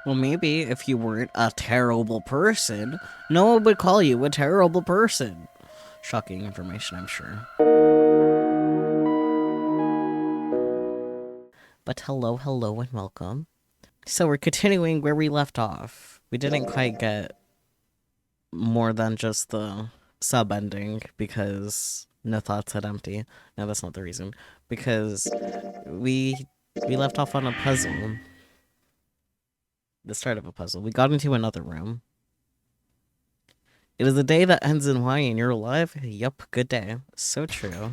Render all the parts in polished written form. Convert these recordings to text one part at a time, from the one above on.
Well, maybe if you weren't a terrible person, no one would call you a terrible person. Shocking information, I'm sure. But hello, hello, and welcome. So we're continuing where we left off. We didn't quite get more than just the sub ending because no thoughts had empty. No, that's not the reason. Because we left off on a puzzle. The start of a puzzle. We got into another room. It is a day that ends in Y and you're alive? Yup, good day. So true.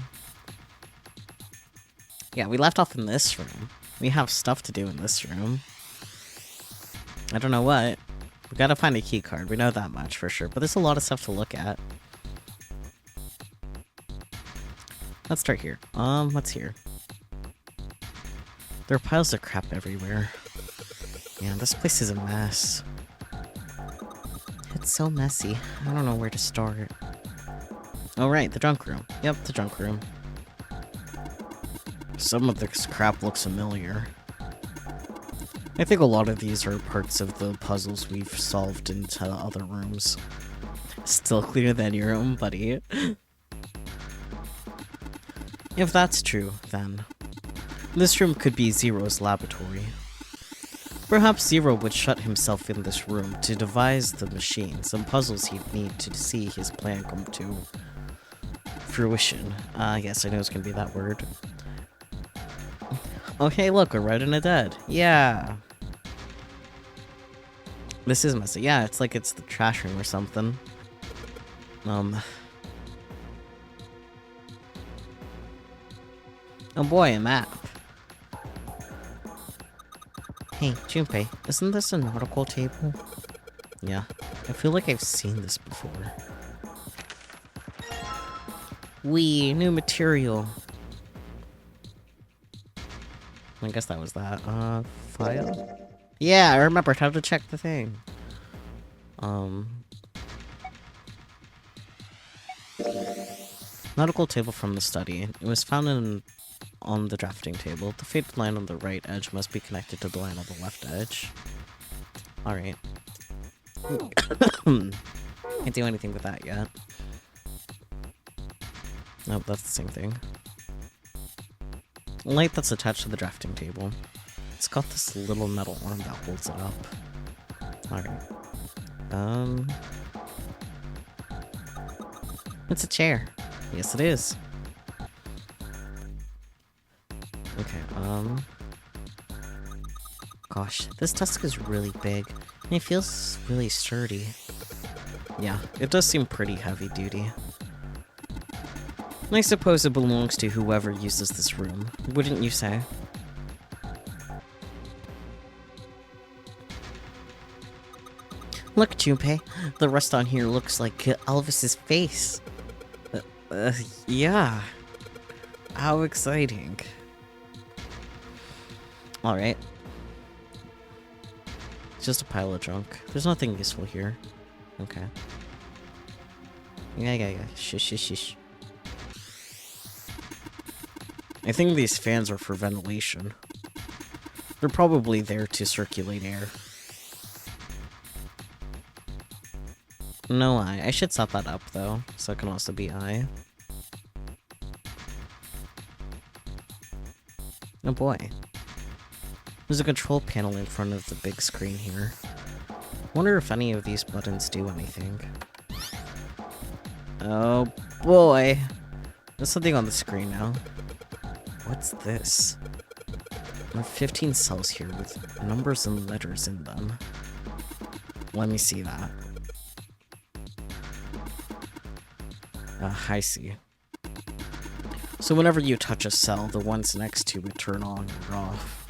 Yeah, we left off in this room. We have stuff to do in this room. I don't know what. We gotta find a key card. We know that much for sure. But there's a lot of stuff to look at. Let's start here. What's here? There are piles of crap everywhere. Yeah, this place is a mess. It's so messy. I don't know where to start. Oh right, the junk room. Yep, the junk room. Some of this crap looks familiar. I think a lot of these are parts of the puzzles we've solved into other rooms. Still cleaner than your own, buddy. If that's true, then this room could be Zero's laboratory. Perhaps Zero would shut himself in this room to devise the machines and puzzles he'd need to see his plan come to fruition. Yes, I know it's gonna be that word. Oh hey, look, we're right in a dead. Yeah. This is messy. Yeah, it's like it's the trash room or something. Oh boy, a map. Hey, Junpei, isn't this a nautical table? Yeah, I feel like I've seen this before. New material. I guess that was that. File? Yeah, I remembered how to check the thing. Nautical table from the study. It was found on the drafting table. The faded line on the right edge must be connected to the line on the left edge. Alright. Can't do anything with that yet. Nope, that's the same thing. Light that's attached to the drafting table. It's got this little metal arm that holds it up. Alright. It's a chair. Yes, it is. Okay, gosh, this desk is really big, and it feels really sturdy. Yeah, it does seem pretty heavy duty. I suppose it belongs to whoever uses this room, wouldn't you say? Look, Junpei, the rust on here looks like Elvis's face. Yeah. How exciting. Alright. Just a pile of junk. There's nothing useful here. Okay. Yeah. Shh. I think these fans are for ventilation. They're probably there to circulate air. No eye. I should set that up, though, so it can also be eye. Oh boy. There's a control panel in front of the big screen here. Wonder if any of these buttons do anything. Oh boy. There's something on the screen now. What's this? There are 15 cells here with numbers and letters in them. Let me see that. I see. So whenever you touch a cell, the ones next to it turn on or off.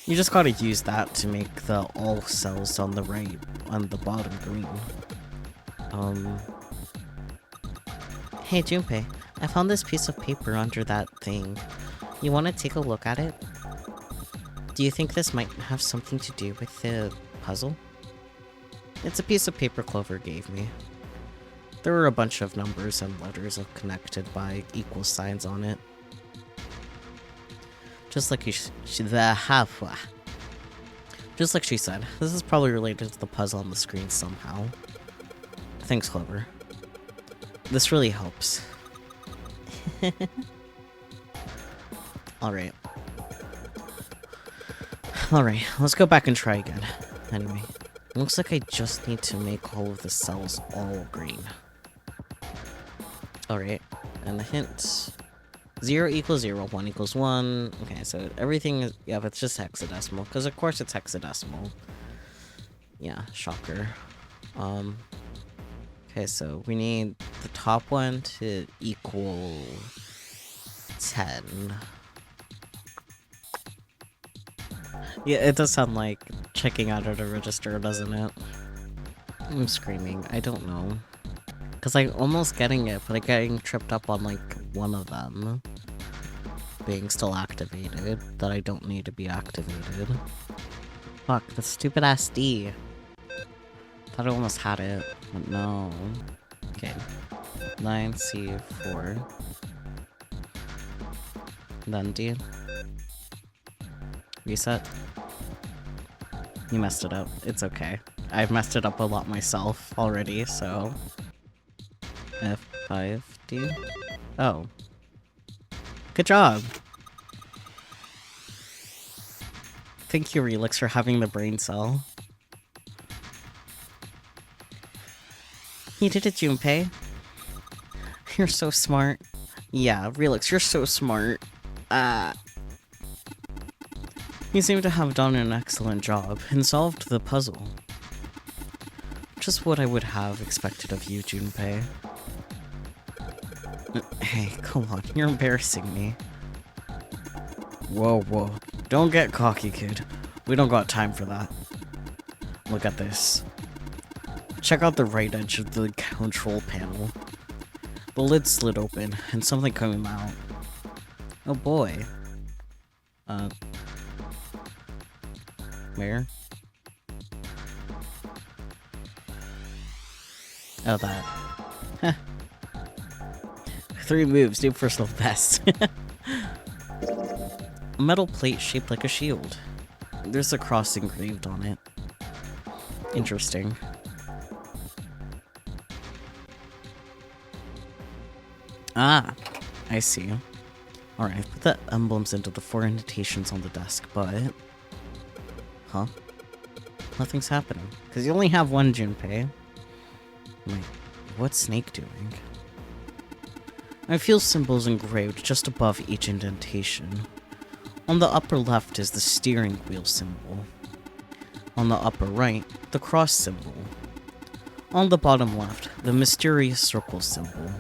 You just gotta use that to make the all cells on the right, on the bottom green. Hey Junpei, I found this piece of paper under that thing. You wanna take a look at it? Do you think this might have something to do with the puzzle? It's a piece of paper Clover gave me. There were a bunch of numbers and letters connected by equal signs on it. Just like you should have. Just like she said, this is probably related to the puzzle on the screen somehow. Thanks, Clover. This really helps. Alright. Alright, let's go back and try again. Anyway, it looks like I just need to make all of the cells all green. Alright, and the hint... 0 equals 0, 1 equals 1. Okay, so everything is... yeah, but it's just hexadecimal, because of course it's hexadecimal. Yeah, shocker. Okay, so we need the top one to equal 10. Yeah, it does sound like checking out at a register, doesn't it? I'm screaming. I don't know. Because I'm almost getting it, but I'm getting tripped up on, like, one of them being still activated that I don't need to be activated. Fuck, the stupid-ass D. Thought I almost had it, but no. Okay. 9C4. Then D. Reset. You messed it up. It's okay. I've messed it up a lot myself already, so... F5D? Oh. Good job! Thank you, Relix, for having the brain cell. You did it, Junpei. You're so smart. Yeah, Relix, you're so smart. You seem to have done an excellent job and solved the puzzle. Just what I would have expected of you, Junpei. Hey, come on, you're embarrassing me. Whoa, whoa. Don't get cocky, kid. We don't got time for that. Look at this. Check out the right edge of the control panel. The lid slid open, and something came out. Oh boy. Where? Oh, that. Heh. 3 moves, do personal best. A metal plate shaped like a shield. There's a cross engraved on it. Interesting. Ah, I see. Alright, I've put the emblems into the 4 indentations on the desk, but... Huh? Nothing's happening. Because you only have one Junpei. Wait, what's Snake doing? I feel symbols engraved just above each indentation. On the upper left is the steering wheel symbol. On the upper right, the cross symbol. On the bottom left, the mysterious circle symbol.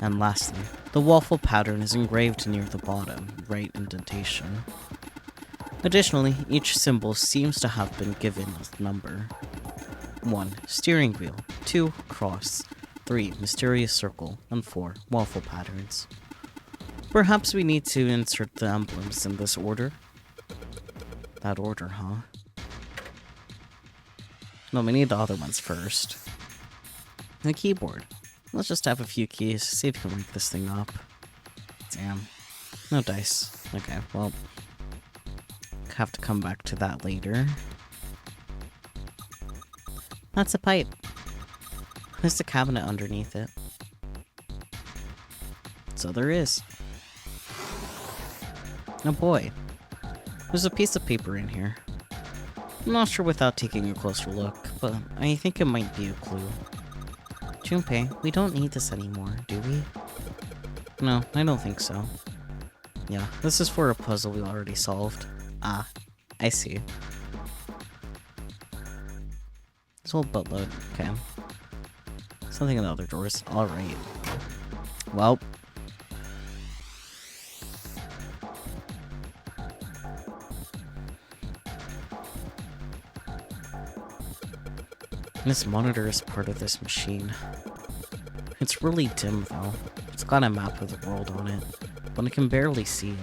And lastly, the waffle pattern is engraved near the bottom right indentation. Additionally, each symbol seems to have been given a number. 1. Steering wheel. 2. Cross. 3. Mysterious circle. And 4. Waffle patterns. Perhaps we need to insert the emblems in this order? That order, huh? No, we need the other ones first. The keyboard. Let's just have a few keys, see if we can wake this thing up. Damn. No dice. Okay, well... have to come back to that later. That's a pipe. There's a cabinet underneath it. So there is. Oh boy. There's a piece of paper in here. I'm not sure without taking a closer look, but I think it might be a clue. Junpei, we don't need this anymore, do we? No, I don't think so. Yeah, this is for a puzzle we already solved. Ah, I see. This whole buttload. Okay. Something in the other drawers. Alright. Well. This monitor is part of this machine. It's really dim, though. It's got a map of the world on it, but I can barely see it.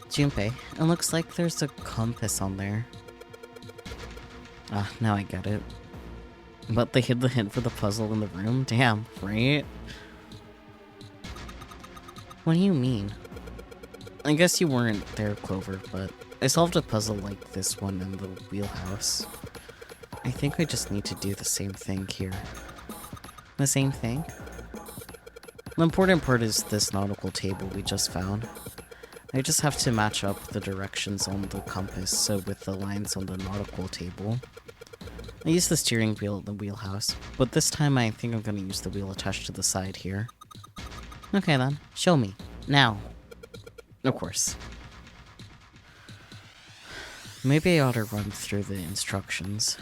Junpei, it looks like there's a compass on there. Ah, now I get it. But they hid the hint for the puzzle in the room? Damn, right? What do you mean? I guess you weren't there, Clover, but I solved a puzzle like this one in the wheelhouse. I think I just need to do the same thing here. The same thing? The important part is this nautical table we just found. I just have to match up the directions on the compass so with the lines on the nautical table. I used the steering wheel in the wheelhouse, but this time I think I'm gonna use the wheel attached to the side here. Okay then, show me. Now. Of course. Maybe I ought to run through the instructions.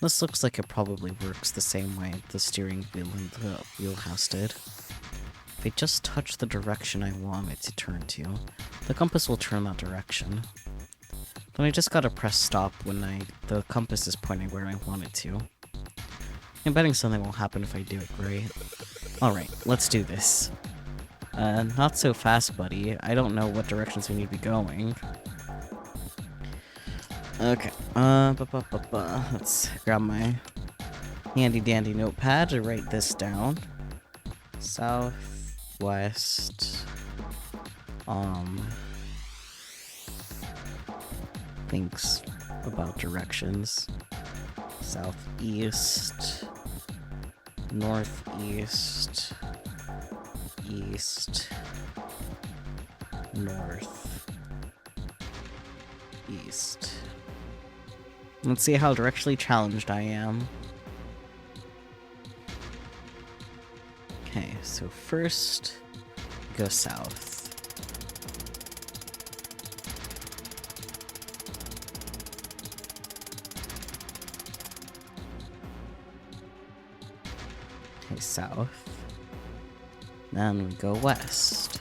This looks like it probably works the same way the steering wheel in the wheelhouse did. If I just touch the direction I want it to turn to, the compass will turn that direction. Then I just gotta press stop when the compass is pointing where I want it to. I'm betting something will happen if I do it right. Alright, let's do this. Not so fast, buddy. I don't know what directions we need to be going. Okay, let's grab my handy-dandy notepad to write this down. Southwest, thinks about directions. Southeast, northeast, east, north, east. Let's see how directionally challenged I am. Okay, so first, go south. Okay, south. Then we go west.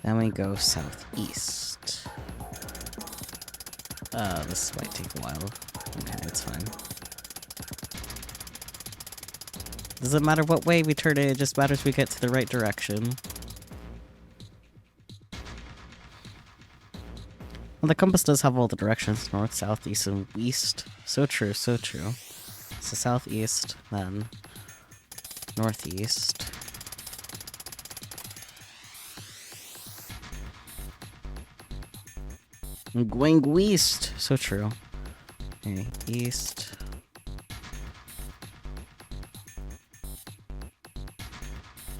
Then we go southeast. This might take a while. Okay, it's fine. Doesn't matter what way we turn it just matters we get to the right direction. Well, the compass does have all the directions, north, south, east, and west. So true, so true. So southeast, then northeast. I'm going west. So true. Okay, east.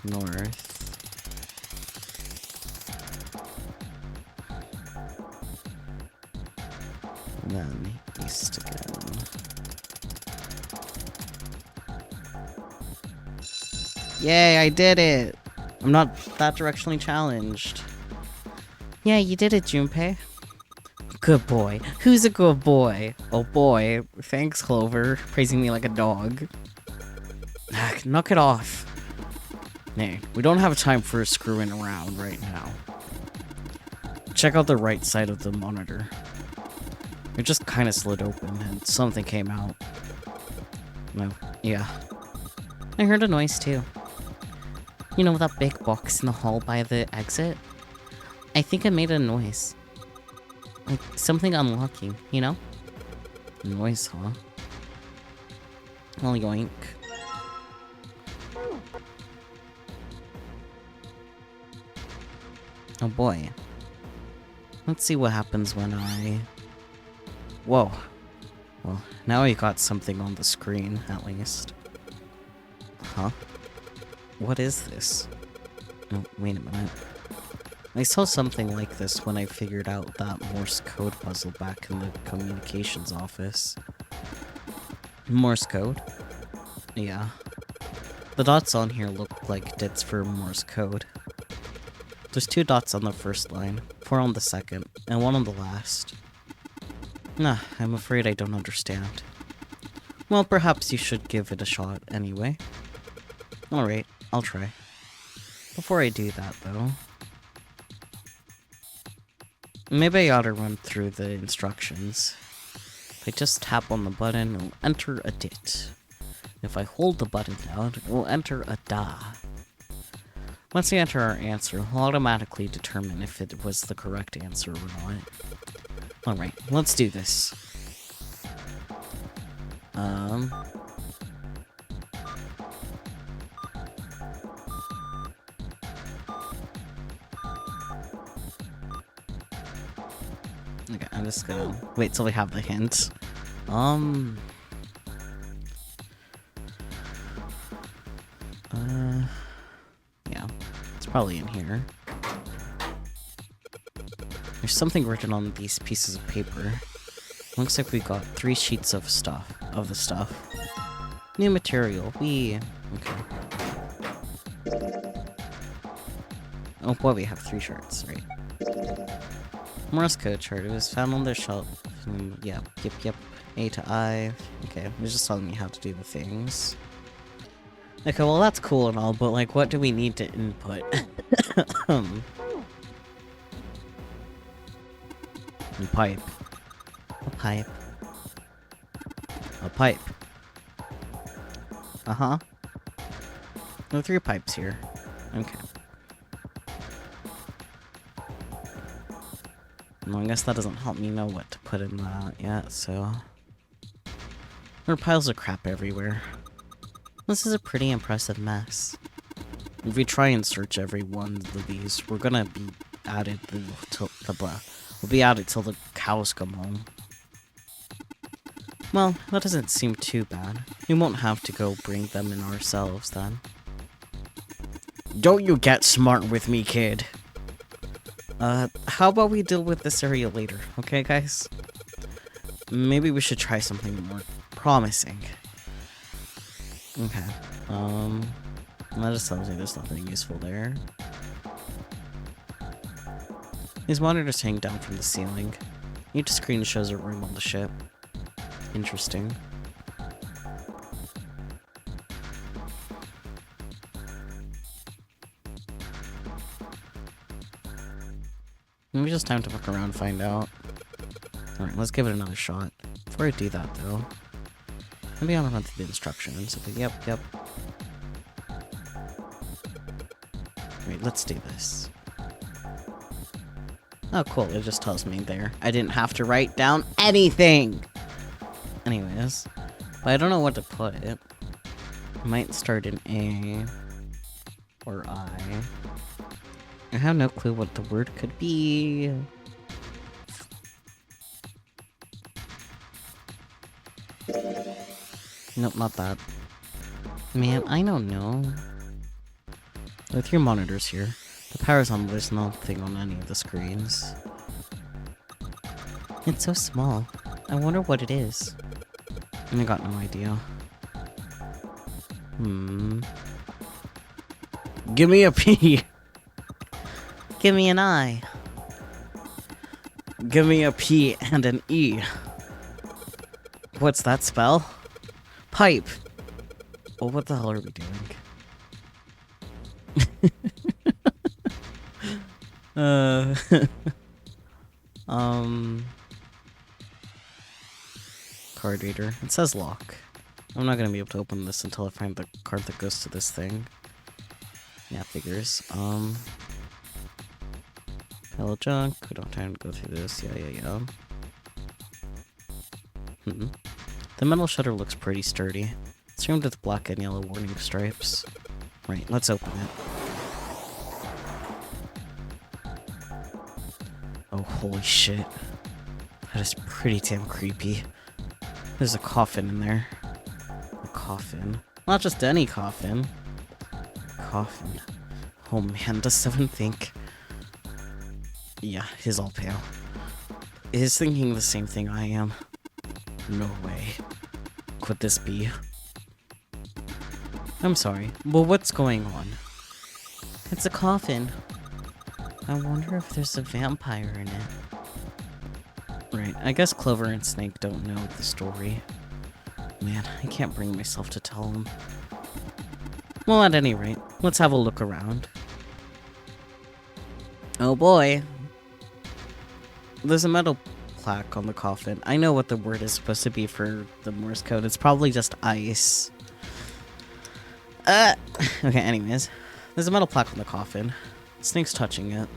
North. And then east again. Yay, I did it! I'm not that directionally challenged. Yeah, you did it, Junpei. Good boy. Who's a good boy? Oh boy. Thanks, Clover. Praising me like a dog. Knock it off. Nay, we don't have time for screwing around right now. Check out the right side of the monitor. It just kind of slid open and something came out. No, yeah. I heard a noise too. You know that big box in the hall by the exit? I think it made a noise. Like, something unlocking, you know? Noise, huh? Well, yoink. Oh boy. Let's see what happens when I... Whoa. Well, now I got something on the screen, at least. Huh? What is this? Oh, wait a minute. I saw something like this when I figured out that Morse code puzzle back in the communications office. Morse code? Yeah. The dots on here look like dits for Morse code. There's 2 dots on the first line, 4 on the second, and 1 on the last. Nah, I'm afraid I don't understand. Well, perhaps you should give it a shot anyway. Alright, I'll try. Before I do that, though... Maybe I ought to run through the instructions. If I just tap on the button, it'll enter a dit. If I hold the button down, it will enter a da. Once we enter our answer, we'll automatically determine if it was the correct answer or not. Alright, let's do this. Okay, I'm just gonna wait till we have the hint. Yeah, it's probably in here. There's something written on these pieces of paper. Looks like we got 3 sheets of stuff, the stuff. New material, okay. Oh boy, we have 3 shirts, right. Morse code chart, it was found on the shelf. Yep. A to I. Okay, it was just telling me how to do the things. Okay, well that's cool and all, but like, what do we need to input? A pipe. A pipe. A pipe. Uh-huh. There are 3 pipes here. Okay. Well, I guess that doesn't help me know what to put in that yet, so... There are piles of crap everywhere. This is a pretty impressive mess. If we try and search every one of these, we're gonna be added till we'll be added till the cows come home. Well, that doesn't seem too bad. We won't have to go bring them in ourselves then. Don't you get smart with me, kid. How about we deal with this area later, okay, guys? Maybe we should try something more promising. Okay, that just tells me there's nothing useful there. These monitors hang down from the ceiling. Each screen shows a room on the ship. Interesting. Maybe just time to look around and find out. Alright, let's give it another shot. Before I do that, though, maybe I'll run through the instructions. Okay, yep. Wait, let's do this. Oh, cool, it just tells me there. I didn't have to write down anything! Anyways, but I don't know what to put it. Might start in A or I. I have no clue what the word could be. Nope, not that. Man, I don't know. There are 3 monitors here. The power's on, but there's nothing on any of the screens. It's so small. I wonder what it is. I got no idea. Give me a P! Give me an I. Give me a P and an E. What's that spell? Pipe. Well, what the hell are we doing? Card reader. It says lock. I'm not gonna be able to open this until I find the card that goes to this thing. Yeah, figures. Hello, junk. We don't have time to go through this. Yeah. The metal shutter looks pretty sturdy. It's framed with black and yellow warning stripes. Right, let's open it. Oh, holy shit. That is pretty damn creepy. There's a coffin in there. A coffin. Not just any coffin. Coffin. Oh man, does someone think... Yeah, he's all pale. Is thinking the same thing I am. No way. Could this be? I'm sorry, but what's going on? It's a coffin. I wonder if there's a vampire in it. Right, I guess Clover and Snake don't know the story. Man, I can't bring myself to tell them. Well, at any rate, let's have a look around. Oh boy. There's a metal plaque on the coffin. I know what the word is supposed to be for the Morse code. It's probably just ice. Okay, anyways. There's a metal plaque on the coffin. Snake's touching it.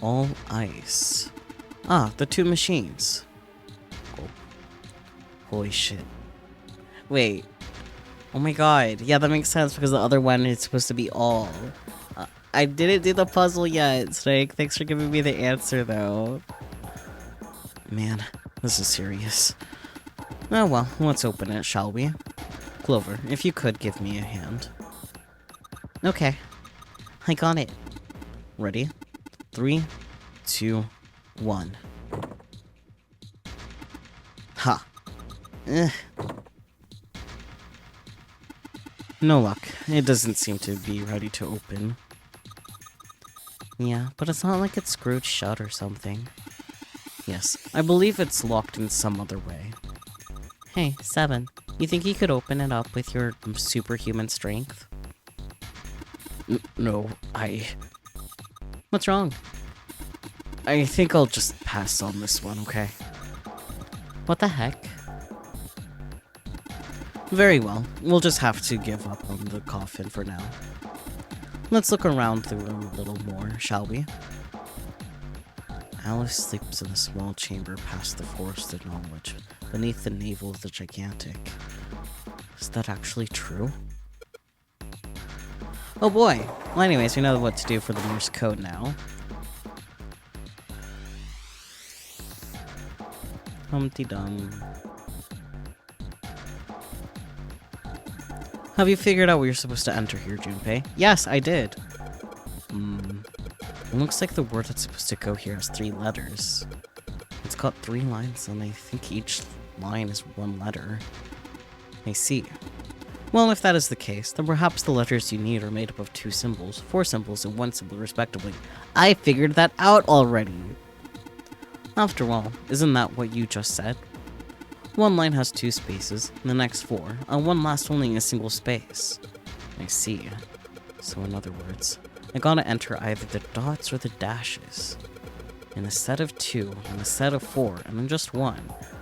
All ice. Ah, the two machines. Oh. Holy shit. Wait. Oh my god. Yeah, that makes sense because the other one is supposed to be all. I didn't do the puzzle yet, Snake. Thanks for giving me the answer, though. Man, this is serious. Oh well, let's open it, shall we? Clover, if you could give me a hand. Okay. I got it. Ready? 3, 2, 1. Ha. Eh. No luck. It doesn't seem to be ready to open. Yeah, but it's not like it's screwed shut or something. Yes, I believe it's locked in some other way. Hey, 7. You think you could open it up with your superhuman strength? No, What's wrong? I think I'll just pass on this one, okay? What the heck? Very well, we'll just have to give up on the coffin for now. Let's look around the room a little more, shall we? Alice sleeps in a small chamber past the forest of knowledge, beneath the navel of the gigantic. Is that actually true? Oh boy! Well anyways, we know what to do for the Morse code now. Humpty Dum. Have you figured out what you're supposed to enter here, Junpei? Yes, I did. It looks like the word that's supposed to go here has 3 letters. It's got 3 lines, and I think each line is 1 letter. I see. Well, if that is the case, then perhaps the letters you need are made up of 2 symbols, 4 symbols, and 1 symbol respectively. I figured that out already! After all, isn't that what you just said? 1 line has 2 spaces, and the next 4, and 1 last only in a single space. I see. So in other words, I gotta enter either the dots or the dashes. In a set of 2, and a set of 4, and then just 1.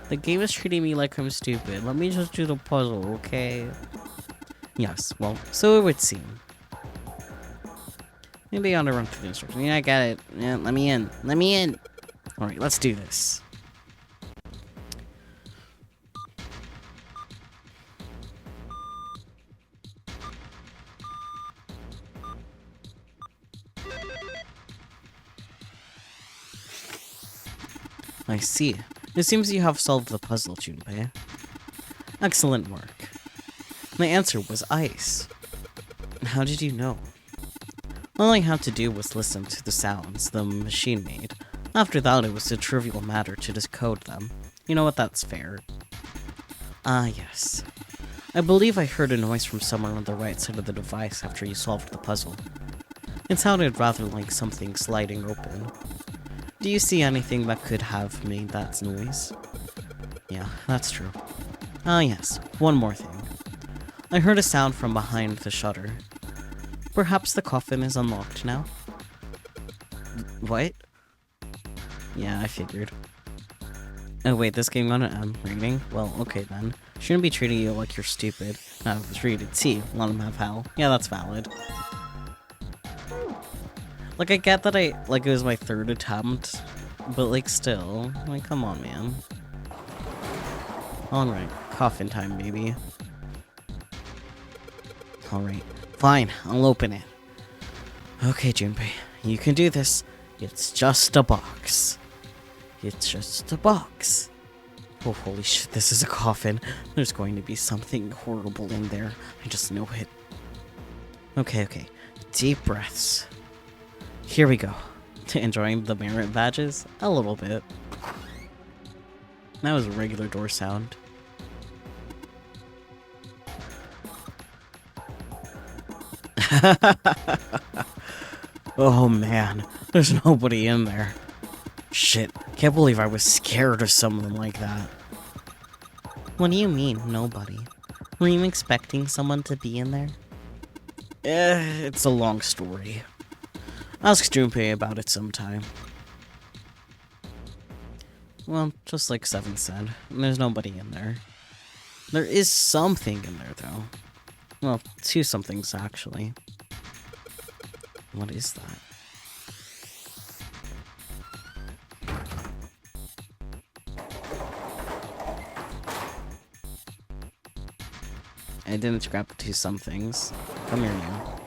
The game is treating me like I'm stupid. Let me just do the puzzle, okay? Yes, well, so it would seem. Maybe I ought to run through the instructions. Yeah, I got it. Yeah, let me in. Let me in! Alright, let's do this. I see. It seems you have solved the puzzle, Junpei. Excellent work. My answer was ice. How did you know? All I had to do was listen to the sounds the machine made. After that, it was a trivial matter to decode them. You know what, that's fair. Ah, yes. I believe I heard a noise from somewhere on the right side of the device after you solved the puzzle. It sounded rather like something sliding open. Do you see anything that could have made that noise? Yeah, that's true. Ah yes, one more thing. I heard a sound from behind the shutter. Perhaps the coffin is unlocked now? What? Yeah, I figured. Oh wait, this game got an M rating? Well, okay then. Shouldn't be treating you like you're stupid. No, it was rated C. Let him have hell. Yeah, that's valid. Like, I get that it was my 3rd attempt, but, like, still. Like, come on, man. Alright, coffin time, baby. Alright, fine, I'll open it. Okay, Junpei, you can do this. It's just a box. It's just a box. Oh, holy shit, this is a coffin. There's going to be something horrible in there. I just know it. Okay. Deep breaths. Here we go. Enjoying the merit badges? A little bit. That was a regular door sound. Oh man, there's nobody in there. Shit, can't believe I was scared of something like that. What do you mean, nobody? Were you expecting someone to be in there? It's a long story. Ask Junpei about it sometime. Well, just like 7 said, there's nobody in there. There is something in there, though. Well, 2 somethings, actually. What is that? I didn't grab the two some things. Come here now.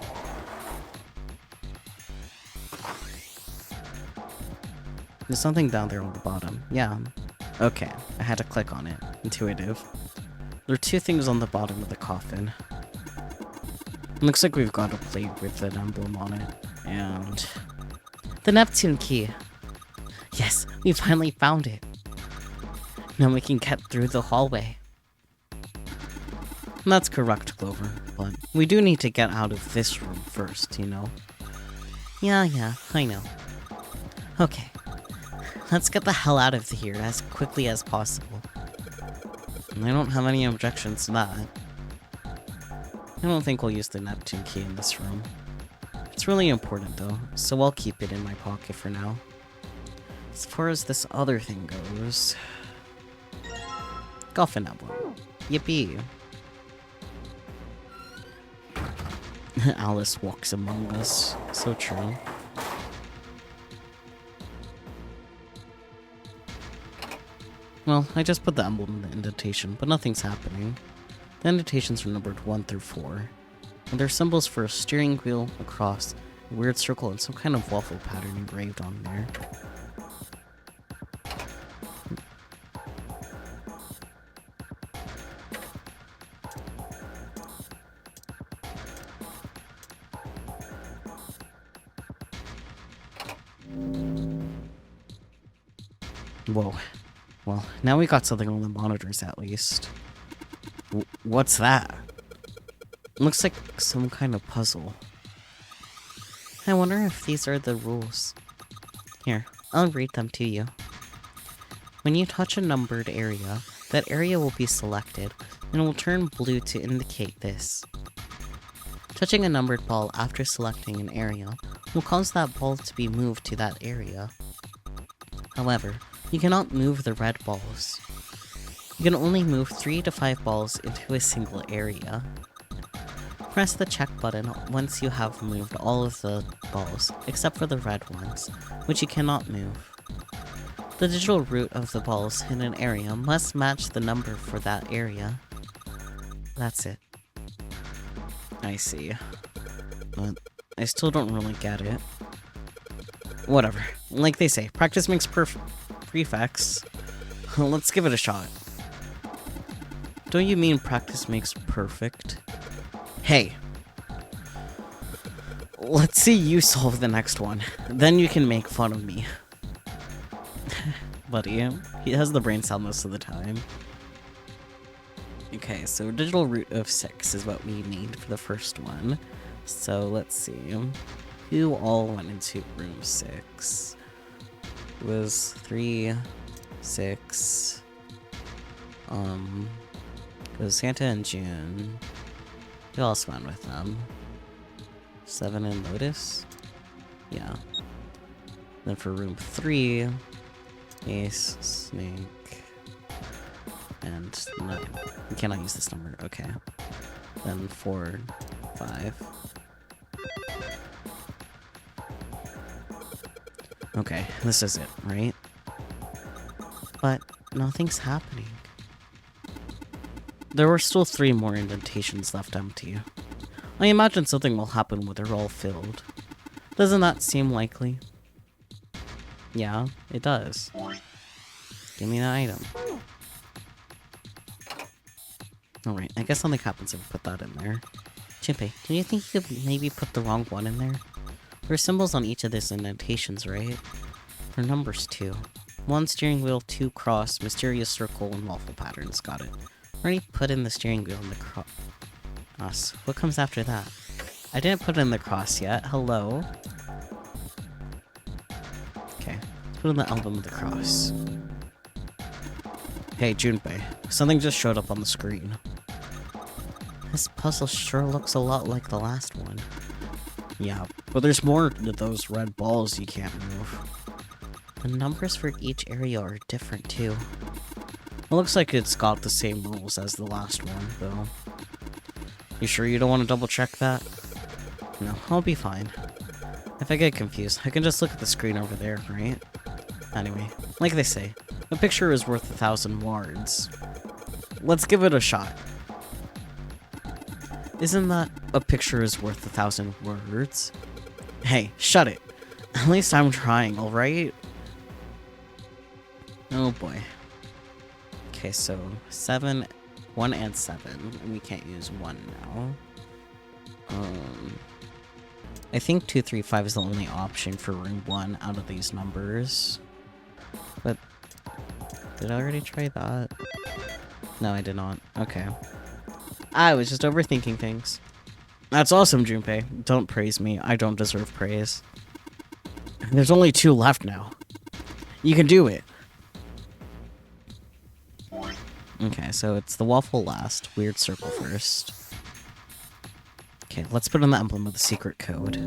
There's something down there on the bottom. Yeah. Okay, I had to click on it. Intuitive. There are two things on the bottom of the coffin. Looks like we've got a plate with an emblem on it. And... the Neptune key! Yes, we finally found it! Now we can get through the hallway. That's correct, Clover, but we do need to get out of this room first, you know? Yeah, I know. Okay. Let's get the hell out of here as quickly as possible. I don't have any objections to that. I don't think we'll use the Neptune key in this room. It's really important though, so I'll keep it in my pocket for now. As far as this other thing goes... Coffin emblem. Yippee. Alice walks among us. So true. Well, I just put the emblem in the indentation, but nothing's happening. The indentations are numbered 1 through 4. And they're symbols for a steering wheel, a cross, a weird circle, and some kind of waffle pattern engraved on there. Whoa. Well, now we got something on the monitors at least. What's that? Looks like some kind of puzzle. I wonder if these are the rules. Here, I'll read them to you. When you touch a numbered area, that area will be selected, and will turn blue to indicate this. Touching a numbered ball after selecting an area will cause that ball to be moved to that area. However, you cannot move the red balls. You can only move 3 to 5 balls into a single area. Press the check button once you have moved all of the balls, except for the red ones, which you cannot move. The digital root of the balls in an area must match the number for that area. That's it. I see. But I still don't really get it. Whatever. Like they say, practice makes prefects. Let's give it a shot. Don't you mean practice makes perfect? Hey. Let's see you solve the next one. Then you can make fun of me. Buddy, he has the brain cell most of the time. Okay, so digital root of 6 is what we need for the first one. So let's see. Who all went into room 6? It was 3, 6. It was Santa and June. Who else went with them? 7 and Lotus? Yeah. Then for room 3, Ace, Snake, and 9. We cannot use this number. Okay. Then 4, 5. Okay, this is it, right? But nothing's happening. There were still 3 more indentations left empty. I imagine something will happen when they're all filled. Doesn't that seem likely? Yeah, it does. Give me that item. Alright, I guess something happens if we put that in there. Chimpy, do you think you could maybe put the wrong one in there? There are symbols on each of these indentations, right? There are numbers too. 1 steering wheel, 2 cross, mysterious circle, and waffle patterns. Got it. Already put in the steering wheel and the cross. What comes after that? I didn't put in the cross yet. Hello? Okay. Let's put in the album of the cross. Hey, Junpei. Something just showed up on the screen. This puzzle sure looks a lot like the last one. Yeah, but there's more to those red balls you can't move. The numbers for each area are different too. It looks like it's got the same rules as the last one, though. You sure you don't want to double check that? No, I'll be fine. If I get confused, I can just look at the screen over there, right? Anyway, like they say, a picture is worth 1,000 words. Let's give it a shot. Isn't that a picture is worth 1,000 words? Hey, shut it. At least I'm trying, alright? Oh boy. Okay, so 7, 1 and 7, and we can't use 1 now. I think 2, 3, 5 is the only option for room 1 out of these numbers. But, did I already try that? No, I did not. Okay. I was just overthinking things. That's awesome, Junpei. Don't praise me. I don't deserve praise. There's only 2 left now. You can do it. Okay, so it's the waffle last. Weird circle first. Okay, let's put in the emblem of the secret code.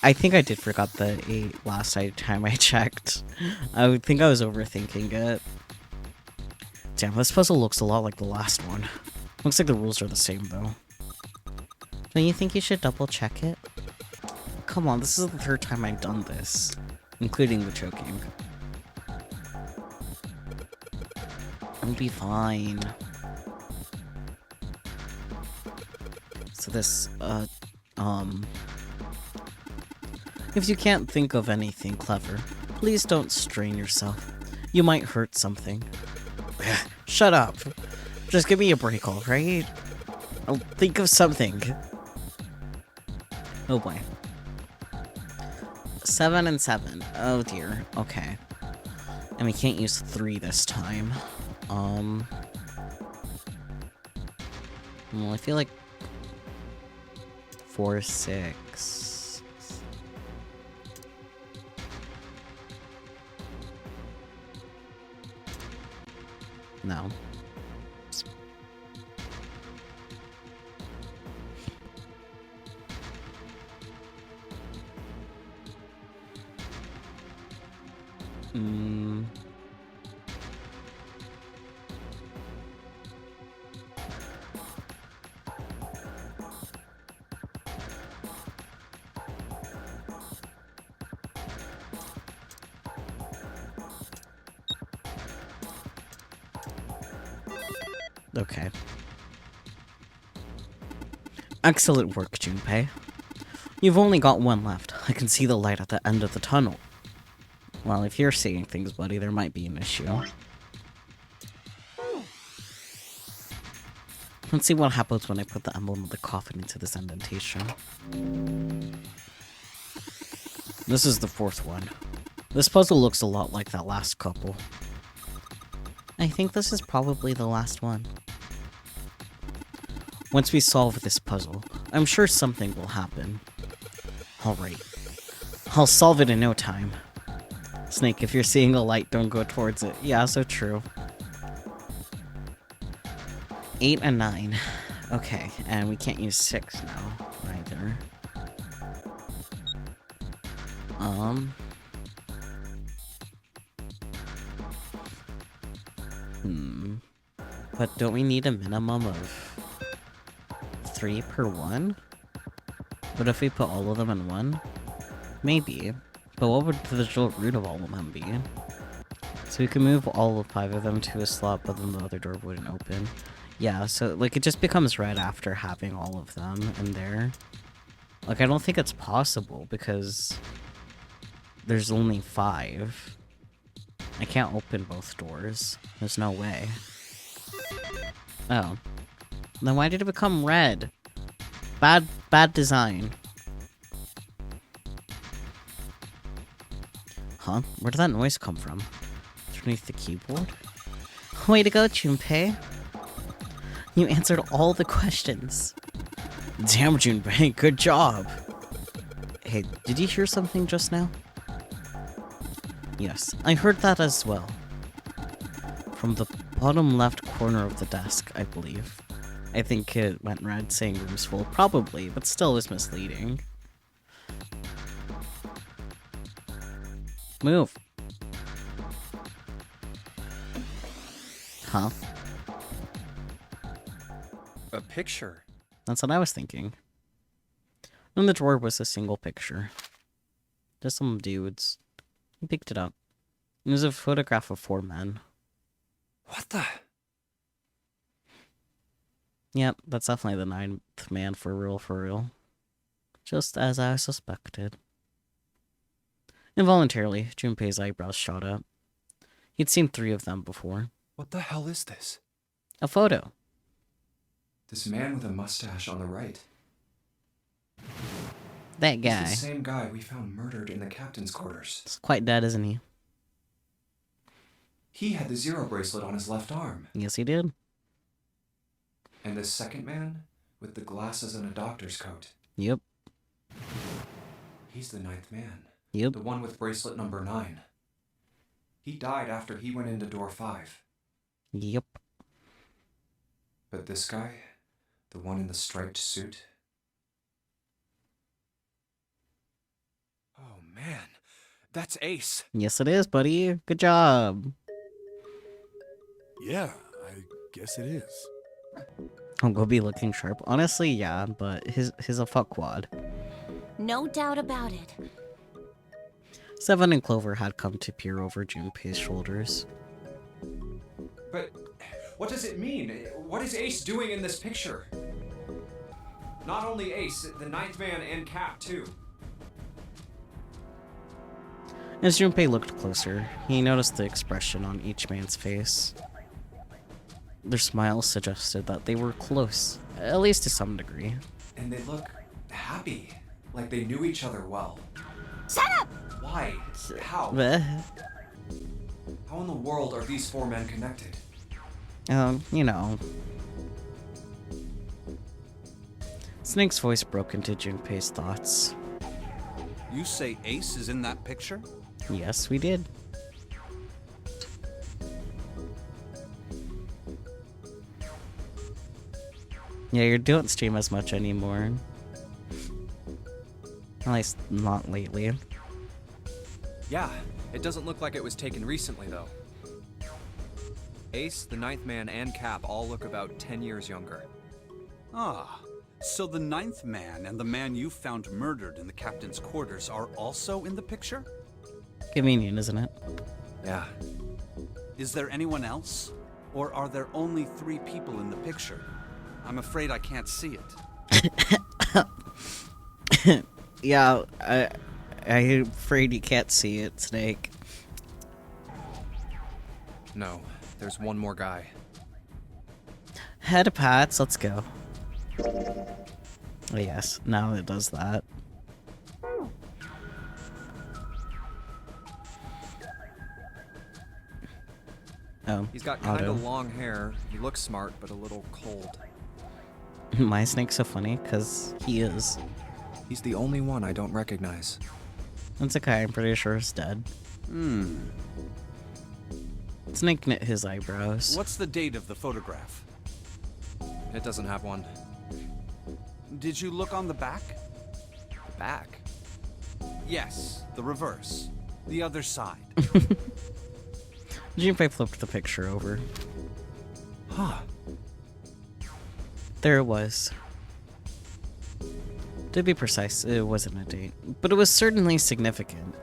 I think I did forgot the 8 last time I checked. I think I was overthinking it. Damn, this puzzle looks a lot like the last one. Looks like the rules are the same, though. Don't you think you should double check it? Come on, this is the 3rd time I've done this. Including the choking. It'll be fine. So this, if you can't think of anything clever, please don't strain yourself. You might hurt something. Shut up. Just give me a break, alright? I'll think of something. Oh boy. 7 and 7. Oh dear. Okay. And we can't use 3 this time. Well, I feel like 4, 6. No. Okay. Excellent work, Junpei. You've only got 1 left. I can see the light at the end of the tunnel. Well, if you're seeing things, buddy, there might be an issue. Let's see what happens when I put the emblem of the coffin into this indentation. This is the 4th one. This puzzle looks a lot like that last couple. I think this is probably the last one. Once we solve this puzzle, I'm sure something will happen. Alright. I'll solve it in no time. Snake, if you're seeing a light, don't go towards it. Yeah, so true. 8 and 9. Okay, and we can't use 6 now, either. But don't we need a minimum of 3 per one? What if we put all of them in 1? Maybe. But what would the visual root of all of them be? So we can move all of 5 of them to a slot, but then the other door wouldn't open. Yeah, so, like, it just becomes red after having all of them in there. Like, I don't think it's possible, because there's only 5. I can't open both doors. There's no way. Oh. Then why did it become red? Bad design. Huh? Where did that noise come from? Underneath the keyboard? Way to go, Junpei. You answered all the questions. Damn, Junpei, good job. Hey, did you hear something just now? Yes, I heard that as well. From the bottom left corner of the desk, I believe. I think it went red saying room's full. Probably, but still is misleading. Move. Huh? A picture. That's what I was thinking. In the drawer was a single picture. Just some dudes. He picked it up. It was a photograph of 4 men. What the? Yep, that's definitely the ninth man for real, for real. Just as I suspected. Involuntarily, Junpei's eyebrows shot up. He'd seen 3 of them before. What the hell is this? A photo. This man with a mustache on the right. That He's guy. the same guy we found murdered in the captain's quarters. He's quite dead, isn't he? He had the zero bracelet on his left arm. Yes, he did. And this second man with the glasses and a doctor's coat. Yep. He's the ninth man. Yep. The one with bracelet number 9. He died after he went into door 5. Yep. But this guy, the one in the striped suit. Oh man, that's Ace. Yes, it is, buddy. Good job. Yeah, I guess it is. I'm gonna be looking sharp. Honestly, yeah, but he's a fuckwad. No doubt about it. Seven and Clover had come to peer over Junpei's shoulders. But what does it mean? What is Ace doing in this picture? Not only Ace, the ninth man and Cap too. As Junpei looked closer, he noticed the expression on each man's face. Their smiles suggested that they were close, at least to some degree. And they look happy, like they knew each other well. Shut up! Why? How? Bleh. How in the world are these 4 men connected? You know. Snake's voice broke into Junpei's thoughts. You say Ace is in that picture? Yes, we did. Yeah, you don't stream as much anymore. At least not lately. Yeah, it doesn't look like it was taken recently, though. Ace, the ninth man, and Cap all look about 10 years younger. Ah, so the ninth man and the man you found murdered in the captain's quarters are also in the picture? Convenient, isn't it? Yeah. Is there anyone else? Or are there only 3 people in the picture? I'm afraid I can't see it. Yeah, I'm afraid you can't see it, Snake. No, there's one more guy. Head pats, let's go. Oh, yes, now it does that. Oh, He's got kind auto. of long hair. He looks smart, but a little cold. My Snake's so funny, because he is. He's the only one I don't recognize. That's okay, I'm pretty sure he's dead. Snake knit his eyebrows. What's the date of the photograph? It doesn't have one. Did you look on the back? Back. Yes, the reverse. The other side. Junpei flipped the picture over. Huh. There it was. To be precise, it wasn't a date, but it was certainly significant.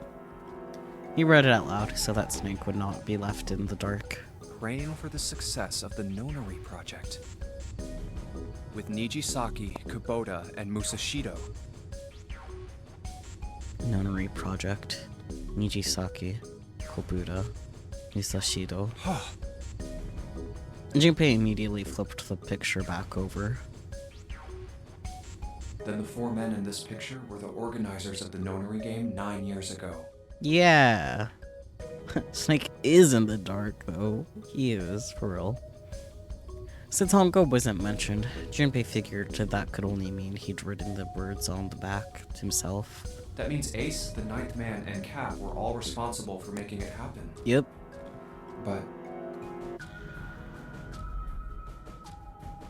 He read it out loud so that Snake would not be left in the dark. Praying for the success of the Nonary project. With Nijisaki, Kubota, and Musashido. Nonary Project, Nijisaki, Kobuda, Misashido. Junpei immediately flipped the picture back over. Then the 4 men in this picture were the organizers of the Nonary game 9 years ago. Yeah. Snake is in the dark, though. He is, for real. Since Hongo wasn't mentioned, Junpei figured that could only mean he'd written the words on the back himself. That means Ace, the ninth man, and Cap were all responsible for making it happen. Yep. But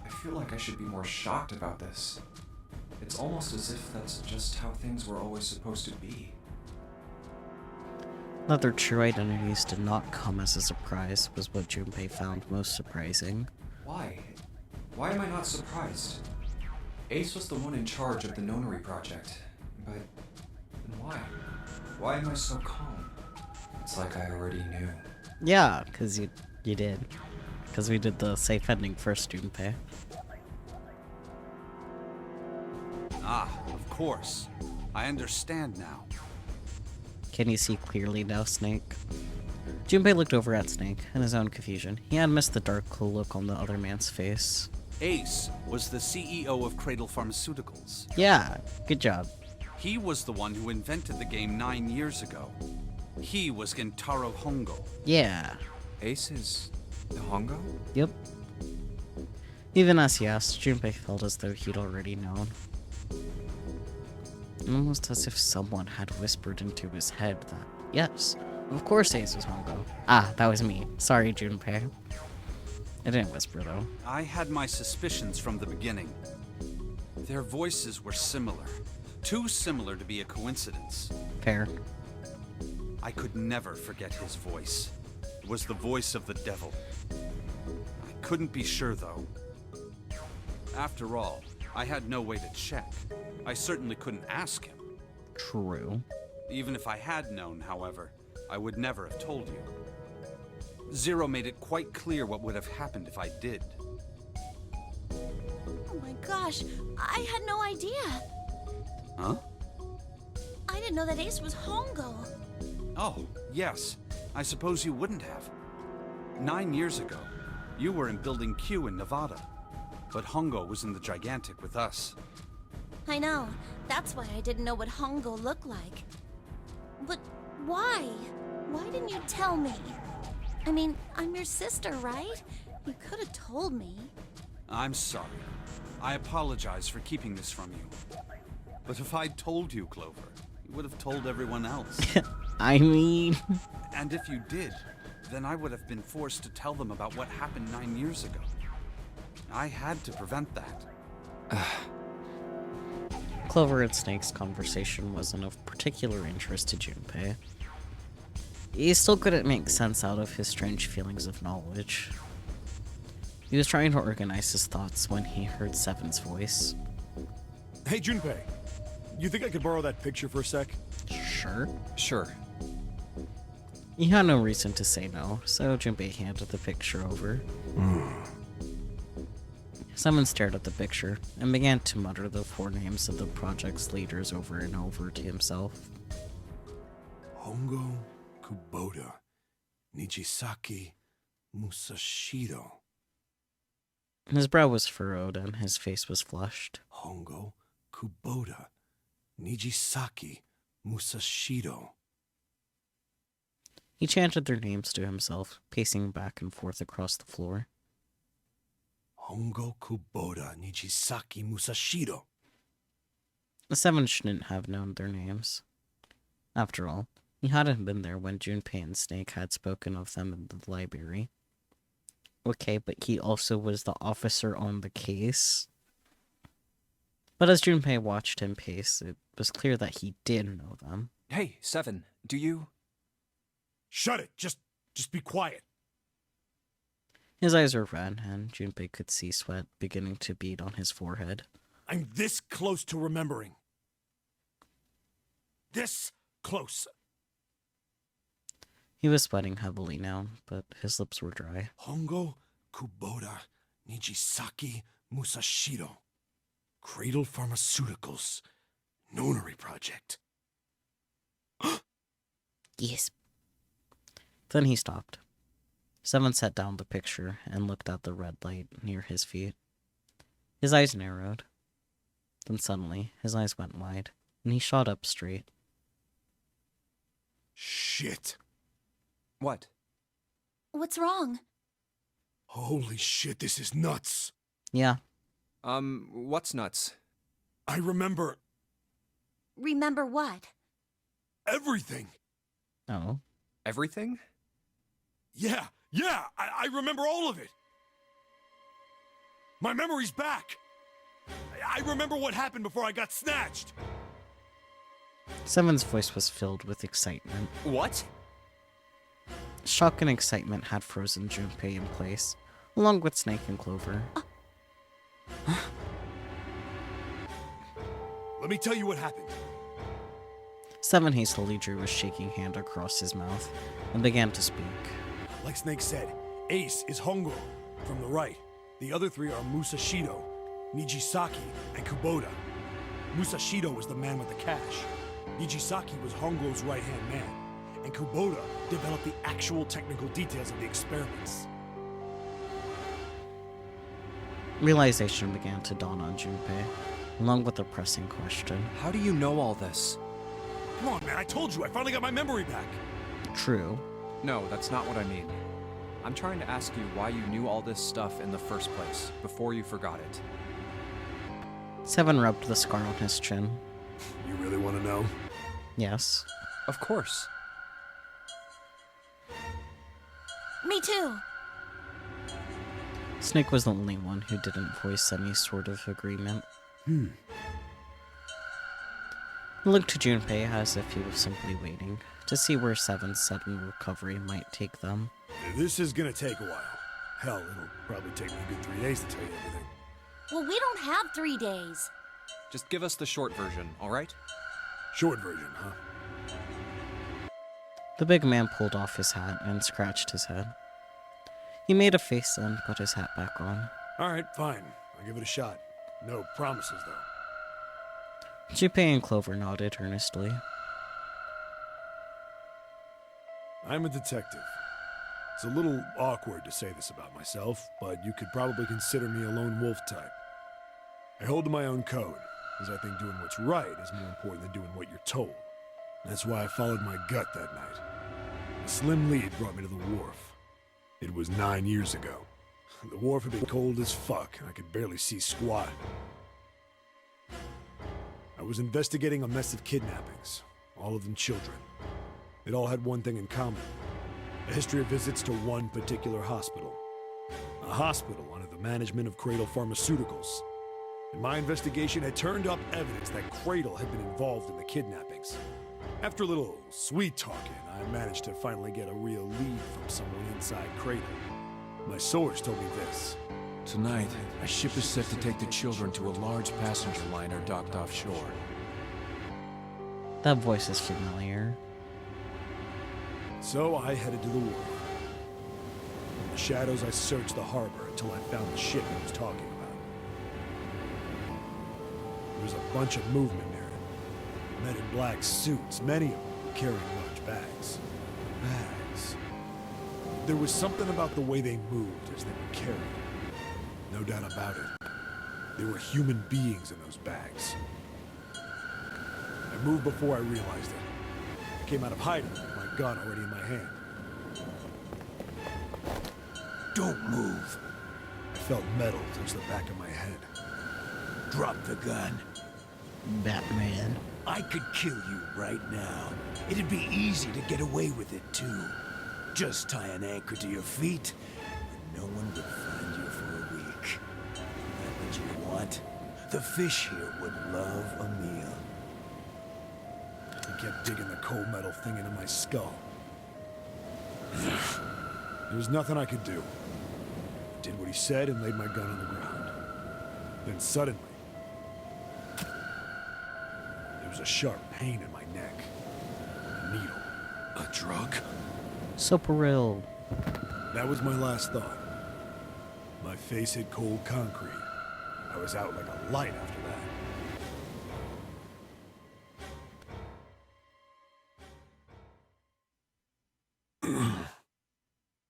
I feel like I should be more shocked about this. It's almost as if that's just how things were always supposed to be. That their true identities did not come as a surprise was what Junpei found most surprising. Why? Why am I not surprised? Ace was the one in charge of the Nonary project. But then why? Why am I so calm? It's like I already knew. Yeah, because you did. Because we did the safe ending first, Junpei. Ah, of course. I understand now. Can you see clearly now, Snake? Junpei looked over at Snake in his own confusion. He had missed the dark, cool look on the other man's face. Ace was the CEO of Cradle Pharmaceuticals. Yeah, good job. He was the one who invented the game 9 years ago. He was Gentaro Hongo. Yeah. Ace is the Hongo? Yep. Even as he asked, Junpei felt as though he'd already known. Almost as if someone had whispered into his head that, yes, of course Ace was Hongo. Ah, that was me. Sorry, Junpei. I didn't whisper, though. I had my suspicions from the beginning. Their voices were similar. Too similar to be a coincidence. Fair. I could never forget his voice. It was the voice of the devil. I couldn't be sure, though. After all, I had no way to check. I certainly couldn't ask him. True. Even if I had known, however, I would never have told you. Zero made it quite clear what would have happened if I did. Oh my gosh, I had no idea. Huh? I didn't know that Ace was Hongo. Oh, yes. I suppose you wouldn't have. 9 years ago, you were in Building Q in Nevada. But Hongo was in the Gigantic with us. I know. That's why I didn't know what Hongo looked like. But why? Why didn't you tell me? I mean, I'm your sister, right? You could have told me. I'm sorry. I apologize for keeping this from you. But if I'd told you, Clover, you would have told everyone else. I mean... And if you did, then I would have been forced to tell them about what happened 9 years ago. I had to prevent that. Clover and Snake's conversation wasn't of particular interest to Junpei. He still couldn't make sense out of his strange feelings of knowledge. He was trying to organize his thoughts when he heard Seven's voice. Hey, Junpei. You think I could borrow that picture for a sec? Sure. Sure. He had no reason to say no, so Junpei handed the picture over. Seven stared at the picture and began to mutter the 4 names of the project's leaders over and over to himself. Hongo, Kubota, Nijisaki, Musashiro. His brow was furrowed and his face was flushed. Hongo, Kubota, Nijisaki, Musashiro. He chanted their names to himself, pacing back and forth across the floor. Hongo, Kubota, Nijisaki, Musashiro. The 7 shouldn't have known their names. After all, he hadn't been there when Junpei and Snake had spoken of them in the library. Okay, but he also was the officer on the case. But as Junpei watched him pace, it was clear that he did know them. Hey, Seven, do you... Shut it! Just be quiet. His eyes were red, and Junpei could see sweat beginning to bead on his forehead. I'm this close to remembering. This close. He was sweating heavily now, but his lips were dry. Hongo, Kubota, Nijisaki, Musashiro. Cradle Pharmaceuticals. Nonary Project. Yes. Then he stopped. Seven set down the picture and looked at the red light near his feet. His eyes narrowed. Then suddenly, his eyes went wide, and he shot up straight. Shit. What? What's wrong? Holy shit, this is nuts. Yeah. What's nuts? I remember Remember what? everything. Oh. Everything? Yeah, I remember all of it. My memory's back. I remember what happened before I got snatched. Seven's voice was filled with excitement. What? Shock and excitement had frozen Junpei in place, along with Snake and Clover. Let me tell you what happened. Seven hastily drew a shaking hand across his mouth and began to speak. Like Snake said, Ace is Hongo from the right. The other 3 are Musashido, Nijisaki, and Kubota. Musashido was the man with the cash. Nijisaki was Hongo's right-hand man. And Kubota developed the actual technical details of the experiments. Realization began to dawn on Junpei, along with a pressing question. How do you know all this? Come on, man, I told you, I finally got my memory back. True. No, that's not what I mean. I'm trying to ask you why you knew all this stuff in the first place, before you forgot it. Seven rubbed the scar on his chin. You really want to know? Yes. Of course. Me too. Snake was the only one who didn't voice any sort of agreement. He looked to Junpei as if he was simply waiting to see where Seven's sudden recovery might take them. This is gonna take a while. Hell, it'll probably take me a good 3 days to tell you everything. Well, we don't have 3 days. Just give us the short version, alright? Short version, huh? The big man pulled off his hat and scratched his head. He made a face and put his hat back on. Alright, fine. I'll give it a shot. No promises, though. Junpei and Clover nodded earnestly. I'm a detective. It's a little awkward to say this about myself, but you could probably consider me a lone wolf type. I hold to my own code, as I think doing what's right is more important than doing what you're told. That's why I followed my gut that night. A slim lead brought me to the wharf. It was 9 years ago. The wharf had been cold as fuck, and I could barely see squat. I was investigating a mess of kidnappings, all of them children. It all had one thing in common: a history of visits to one particular hospital. A hospital under the management of Cradle Pharmaceuticals. And my investigation had turned up evidence that Cradle had been involved in the kidnappings. After a little sweet talking, I managed to finally get a real lead from someone inside Cradle. My source told me this. Tonight, a ship is set to take the children to a large passenger liner docked offshore. That voice is familiar. So I headed to the wharf. In the shadows, I searched the harbor until I found the ship I was talking about. There was a bunch of movement near it. Men in black suits, many of them carrying large bags. Bags. There was something about the way they moved as they were carried. No doubt about it. There were human beings in those bags. I moved before I realized it. I came out of hiding with my gun already in my hand. Don't move. I felt metal touch the back of my head. Drop the gun. Batman. I could kill you right now. It'd be easy to get away with it, too. Just tie an anchor to your feet, and no one would find you for a week. That what you want? The fish here would love a meal. He kept digging the cold metal thing into my skull. There was nothing I could do. I did what he said and laid my gun on the ground. Then suddenly, there was a sharp pain in my neck. A needle. A drug? Soparil. That was my last thought. My face hit cold concrete. I was out like a light after that.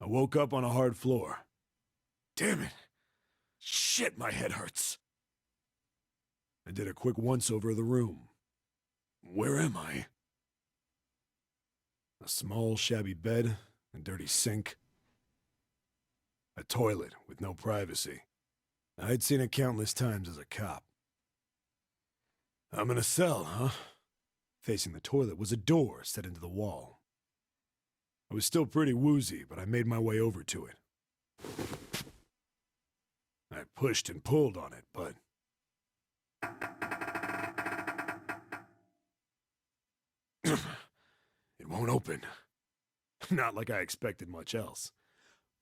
I woke up on a hard floor. Damn it! Shit, my head hurts. I did a quick once-over of the room. Where am I? A small, shabby bed, a dirty sink. A toilet with no privacy. I'd seen it countless times as a cop. I'm in a cell, huh? Facing the toilet was a door set into the wall. I was still pretty woozy, but I made my way over to it. I pushed and pulled on it, but... it won't open. Not like I expected much else.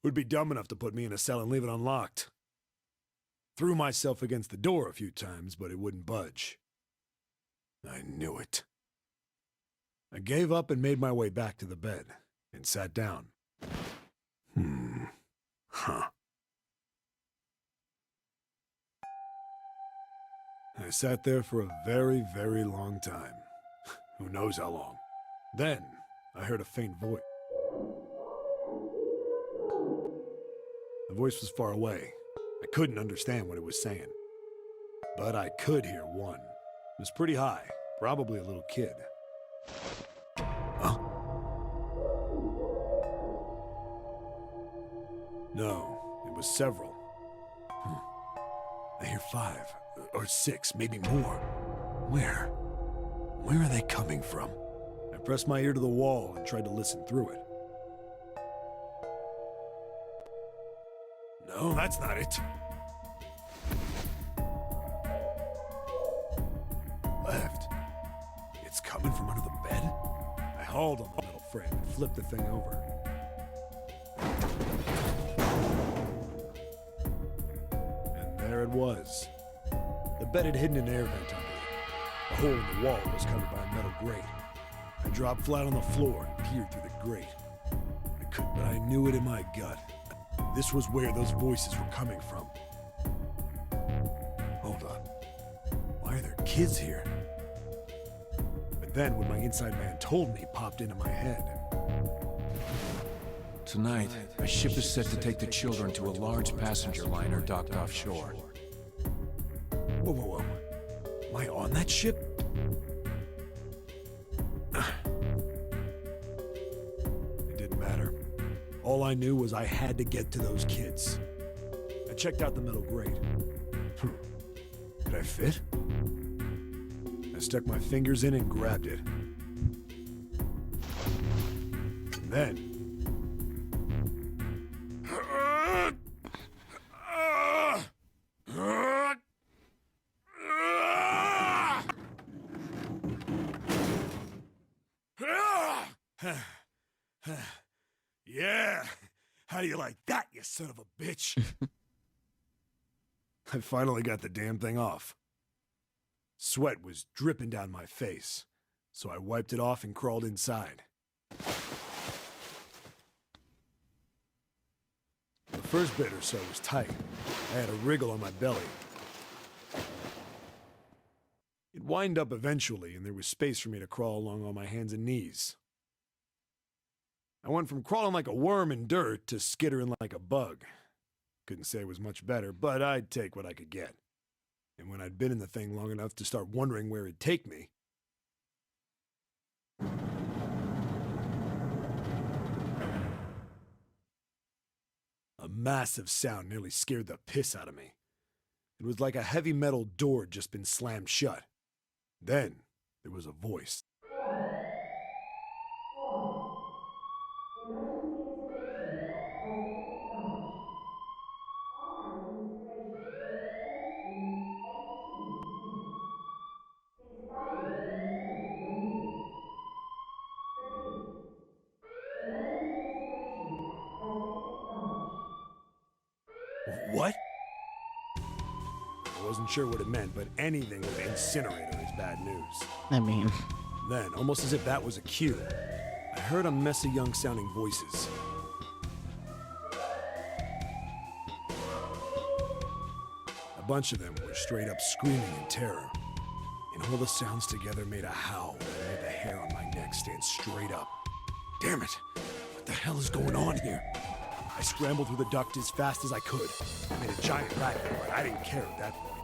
Would be dumb enough to put me in a cell and leave it unlocked. Threw myself against the door a few times, but it wouldn't budge. I knew it. I gave up and made my way back to the bed, and sat down. Huh. I I sat there for a very, very long time. Who knows how long. Then, I heard a faint voice. The voice was far away. I couldn't understand what it was saying. But I could hear one. It was pretty high, probably a little kid. Huh? No, it was several. I hear 5, or 6, maybe more. Where? Where are they coming from? I pressed my ear to the wall and tried to listen through it. No, that's not it. Left. It's coming from under the bed? I hauled on the metal frame and flipped the thing over. And there it was. The bed had hidden an air vent under it. The hole in the wall was covered by a metal grate. I dropped flat on the floor and peered through the grate. I couldn't, but I knew it in my gut. This was where those voices were coming from. Hold on. Why are there kids here? But then what my inside man told me popped into my head. Tonight, a ship is set to take the children to a large passenger liner docked offshore. Whoa, whoa, whoa. Am I on that ship? It didn't matter. All I knew was I had to get to those kids. I checked out the metal grate. Could I fit? I stuck my fingers in and grabbed it. And then... Yeah! How do you like that, you son of a bitch? I finally got the damn thing off. Sweat was dripping down my face, so I wiped it off and crawled inside. The first bit or so was tight. I had a wriggle on my belly. It wind up eventually, and there was space for me to crawl along on my hands and knees. I went from crawling like a worm in dirt to skittering like a bug. Couldn't say it was much better, but I'd take what I could get. And when I'd been in the thing long enough to start wondering where it'd take me, a massive sound nearly scared the piss out of me. It was like a heavy metal door had just been slammed shut. Then there was a voice. What? I wasn't sure what it meant, but anything with an incinerator is bad news. I mean, Then, almost as if that was a cue, I heard a mess of young-sounding voices. A bunch of them were straight up screaming in terror, and all the sounds together made a howl that made the hair on my neck stand straight up. Damn it! What the hell is going on here? I scrambled through the duct as fast as I could. I made a giant racket, but I didn't care at that point.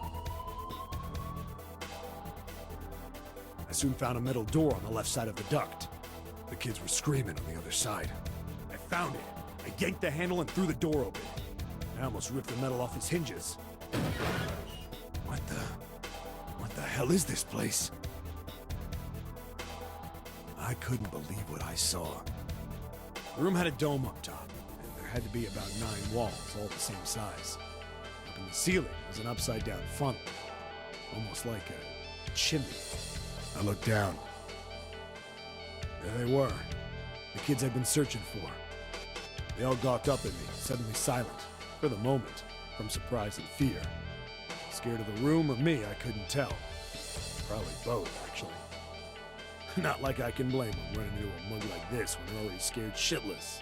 I soon found a metal door on the left side of the duct. The kids were screaming on the other side. I found it. I yanked the handle and threw the door open. I almost ripped the metal off its hinges. What the hell is this place? I couldn't believe what I saw. The room had a dome up top, and there had to be about 9 walls, all the same size. Up in the ceiling was an upside-down funnel, almost like a chimney. I looked down. There they were, the kids I'd been searching for. They all gawked up at me, suddenly silent, for the moment, from surprise and fear. Scared of the room or me, I couldn't tell. Probably both, actually. Not like I can blame them running into a mug like this when they're already scared shitless.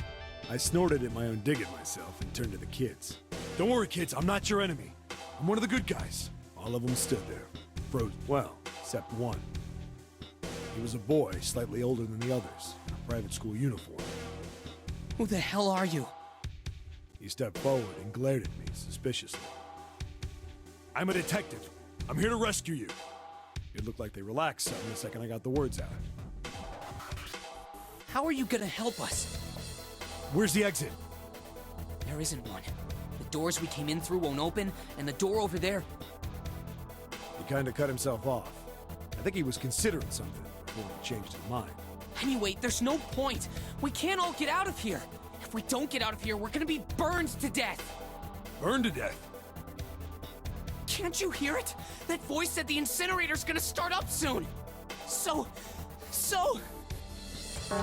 I snorted at my own dig at myself and turned to the kids. Don't worry, kids, I'm not your enemy. I'm one of the good guys. All of them stood there, frozen. Well, except one. He was a boy, slightly older than the others, in a private school uniform. Who the hell are you? He stepped forward and glared at me suspiciously. I'm a detective. I'm here to rescue you. It looked like they relaxed some the second I got the words out. How are you gonna help us? Where's the exit? There isn't one. The doors we came in through won't open, and the door over there... He kinda cut himself off. I think he was considering something before he changed his mind. Anyway, there's no point. We can't all get out of here. If we don't get out of here, we're gonna be burned to death. Burned to death? Can't you hear it? That voice said the incinerator's gonna start up soon. So... The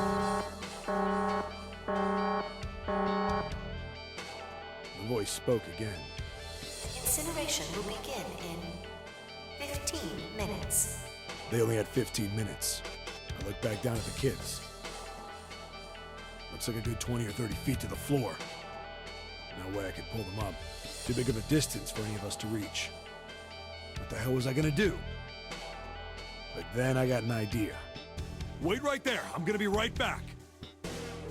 voice spoke again. Incineration will begin in 15 minutes. They only had 15 minutes. I looked back down at the kids. Looks like a good 20 or 30 feet to the floor. No way I could pull them up. Too big of a distance for any of us to reach. What the hell was I gonna do? But then I got an idea. Wait right there. I'm gonna be right back.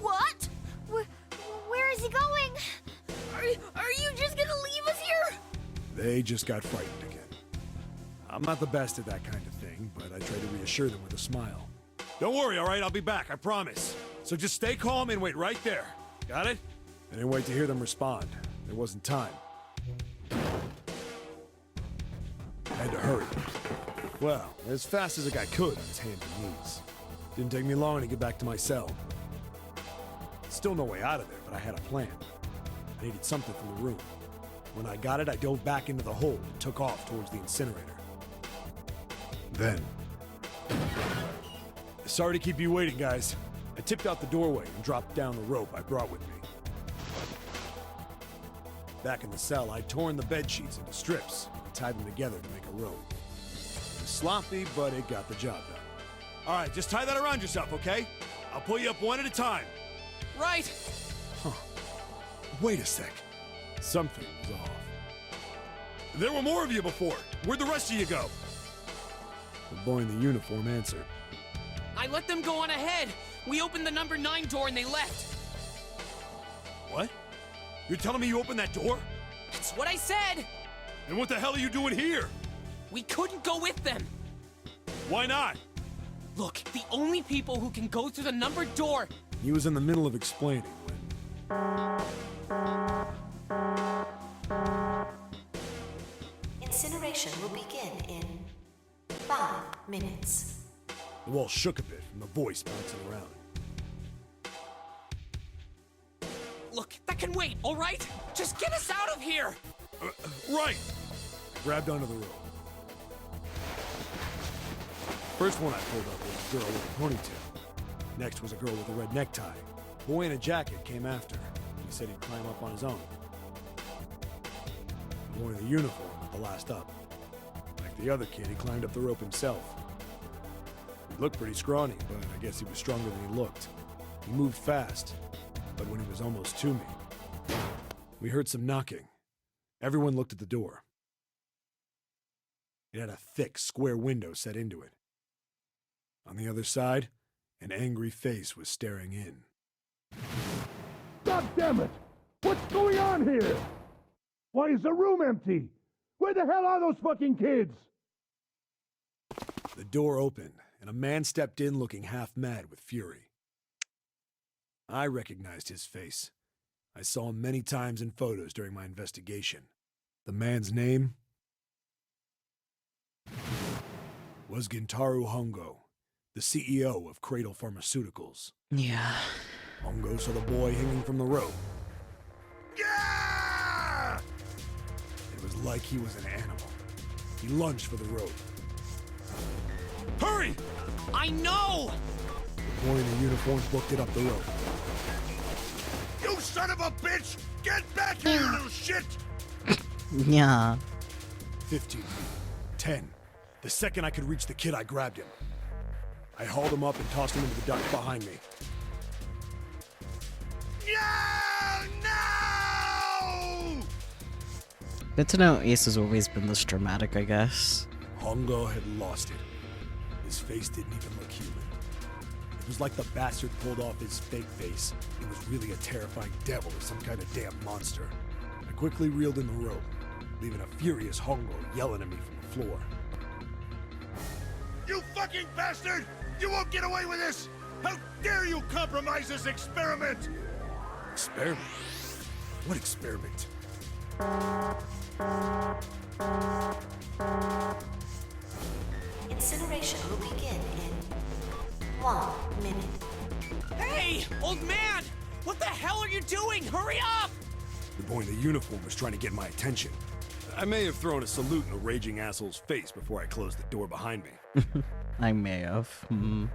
What? Where is he going? Are you just gonna leave us here? They just got frightened again. I'm not the best at that kind of thing, but I tried to reassure them with a smile. Don't worry, all right? I'll be back, I promise. So just stay calm and wait right there. Got it? I didn't wait to hear them respond. There wasn't time. I had to hurry. Well, as fast as a guy could on his hands and knees. Didn't take me long to get back to my cell. Still no way out of there, but I had a plan. I needed something from the room. When I got it, I dove back into the hole and took off towards the incinerator. Then... Sorry to keep you waiting, guys. I tipped out the doorway and dropped down the rope I brought with me. Back in the cell, I'd torn the bed sheets into strips and tied them together to make a rope. It was sloppy, but it got the job done. All right, just tie that around yourself, okay? I'll pull you up one at a time. Right! Huh. Wait a sec. Something was off. There were more of you before. Where'd the rest of you go? The boy in the uniform answered. I let them go on ahead. We opened the number 9 door and they left. What? You're telling me you opened that door? That's what I said! And what the hell are you doing here? We couldn't go with them. Why not? Look, the only people who can go through the numbered door... He was in the middle of explaining when... Incineration will begin in 5 minutes. The wall shook a bit from the voice bouncing around. Look, that can wait, all right? Just get us out of here! Right! I grabbed onto the rope. First one I pulled up was a girl with a ponytail. Next was a girl with a red necktie. A boy in a jacket came after. He said he'd climb up on his own. The boy in the uniform was the last up. Like the other kid, he climbed up the rope himself. He looked pretty scrawny, but I guess he was stronger than he looked. He moved fast, but when he was almost to me, we heard some knocking. Everyone looked at the door. It had a thick, square window set into it. On the other side, an angry face was staring in. God damn it! What's going on here? Why is the room empty? Where the hell are those fucking kids? The door opened, and a man stepped in looking half mad with fury. I recognized his face. I saw him many times in photos during my investigation. The man's name was Gintaro Hongo, the CEO of Cradle Pharmaceuticals. Yeah. Hongo saw the boy hanging from the rope. Yeah! It was like he was an animal. He lunged for the rope. Hurry! I know! The boy in the uniform booked it up the rope. You son of a bitch! Get back here, you little shit! Yeah. 15, 10. The second I could reach the kid, I grabbed him. I hauled him up and tossed him into the duct behind me. No! Good to know Ace has always been this dramatic, I guess. Hongo had lost it. His face didn't even look human. It was like the bastard pulled off his fake face. It was really a terrifying devil or some kind of damn monster. I quickly reeled in the rope, leaving a furious Hongo yelling at me from the floor. You fucking bastard! You won't get away with this! How dare you compromise this experiment! Experiment? What experiment? Incineration will begin in 1 minute. Hey, old man! What the hell are you doing? Hurry up! The boy in the uniform was trying to get my attention. I may have thrown a salute in the raging asshole's face before I closed the door behind me. I may have. No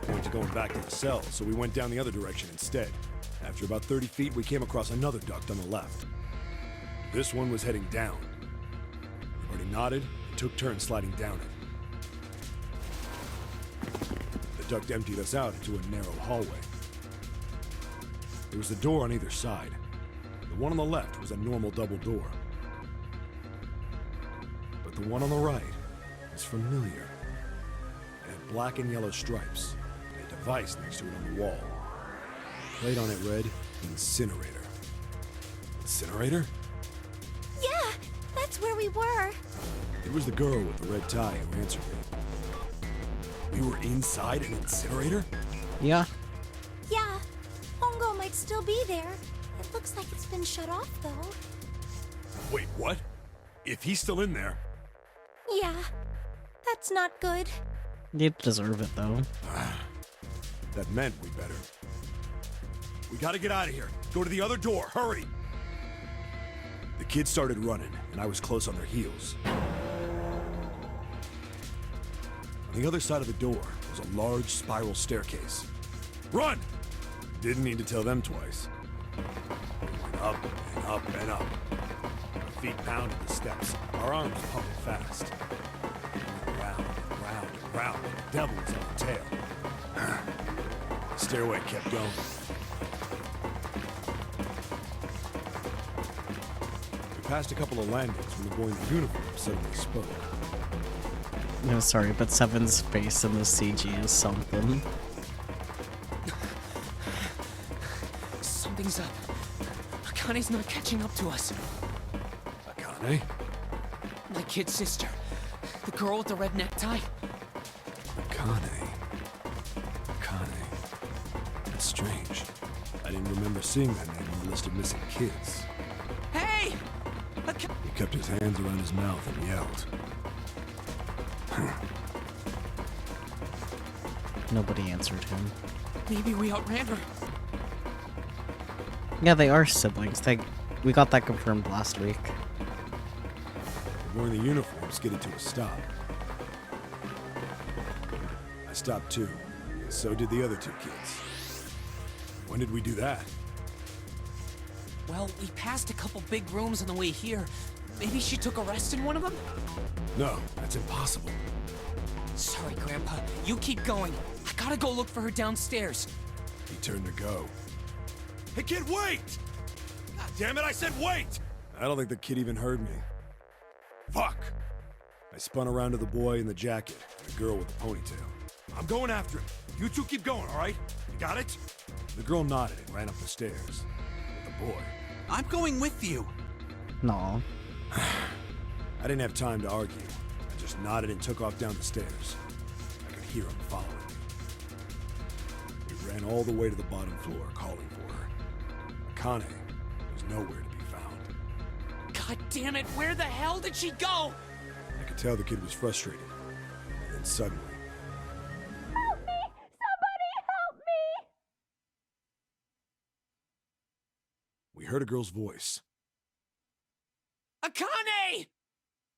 point to going back to the cell, so we went down the other direction instead. After about 30 feet, we came across another duct on the left. This one was heading down. Marty nodded and took turns sliding down it. The duct emptied us out into a narrow hallway. There was a door on either side. The one on the left was a normal double door. But the one on the right was familiar. It had black and yellow stripes, and a device next to it on the wall. Plate on it read, Incinerator. Incinerator? Yeah, that's where we were. It was the girl with the red tie who answered me. We were inside an incinerator? Yeah. Yeah, Hongo might still be there. It looks like it's been shut off, though. Wait, what? If he's still in there... Yeah, that's not good. You'd deserve it, though. That meant we better... We gotta get out of here. Go to the other door, hurry! The kids started running, and I was close on their heels. On the other side of the door was a large spiral staircase. Run! Didn't need to tell them twice. We went up and up and up. Our feet pounded the steps, our arms pumping fast. We went round and round and round, like the devil was on the tail. The stairway kept going. We passed a couple of landings when the boy in the uniform suddenly spoke. No, sorry, but Seven's face in the CG is something. Something's up. Akane's not catching up to us. Akane? My kid sister. The girl with the red necktie. Akane. That's strange. I didn't remember seeing that name on the list of missing kids. Hey! He kept his hands around his mouth and yelled. Nobody answered him. Maybe we outran her. Yeah, they are siblings. We got that confirmed last week. The boy in the uniform skidded to a stop. I stopped too, and so did the other two kids. When did we do that? Well, we passed a couple big rooms on the way here. Maybe she took a rest in one of them? No, that's impossible. Sorry, Grandpa. You keep going. I gotta go look for her downstairs. He turned to go. Hey kid, wait! God damn it, I said wait! I don't think the kid even heard me. Fuck! I spun around to the boy in the jacket and the girl with the ponytail. I'm going after him. You two keep going, alright? You got it? The girl nodded and ran up the stairs. With the boy. I'm going with you. No. I didn't have time to argue. I just nodded and took off down the stairs. I could hear him following me. We ran all the way to the bottom floor, calling for her. Akane was nowhere to be found. God damn it, where the hell did she go? I could tell the kid was frustrated. And then suddenly... Help me! Somebody help me! we heard a girl's voice. Akane!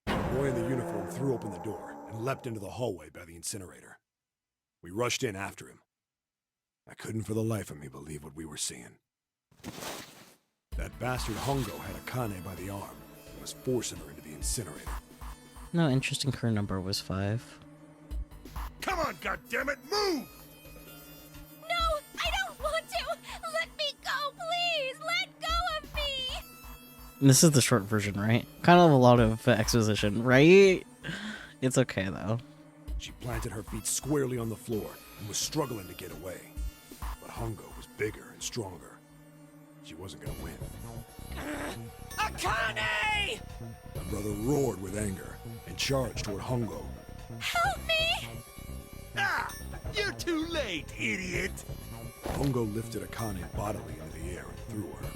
The boy in the uniform threw open the door and leapt into the hallway by the incinerator. We rushed in after him. I couldn't for the life of me believe what we were seeing. That bastard Hongo had Akane by the arm and was forcing her into the incinerator. No, interesting crew number was 5. Come on, goddammit, move! No, I don't want to! Let me go, please! Let go of me! This is the short version, right? Kind of a lot of exposition, right? It's okay, though. She planted her feet squarely on the floor and was struggling to get away. But Hongo was bigger and stronger. She wasn't gonna win. Akane! My brother roared with anger and charged toward Hongo. Help me! Ah! You're too late, idiot! Hongo lifted Akane bodily into the air and threw her,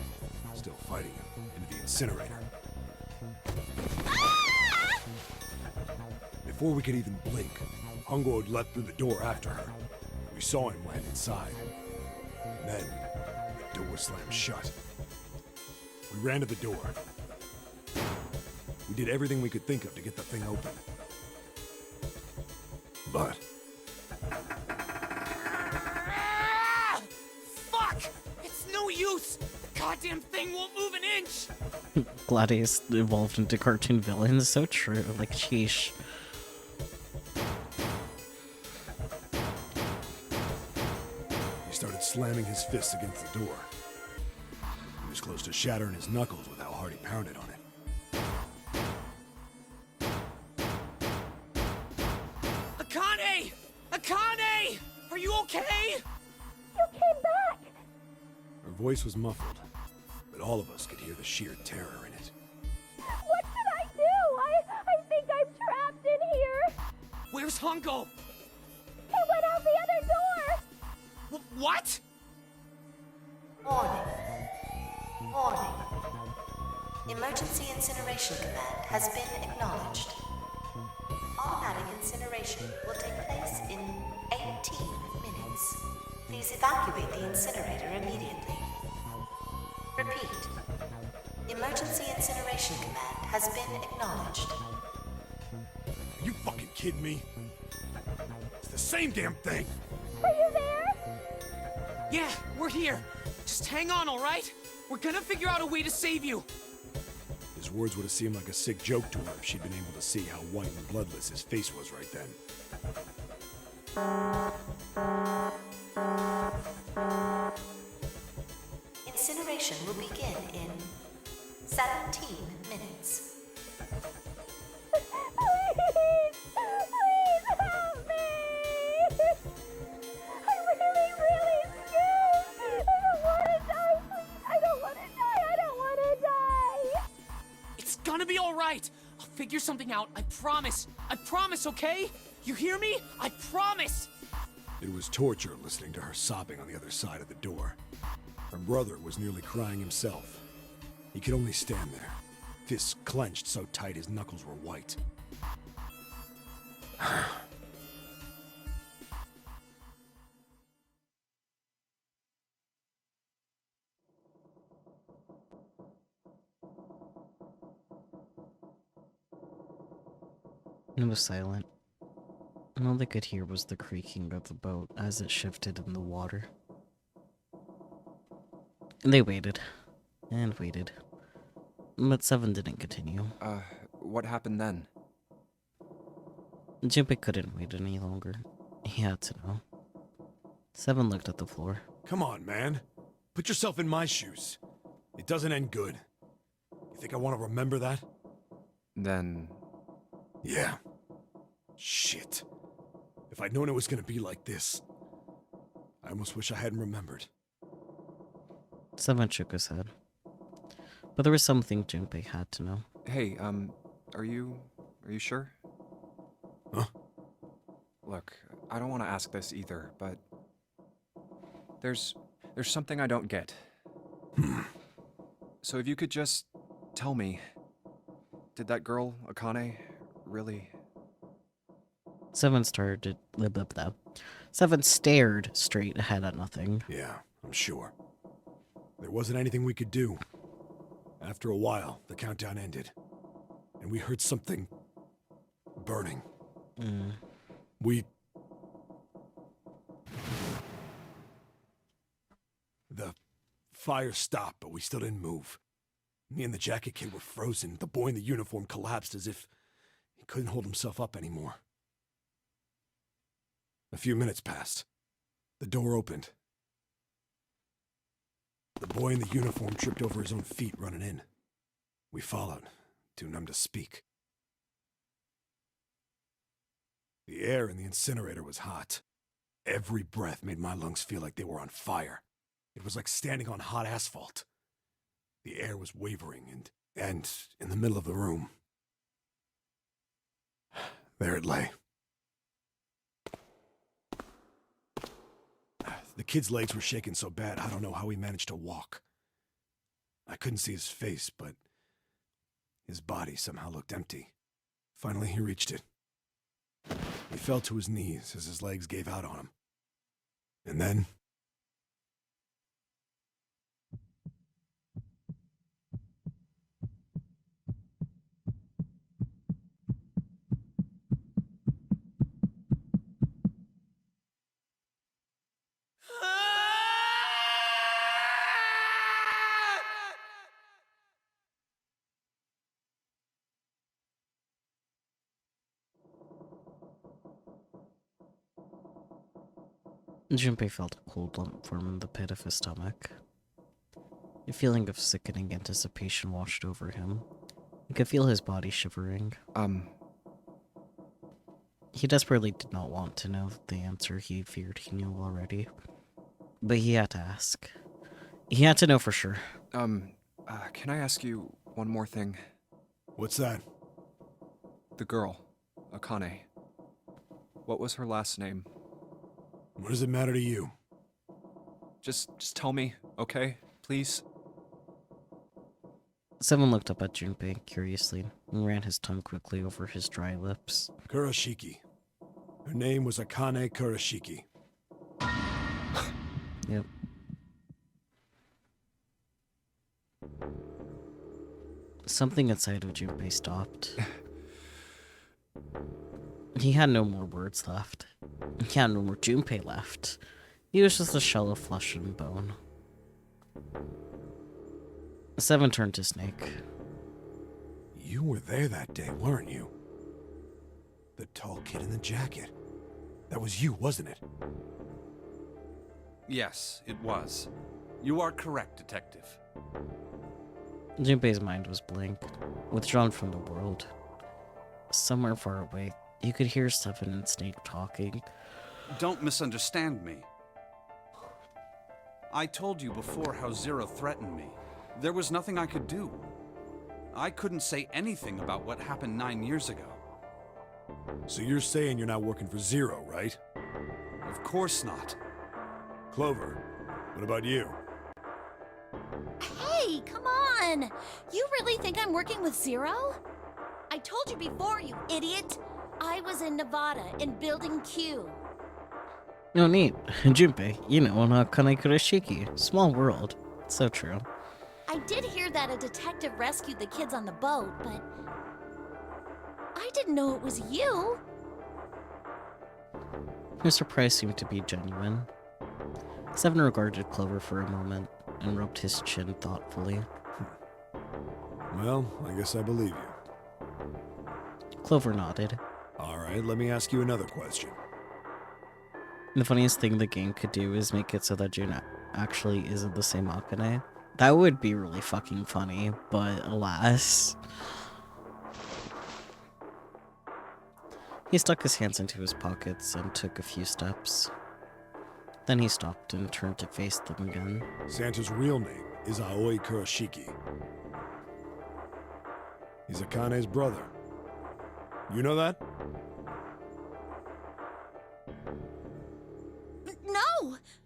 still fighting him, into the incinerator. Before we could even blink, Hongo had leapt through the door after her. We saw him land inside. And then, the door slammed shut. We ran to the door. We did everything we could think of to get the thing open. But Fuck! It's no use! The goddamn thing won't move an inch! Gladius evolved into cartoon villains. So true. Like, sheesh. he started slamming his fists against the door. He was close to shattering his knuckles with how hard he pounded on it. Akane! Akane! Are you okay? You came back! Her voice was muffled, but all of us could hear the sheer terror in it. What should I do? I think I'm trapped in here. Where's Hongo? He went out the other door. What? Warning. Warning. Emergency incineration command has been acknowledged. Automatic incineration will take place in 18 minutes. Please evacuate the incinerator immediately. Repeat. Emergency incineration command has been acknowledged. Are you fucking kidding me? It's the same damn thing! Are you there? Yeah, we're here. Just hang on, alright? We're gonna figure out a way to save you. His words would have seemed like a sick joke to her if she'd been able to see how white and bloodless his face was right then. Incineration will begin in 17 minutes. Please! Please help me! I'm really, really scared! I don't want to die! I don't want to die! I don't want to die! It's gonna be alright. I'll figure something out. I promise. I promise, okay? You hear me? I promise! It was torture listening to her sobbing on the other side of the door. Her brother was nearly crying himself. He could only stand there, fists clenched so tight his knuckles were white. It was silent. And all they could hear was the creaking of the boat as it shifted in the water. And they waited. And waited. But Seven didn't continue. What happened then? Junpei couldn't wait any longer. He had to know. Seven looked at the floor. Come on, man. Put yourself in my shoes. It doesn't end good. You think I want to remember that? Then... Yeah. Shit. If I'd known it was gonna be like this, I almost wish I hadn't remembered. Seven shook his head. But there was something Junpei had to know. Hey, are you sure? Huh? Look, I don't want to ask this either, but... There's something I don't get. So if you could just tell me, did that girl, Akane, really... Seven stared straight ahead at nothing. Yeah, I'm sure. There wasn't anything we could do. After a while, the countdown ended. And we heard something... burning. The fire stopped, but we still didn't move. Me and the jacket kid were frozen. The boy in the uniform collapsed as if he couldn't hold himself up anymore. A few minutes passed. The door opened. The boy in the uniform tripped over his own feet running in. We followed, too numb to speak. The air in the incinerator was hot. Every breath made my lungs feel like they were on fire. It was like standing on hot asphalt. The air was wavering, and in the middle of the room, there it lay. The kid's legs were shaking so bad, I don't know how he managed to walk. I couldn't see his face, but his body somehow looked empty. Finally, he reached it. He fell to his knees as his legs gave out on him. And then... Junpei felt a cold lump form in the pit of his stomach. A feeling of sickening anticipation washed over him. He could feel his body shivering. He desperately did not want to know the answer he feared he knew already. But he had to ask. He had to know for sure. Can I ask you one more thing? What's that? The girl, Akane. What was her last name? What does it matter to you? Just tell me, okay? Please? Seven looked up at Junpei curiously and ran his tongue quickly over his dry lips. Kurashiki. Her name was Akane Kurashiki. Yep. Something inside of Junpei stopped. He had no more words left. He had no more Junpei left. He was just a shell of flesh and bone. Seven turned to Snake. You were there that day, weren't you? The tall kid in the jacket. That was you, wasn't it? Yes, it was. You are correct, Detective. Junpei's mind was blank, withdrawn from the world. Somewhere far away, you could hear Seven and Snake talking. Don't misunderstand me. I told you before how Zero threatened me. There was nothing I could do. I couldn't say anything about what happened 9 years ago. So you're saying you're not working for Zero, right? Of course not. Clover, what about you? Hey, come on! You really think I'm working with Zero? I told you before, you idiot! I was in Nevada, in Building Q. No, neat. Junpei, you know, on Akane Kurashiki. Small world. So true. I did hear that a detective rescued the kids on the boat, but... I didn't know it was you! His surprise seemed to be genuine. Seven regarded Clover for a moment and rubbed his chin thoughtfully. Well, I guess I believe you. Clover nodded. Alright, let me ask you another question. The funniest thing the game could do is make it so that June actually isn't the same Akane. That would be really fucking funny, but alas. He stuck his hands into his pockets and took a few steps. Then he stopped and turned to face them again. Santa's real name is Aoi Kurashiki. He's Akane's brother. You know that?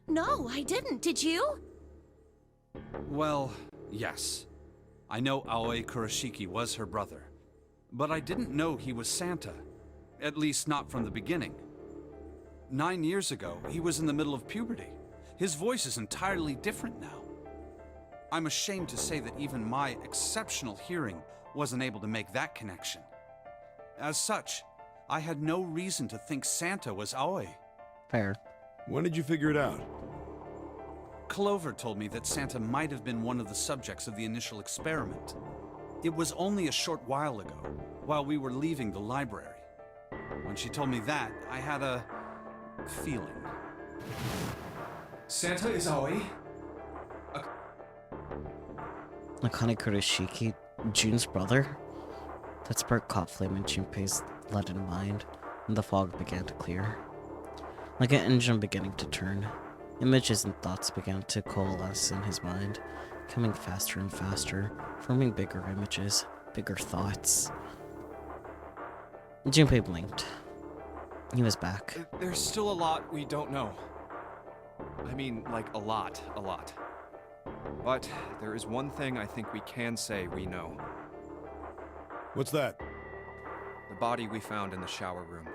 No, I didn't. Did you? Well, yes. I know Aoi Kurashiki was her brother. But I didn't know he was Santa. At least not from the beginning. 9 years ago, he was in the middle of puberty. His voice is entirely different now. I'm ashamed to say that even my exceptional hearing wasn't able to make that connection. As such, I had no reason to think Santa was Aoi. Fair. When did you figure it out? Clover told me that Santa might have been one of the subjects of the initial experiment. It was only a short while ago, while we were leaving the library. When she told me that, I had a feeling. Santa is Aoi? Akane Kurashiki June's brother? That spark caught flame in Junpei's leaden mind, and the fog began to clear. Like an engine beginning to turn, images and thoughts began to coalesce in his mind, coming faster and faster, forming bigger images, bigger thoughts. Junpei blinked. He was back. There's still a lot we don't know. I mean, like a lot. But there is one thing I think we can say we know. What's that? The body we found in the shower room.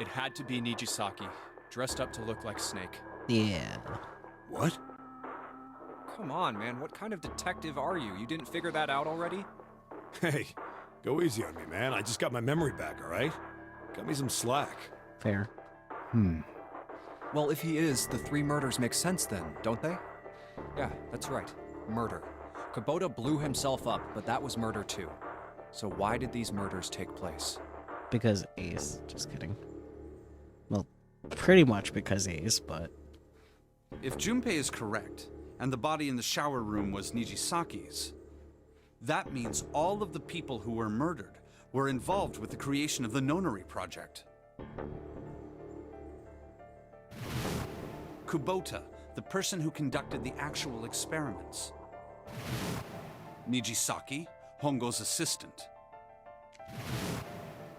It had to be Nijisaki, dressed up to look like Snake. Yeah. What? Come on, man, what kind of detective are you? You didn't figure that out already? Hey, go easy on me, man. I just got my memory back, alright? Cut me some slack. Fair. Well, if he is, the 3 murders make sense then, don't they? Yeah, that's right. Murder. Kubota blew himself up, but that was murder too. So why did these murders take place? Because Ace. Just kidding. Well, pretty much because Ace, but... If Junpei is correct, and the body in the shower room was Nijisaki's, that means all of the people who were murdered were involved with the creation of the Nonary Project. Kubota, the person who conducted the actual experiments. Nijisaki, Hongo's assistant.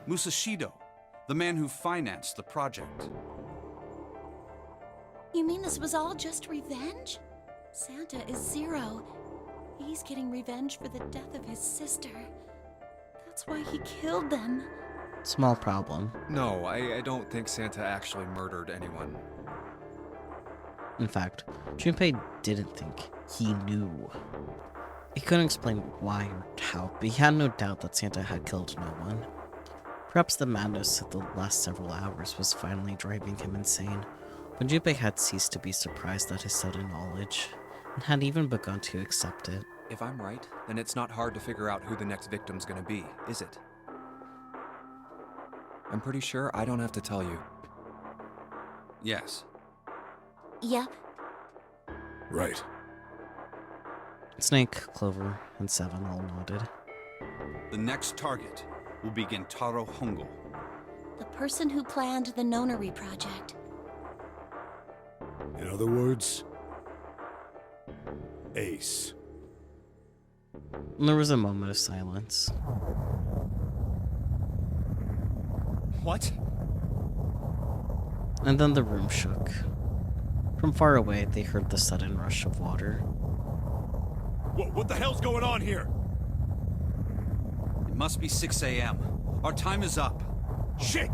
Musashido, the man who financed the project. You mean this was all just revenge? Santa is Zero. He's getting revenge for the death of his sister. That's why he killed them. Small problem. No, I don't think Santa actually murdered anyone. In fact, Junpei didn't think. He knew. He couldn't explain why or how, but he had no doubt that Santa had killed no one. Perhaps the madness of the last several hours was finally driving him insane, when Junpei had ceased to be surprised at his sudden knowledge, and had even begun to accept it. If I'm right, then it's not hard to figure out who the next victim's gonna be, is it? I'm pretty sure I don't have to tell you. Yes. Yep. Right. Snake, Clover, and Seven all nodded. The next target will be Gentaro Hongo. The person who planned the Nonary Project. In other words, Ace. And there was a moment of silence. What? And then the room shook. From far away, they heard the sudden rush of water. What the hell's going on here? It must be 6 a.m. Our time is up. Shit!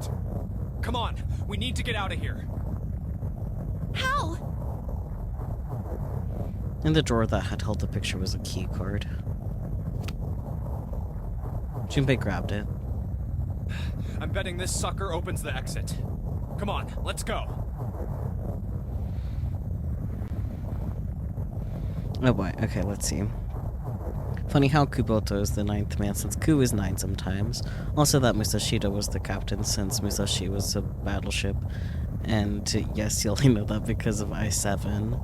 Come on, we need to get out of here. How? In the drawer that had held the picture was a key card. Junpei grabbed it. I'm betting this sucker opens the exit. Come on, let's go. Oh boy, okay, let's see. Funny how Kubota is the 9th man since Ku is 9 sometimes. Also that Musashido was the captain since Musashi was a battleship. And yes, you only know that because of I-7.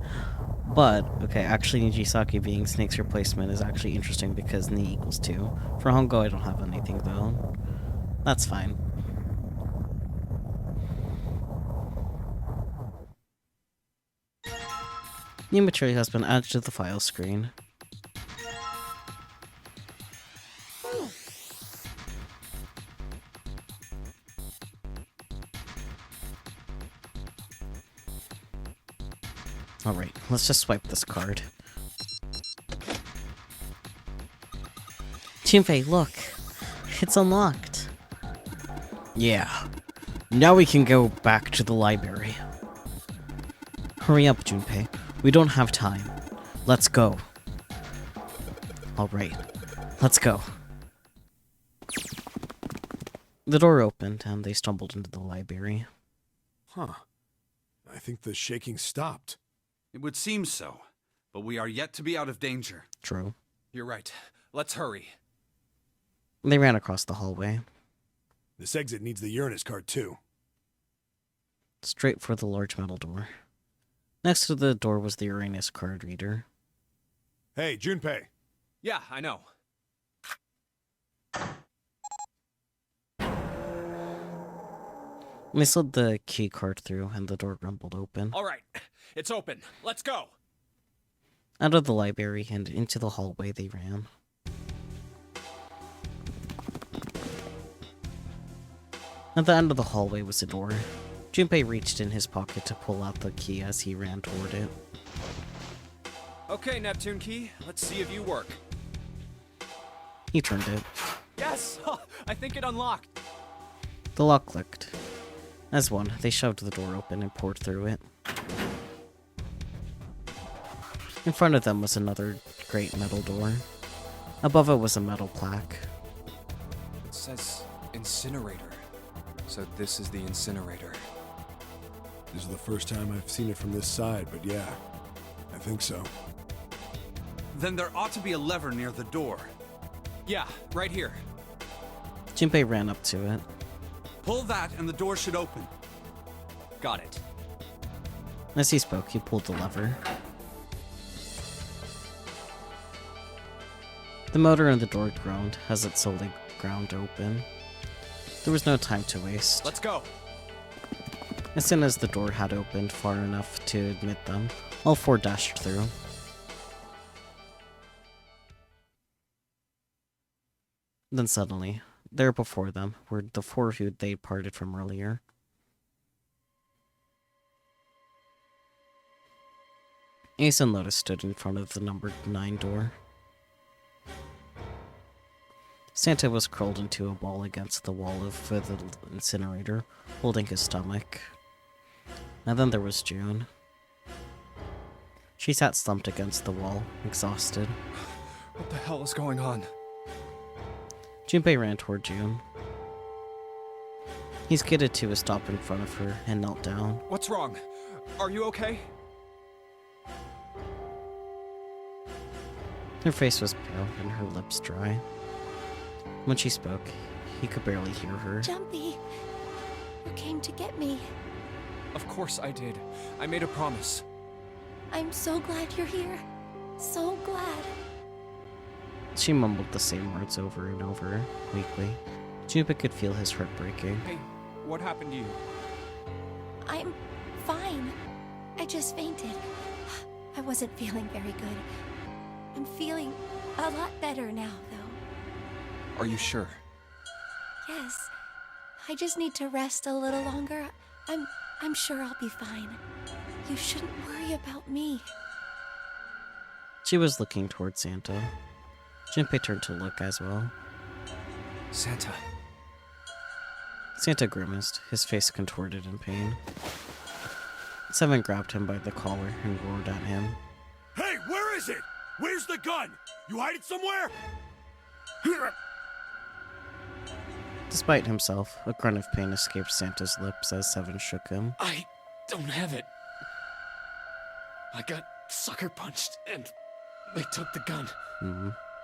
But, okay, actually Nijisaki being Snake's replacement is actually interesting because Ni equals 2. For Hongo, I don't have anything though. That's fine. New material has been added to the file screen. Alright, let's just swipe this card. Junpei, look! It's unlocked! Yeah. Now we can go back to the library. Hurry up, Junpei. We don't have time. Let's go. Alright, let's go. The door opened, and they stumbled into the library. Huh. I think the shaking stopped. It would seem so, but we are yet to be out of danger. True. You're right. Let's hurry. They ran across the hallway. This exit needs the Uranus card, too. Straight for the large metal door. Next to the door was the Uranus card reader. Hey, Junpei. Yeah, I know. They slid the key card through, and the door rumbled open. All right, it's open. Let's go. Out of the library and into the hallway they ran. At the end of the hallway was a door. Junpei reached in his pocket to pull out the key as he ran toward it. Okay, Neptune key. Let's see if you work. He turned it. Yes! I think it unlocked. The lock clicked. As one, they shoved the door open and poured through it. In front of them was another great metal door. Above it was a metal plaque. It says incinerator. So this is the incinerator. This is the first time I've seen it from this side, but yeah, I think so. Then there ought to be a lever near the door. Yeah, right here. Junpei ran up to it. Pull that and the door should open. Got it. As he spoke, he pulled the lever. The motor in the door groaned as it slowly ground open. There was no time to waste. Let's go. As soon as the door had opened far enough to admit them, all four dashed through. Then suddenly, there before them were the four who they parted from earlier. Ace and Lotus stood in front of the number 9 door. Santa was curled into a ball against the wall of the incinerator, holding his stomach. And then there was June. She sat slumped against the wall, exhausted. What the hell is going on? Junpei ran toward June. He skidded to a stop in front of her and knelt down. What's wrong? Are you okay? Her face was pale and her lips dry. When she spoke, he could barely hear her. Jumpy, you came to get me. Of course I did. I made a promise. I'm so glad you're here. So glad. She mumbled the same words over and over, weakly. Junpei could feel his heart breaking. Hey, what happened to you? I'm fine. I just fainted. I wasn't feeling very good. I'm feeling a lot better now, though. Are you sure? Yes. I just need to rest a little longer. I'm sure I'll be fine. You shouldn't worry about me. She was looking toward Santa. Junpei turned to look as well. Santa. Santa grimaced, his face contorted in pain. Seven grabbed him by the collar and roared at him. Hey, where is it? Where's the gun? You hide it somewhere? Despite himself, a grunt of pain escaped Santa's lips as Seven shook him. I don't have it. I got sucker punched and they took the gun.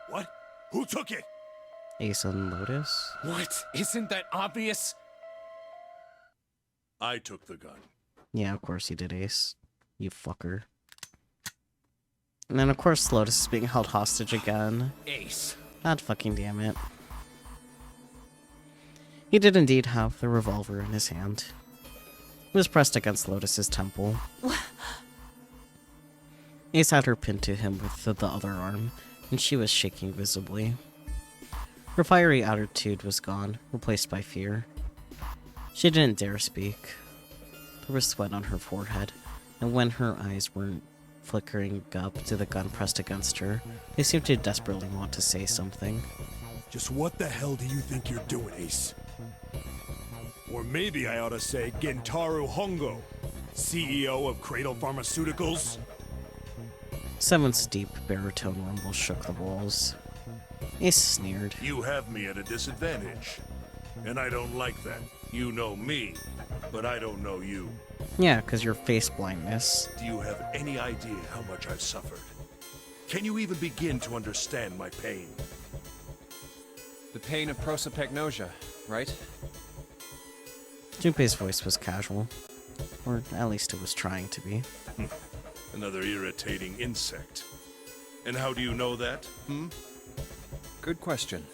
What? Who took it? Ace and Lotus? What? Isn't that obvious? I took the gun. Yeah, of course you did, Ace. You fucker. And then of course Lotus is being held hostage again. Ace. God fucking damn it. He did indeed have the revolver in his hand. It was pressed against Lotus's temple. Ace had her pinned to him with the other arm, and she was shaking visibly. Her fiery attitude was gone, replaced by fear. She didn't dare speak. There was sweat on her forehead, and when her eyes weren't flickering up to the gun pressed against her, they seemed to desperately want to say something. Just what the hell do you think you're doing, Ace? Or maybe I ought to say Gentaro Hongo, CEO of Cradle Pharmaceuticals? Seven's deep baritone rumble shook the walls. Ace sneered. You have me at a disadvantage. And I don't like that. You know me, but I don't know you. Yeah, 'cause your face blindness. Do you have any idea how much I've suffered? Can you even begin to understand my pain? The pain of prosopagnosia, right? Junpei's voice was casual. Or at least it was trying to be. Another irritating insect. And how do you know that, Good question.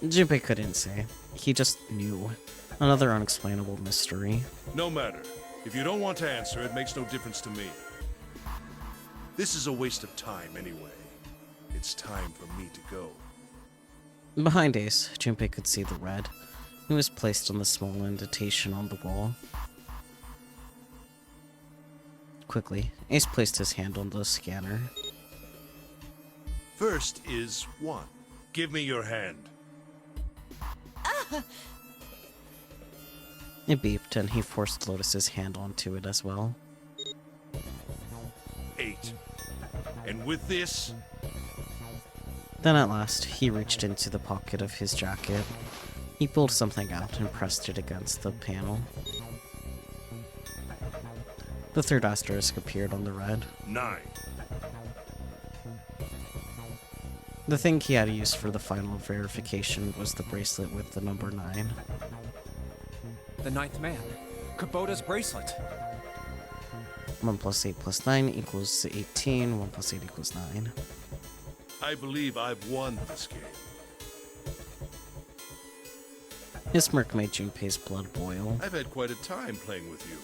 Junpei couldn't say. He just knew. Another unexplainable mystery. No matter. If you don't want to answer, it makes no difference to me. This is a waste of time anyway. It's time for me to go. Behind Ace, Junpei could see the red. It was placed on the small indentation on the wall. Quickly, Ace placed his hand on the scanner. First is 1. Give me your hand. It beeped, and he forced Lotus's hand onto it as well. 8. And with this, Then at last, he reached into the pocket of his jacket. He pulled something out and pressed it against the panel. The third asterisk appeared on the red. 9. The thing he had used for the final verification was the bracelet with the number 9. The ninth man. Kubota's bracelet. 1 plus 8 plus 9 equals 18. 1 plus 8 equals 9. I believe I've won this game. His smirk made Junpei's blood boil. I've had quite a time playing with you.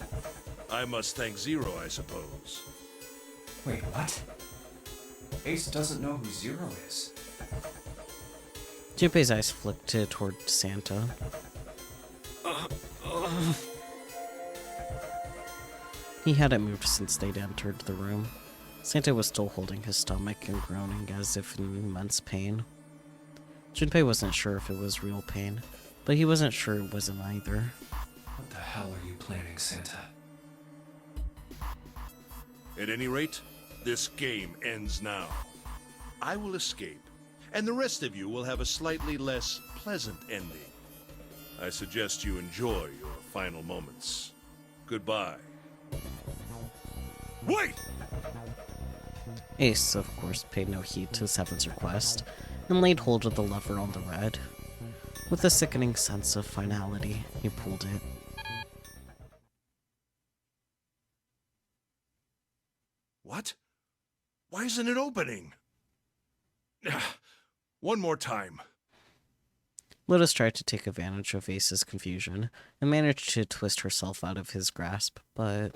I must thank Zero, I suppose. Wait, what? Ace doesn't know who Zero is. Junpei's eyes flicked toward Santa. He hadn't moved since they'd entered the room. Santa was still holding his stomach and groaning as if in immense pain. Junpei wasn't sure if it was real pain, but he wasn't sure it wasn't either. What the hell are you planning, Santa? At any rate, this game ends now. I will escape, and the rest of you will have a slightly less pleasant ending. I suggest you enjoy your final moments. Goodbye. Wait! Ace, of course, paid no heed to Seven's request, and laid hold of the lever on the red. With a sickening sense of finality, he pulled it. What? Why isn't it opening? One more time. Lotus tried to take advantage of Ace's confusion, and managed to twist herself out of his grasp, but...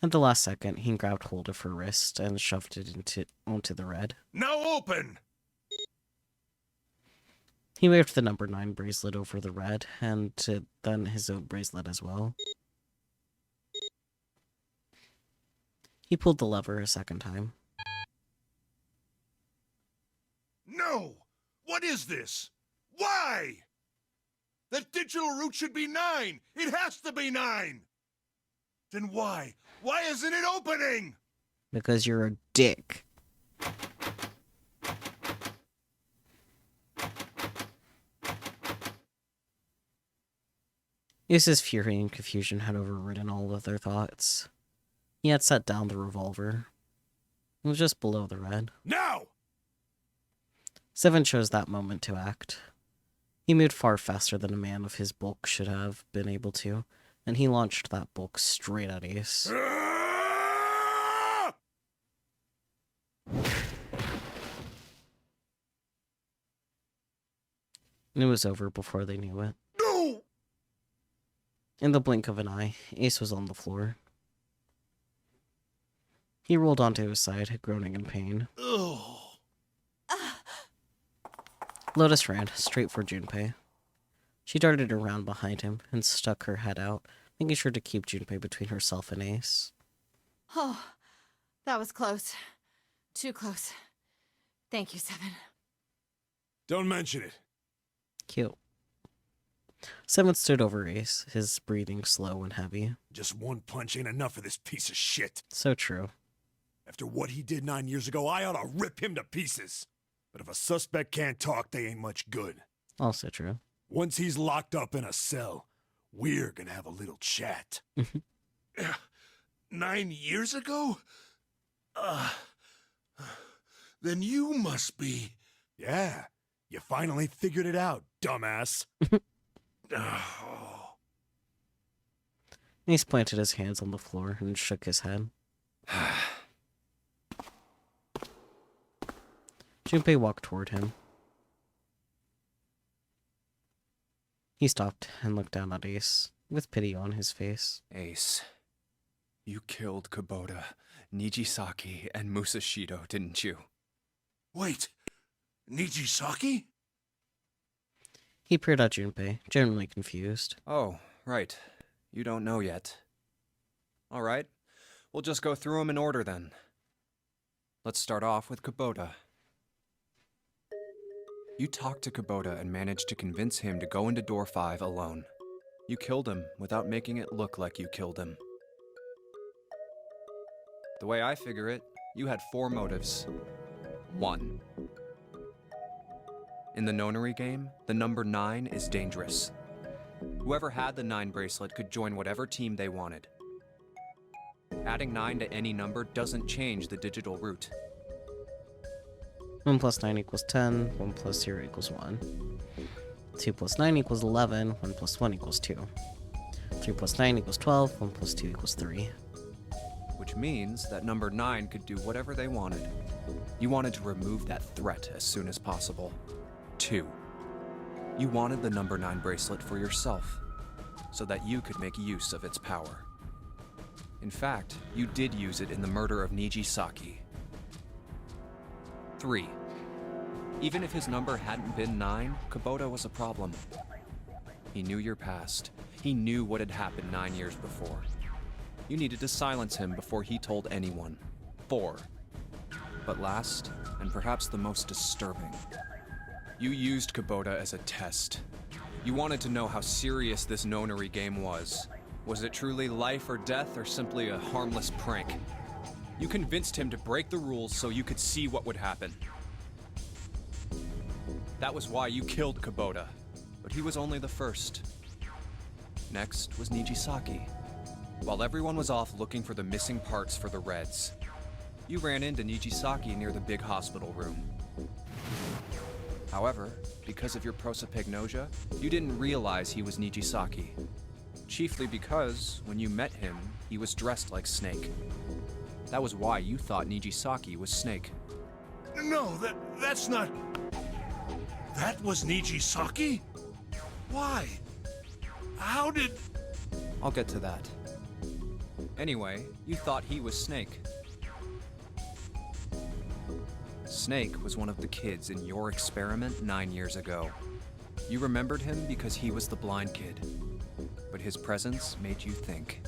At the last second, he grabbed hold of her wrist and shoved it onto the red. Now open! He waved the number 9 bracelet over the red, and then his own bracelet as well. He pulled the lever a second time. No! What is this? Why? That digital root should be 9! It has to be 9! Then why? Why isn't it opening? Because you're a dick. Ace's fury and confusion had overridden all of their thoughts. He had set down the revolver. It was just below the red. Now! Seven chose that moment to act. He moved far faster than a man of his bulk should have been able to, and he launched that bulk straight at Ace. Ah! And it was over before they knew it. No! In the blink of an eye, Ace was on the floor. He rolled onto his side, groaning in pain. Oh. Lotus ran straight for Junpei. She darted around behind him and stuck her head out, making sure to keep Junpei between herself and Ace. Oh, that was close. Too close. Thank you, Seven. Don't mention it. Cute. Seven stood over Ace, his breathing slow and heavy. Just one punch ain't enough for this piece of shit. So true. After what he did 9 years ago, I ought to rip him to pieces. But if a suspect can't talk, they ain't much good. Also true. Once he's locked up in a cell, we're gonna have a little chat. 9 years ago? Then you must be... Yeah, you finally figured it out, dumbass. Oh. Ace planted his hands on the floor and shook his head. Junpei walked toward him. He stopped and looked down at Ace, with pity on his face. Ace, you killed Kubota, Nijisaki, and Musashido, didn't you? Wait, Nijisaki? He peered at Junpei, genuinely confused. Oh, right. You don't know yet. All right. We'll just go through them in order then. Let's start off with Kubota. You talked to Kubota and managed to convince him to go into door 5 alone. You killed him without making it look like you killed him. The way I figure it, you had 4 motives. 1. In the nonary game, the number 9 is dangerous. Whoever had the 9 bracelet could join whatever team they wanted. Adding 9 to any number doesn't change the digital root. 1 plus 9 equals 10, 1 plus 0 equals 1. 2 plus 9 equals 11, 1 plus 1 equals 2. 3 plus 9 equals 12, 1 plus 2 equals 3. Which means that number 9 could do whatever they wanted. You wanted to remove that threat as soon as possible. 2. You wanted the number 9 bracelet for yourself, so that you could make use of its power. In fact, you did use it in the murder of Nijisaki. 3. Even if his number hadn't been 9, Kubota was a problem. He knew your past. He knew what had happened 9 years before. You needed to silence him before he told anyone. 4. But last, and perhaps the most disturbing, you used Kubota as a test. You wanted to know how serious this nonary game was. Was it truly life or death, or simply a harmless prank? You convinced him to break the rules so you could see what would happen. That was why you killed Kubota, but he was only the first. Next was Nijisaki. While everyone was off looking for the missing parts for the Reds, you ran into Nijisaki near the big hospital room. However, because of your prosopagnosia, you didn't realize he was Nijisaki. Chiefly because, when you met him, he was dressed like Snake. That was why you thought Nijisaki was Snake. No, that's not... That was Nijisaki? Why? How did... I'll get to that. Anyway, you thought he was Snake. Snake was one of the kids in your experiment 9 years ago. You remembered him because he was the blind kid. But his presence made you think.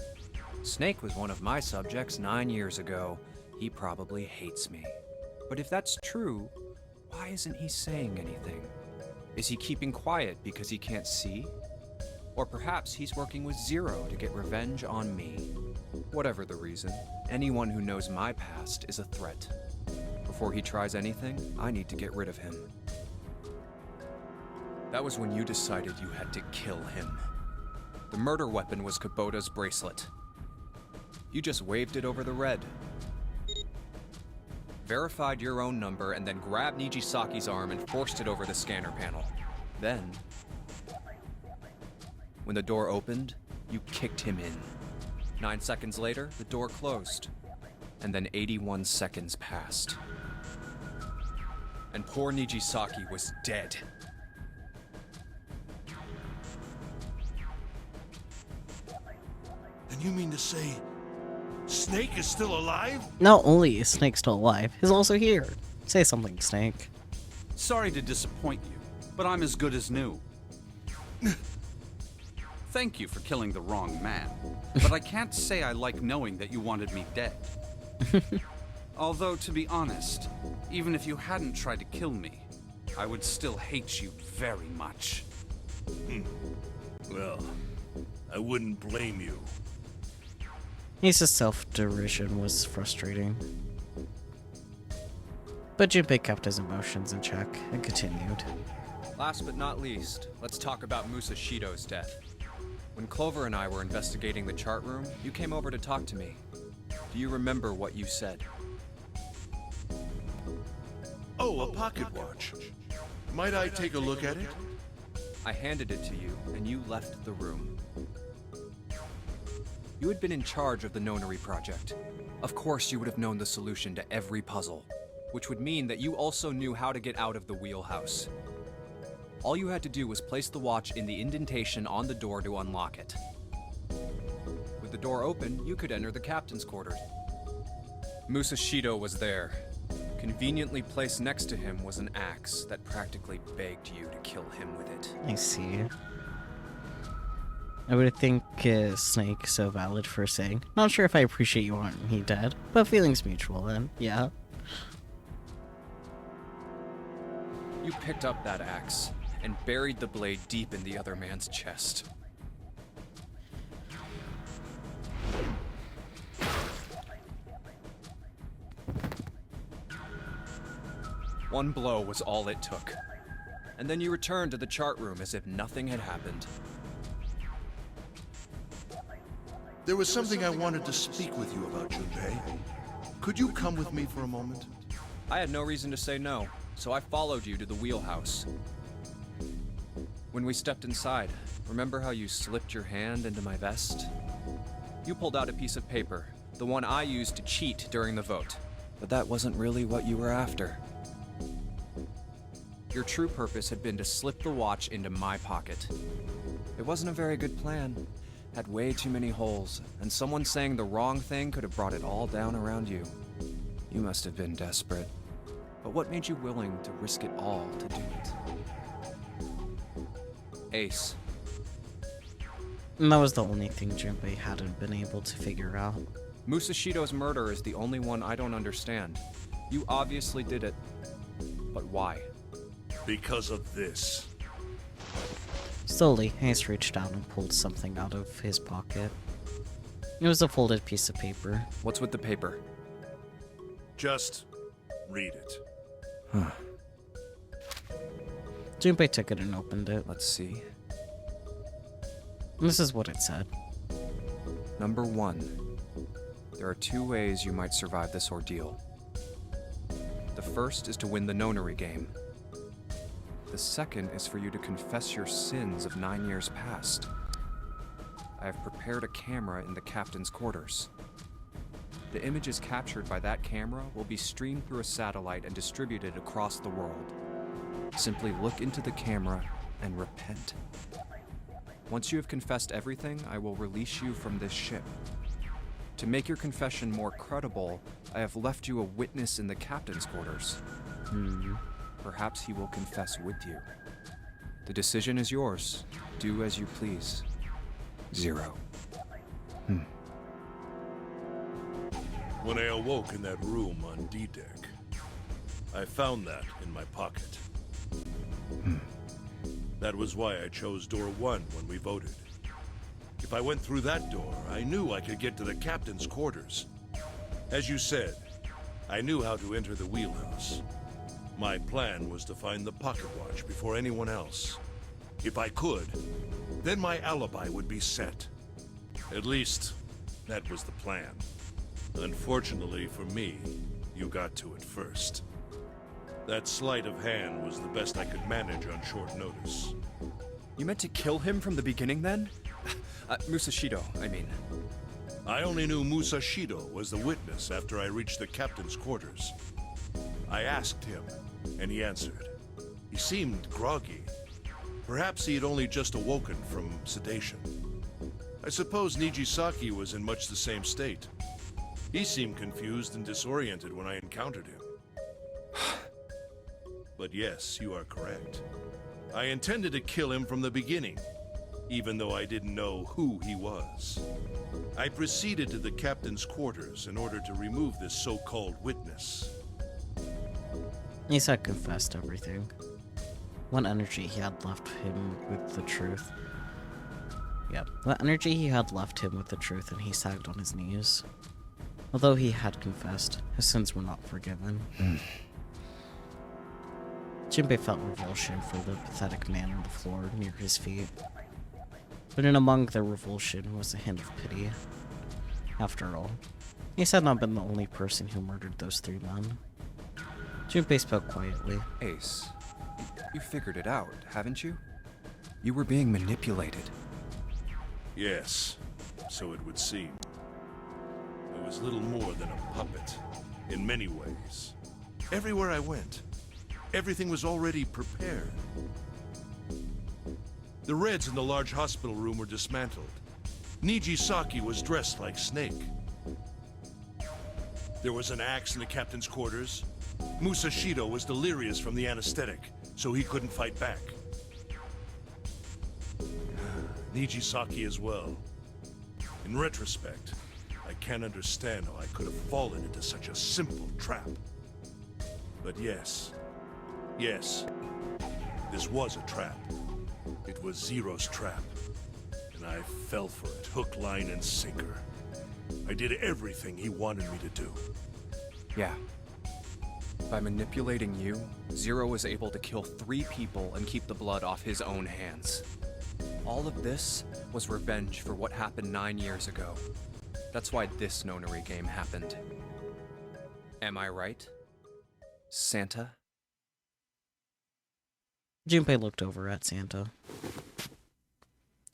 Snake was one of my subjects 9 years ago. He probably hates me. But if that's true, why isn't he saying anything? Is he keeping quiet because he can't see? Or perhaps he's working with Zero to get revenge on me. Whatever the reason, anyone who knows my past is a threat. Before he tries anything, I need to get rid of him. That was when you decided you had to kill him. The murder weapon was Kubota's bracelet. You just waved it over the red. Verified your own number and then grabbed Nijisaki's arm and forced it over the scanner panel. Then, when the door opened, you kicked him in. 9 seconds later, the door closed. And then 81 seconds passed. And poor Nijisaki was dead. And you mean to say... Snake is still alive? Not only is Snake still alive, he's also here. Say something, Snake. Sorry to disappoint you, but I'm as good as new. Thank you for killing the wrong man, but I can't say I like knowing that you wanted me dead. Although, to be honest, even if you hadn't tried to kill me, I would still hate you very much. Well, I wouldn't blame you. Ace's self-derision was frustrating. But Junpei kept his emotions in check and continued. Last but not least, let's talk about Musashido's death. When Clover and I were investigating the chart room, you came over to talk to me. Do you remember what you said? Oh, a pocket watch. Might I take a look at it? I handed it to you, and you left the room. You had been in charge of the nonary project. Of course you would have known the solution to every puzzle, which would mean that you also knew how to get out of the wheelhouse. All you had to do was place the watch in the indentation on the door to unlock it. With the door open, you could enter the captain's quarters. Musashido was there. Conveniently placed next to him was an axe that practically begged you to kill him with it. I see. I would think Snake so valid for saying, not sure if I appreciate you wanting me dead, but feelings mutual then, yeah. You picked up that axe and buried the blade deep in the other man's chest. One blow was all it took. And then you returned to the chart room as if nothing had happened. There was something I wanted to speak with you about, Junpei. Could you come with me for a moment? I had no reason to say no, so I followed you to the wheelhouse. When we stepped inside, remember how you slipped your hand into my vest? You pulled out a piece of paper, the one I used to cheat during the vote. But that wasn't really what you were after. Your true purpose had been to slip the watch into my pocket. It wasn't a very good plan. Had way too many holes, and someone saying the wrong thing could have brought it all down around you. You must have been desperate. But what made you willing to risk it all to do it? Ace. And that was the only thing Junpei hadn't been able to figure out. Musashido's murder is the only one I don't understand. You obviously did it. But why? Because of this. Slowly, Ace reached out and pulled something out of his pocket. It was a folded piece of paper. What's with the paper? Just read it. Huh. Junpei took it and opened it. Let's see. This is what it said. Number 1. There are 2 ways you might survive this ordeal. The first is to win the nonary game. The second is for you to confess your sins of 9 years past. I have prepared a camera in the captain's quarters. The images captured by that camera will be streamed through a satellite and distributed across the world. Simply look into the camera and repent. Once you have confessed everything, I will release you from this ship. To make your confession more credible, I have left you a witness in the captain's quarters. Perhaps he will confess with you. The decision is yours. Do as you please. 0. When I awoke in that room on D-Deck, I found that in my pocket. That was why I chose door 1 when we voted. If I went through that door, I knew I could get to the captain's quarters. As you said, I knew how to enter the wheelhouse. My plan was to find the pocket watch before anyone else. If I could, then my alibi would be set. At least, that was the plan. Unfortunately for me, you got to it first. That sleight of hand was the best I could manage on short notice. You meant to kill him from the beginning then? Musashido, I mean. I only knew Musashido was the witness after I reached the captain's quarters. I asked him, and he answered. He seemed groggy. Perhaps he had only just awoken from sedation. I suppose Nijisaki was in much the same state. He seemed confused and disoriented when I encountered him. But yes, you are correct. I intended to kill him from the beginning, even though I didn't know who he was. I proceeded to the captain's quarters in order to remove this so-called witness. Ace had confessed everything. What energy he had left him with the truth. Yep, what energy he had left him with the truth, and he sagged on his knees. Although he had confessed, his sins were not forgiven. Junpei felt revulsion for the pathetic man on the floor near his feet. But in among the revulsion was a hint of pity. After all, Ace had not been the only person who murdered those 3 men. Junpei spoke quietly. Ace, you figured it out, haven't you? You were being manipulated. Yes, so it would seem. I was little more than a puppet, in many ways. Everywhere I went, everything was already prepared. The Reds in the large hospital room were dismantled. Nijisaki was dressed like Snake. There was an axe in the captain's quarters. Musashido was delirious from the anesthetic, so he couldn't fight back. Nijisaki as well. In retrospect, I can't understand how I could have fallen into such a simple trap. But yes, this was a trap. It was Zero's trap. And I fell for it, hook, line, and sinker. I did everything he wanted me to do. Yeah. By manipulating you, Zero was able to kill 3 people and keep the blood off his own hands. All of this was revenge for what happened 9 years ago. That's why this nonary game happened. Am I right, Santa? Junpei looked over at Santa.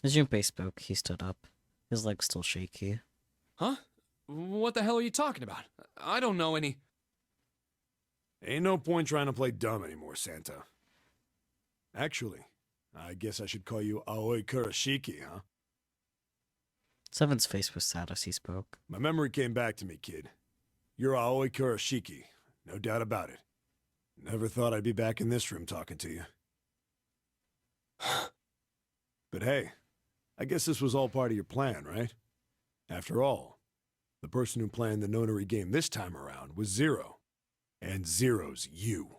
As Junpei spoke, he stood up, his legs still shaky. Huh? What the hell are you talking about? I don't know any... Ain't no point trying to play dumb anymore, Santa. Actually, I guess I should call you Aoi Kurashiki, huh? Seven's face was sad as he spoke. My memory came back to me, kid. You're Aoi Kurashiki, no doubt about it. Never thought I'd be back in this room talking to you. But hey, I guess this was all part of your plan, right? After all, the person who planned the nonary game this time around was Zero. And Zero's you.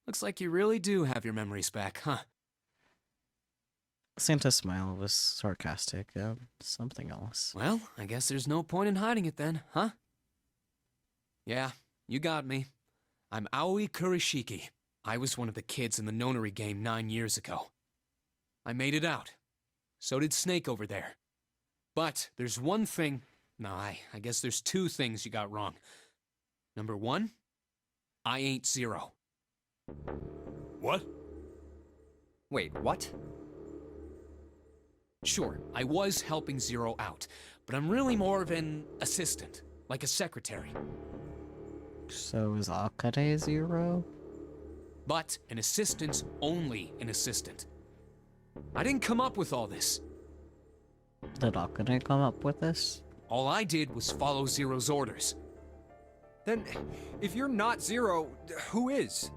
Looks like you really do have your memories back, huh? Santa's smile was sarcastic, something else. Well, I guess there's no point in hiding it then, huh? Yeah, you got me. I'm Aoi Kurashiki. I was one of the kids in the nonary game 9 years ago. I made it out. So did Snake over there. But there's one thing... No, I guess there's 2 things you got wrong. Number 1, I ain't Zero. What? Wait, what? Sure, I was helping Zero out, but I'm really more of an assistant, like a secretary. So is Akane Zero? But an assistant's only an assistant. I didn't come up with all this. Did Akane come up with this? All I did was follow Zero's orders. Then, if you're not Zero, who is?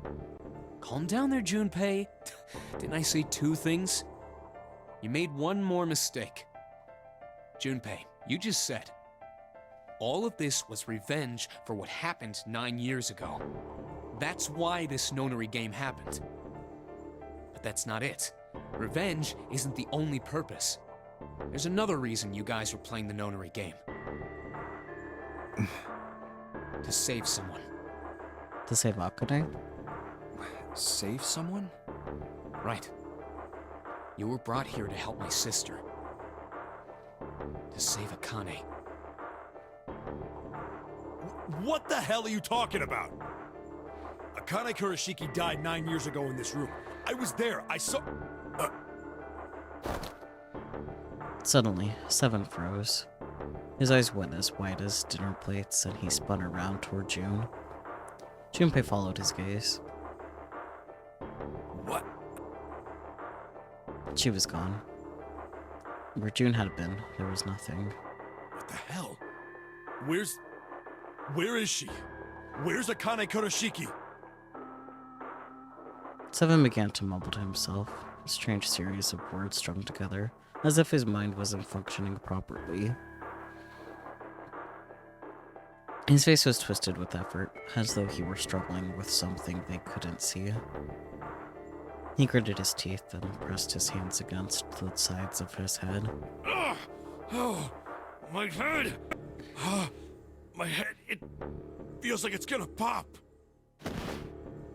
Calm down there, Junpei. Didn't I say 2 things? You made one more mistake. Junpei, you just said, all of this was revenge for what happened 9 years ago. That's why this nonary game happened. But that's not it. Revenge isn't the only purpose. There's another reason you guys were playing the nonary game. To save someone. To save Akane? Save someone? Right. You were brought here to help my sister. To save Akane. What the hell are you talking about? Akane Kurashiki died 9 years ago in this room. I was there. I saw... Suddenly, Seven froze. His eyes went as white as dinner plates, and he spun around toward June. Junpei followed his gaze. What? She was gone. Where June had been, there was nothing. What the hell? Where is she? Where's Akane Kurashiki? Seven began to mumble to himself, a strange series of words strung together, as if his mind wasn't functioning properly. His face was twisted with effort, as though he were struggling with something they couldn't see. He gritted his teeth and pressed his hands against the sides of his head. Oh, my head! My head, it feels like it's gonna pop.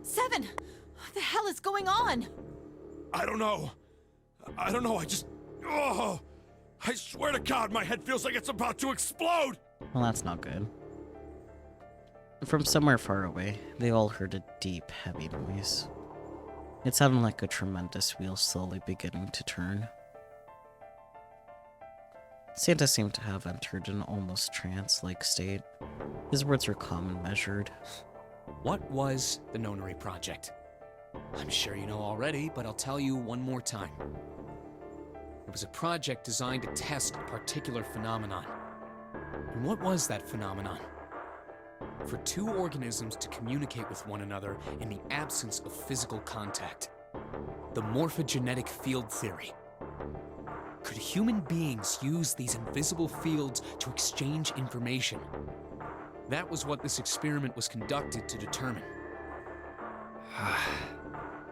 Seven! What the hell is going on? I don't know, I just... Oh! I swear to God, my head feels like it's about to explode! Well, that's not good. From somewhere far away, they all heard a deep, heavy noise. It sounded like a tremendous wheel slowly beginning to turn. Santa seemed to have entered an almost trance-like state. His words were calm and measured. What was the nonary project? I'm sure you know already, but I'll tell you one more time. It was a project designed to test a particular phenomenon. And what was that phenomenon? For two organisms to communicate with one another in the absence of physical contact. The morphogenetic field theory. Could human beings use these invisible fields to exchange information? That was what this experiment was conducted to determine.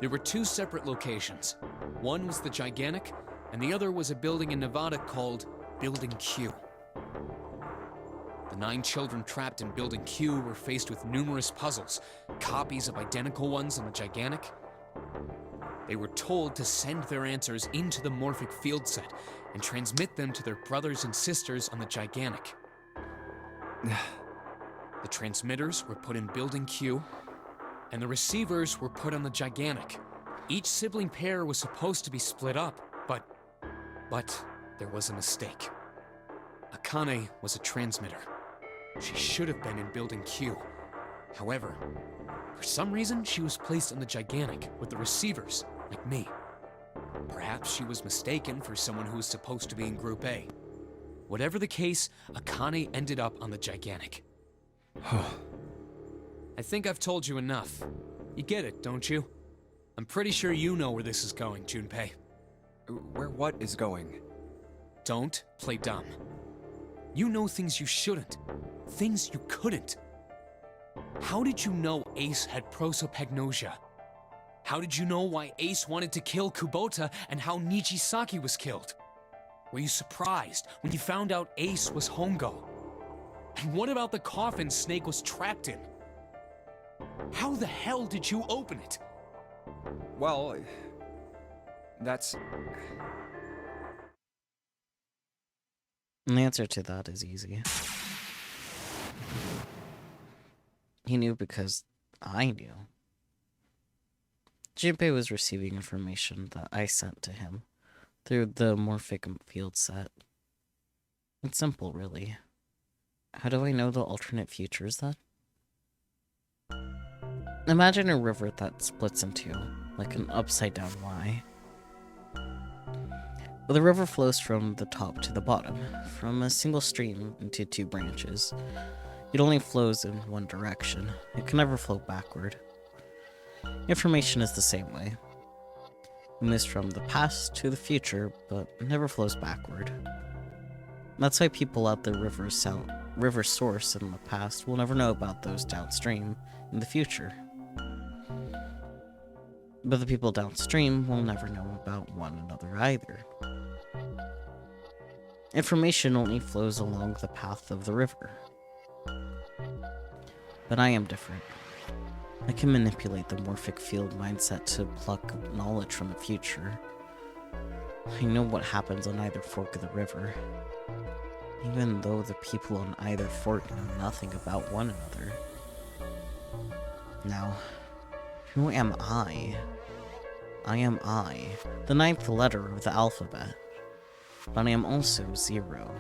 There were two separate locations. One was the Gigantic, and the other was a building in Nevada called Building Q. The 9 children trapped in Building Q were faced with numerous puzzles, copies of identical ones on the Gigantic. They were told to send their answers into the morphic field set and transmit them to their brothers and sisters on the Gigantic. The transmitters were put in Building Q, and the receivers were put on the Gigantic. Each sibling pair was supposed to be split up, but there was a mistake. Akane was a transmitter. She should have been in Building Q. However, for some reason, she was placed on the Gigantic with the receivers, like me. Perhaps she was mistaken for someone who was supposed to be in Group A. Whatever the case, Akane ended up on the Gigantic. I think I've told you enough. You get it, don't you? I'm pretty sure you know where this is going, Junpei. Where what is going? Don't play dumb. You know things you shouldn't. Things you couldn't. How did you know Ace had prosopagnosia? How did you know why Ace wanted to kill Kubota and how Nijisaki was killed? Were you surprised when you found out Ace was Hongo? And what about the coffin Snake was trapped in? How the hell did you open it? Well, that's... And the answer to that is easy. He knew because I knew. Junpei was receiving information that I sent to him through the morphic field set. It's simple, really. How do I know the alternate futures then? Imagine a river that splits in two, like an upside-down Y. The river flows from the top to the bottom, from a single stream into 2 branches. It only flows in one direction. It can never flow backward. Information is the same way. It moves from the past to the future, but never flows backward. That's why people at the river source in the past will never know about those downstream in the future. But the people downstream will never know about one another either. Information only flows along the path of the river. But I am different. I can manipulate the morphic field mindset to pluck knowledge from the future. I know what happens on either fork of the river, even though the people on either fork know nothing about one another. Now, who am I? I am I, the 9th letter of the alphabet. But I am also 0.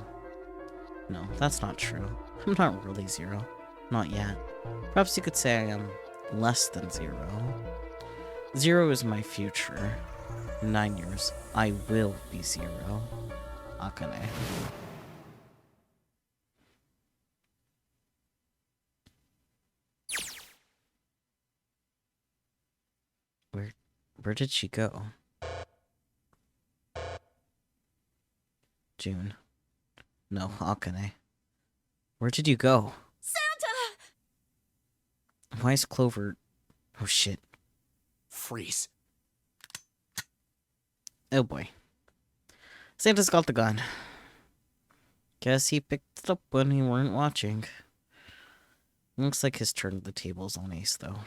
No, that's not true. I'm not really 0. Not yet. Perhaps you could say I am less than 0. 0 is my future. In 9 years, I will be 0. Akane. Where did she go? June. No, Akane. Where did you go? Santa! Why is Clover... Oh shit. Freeze. Oh boy. Santa's got the gun. Guess he picked it up when he weren't watching. Looks like his turned the tables on Ace, though.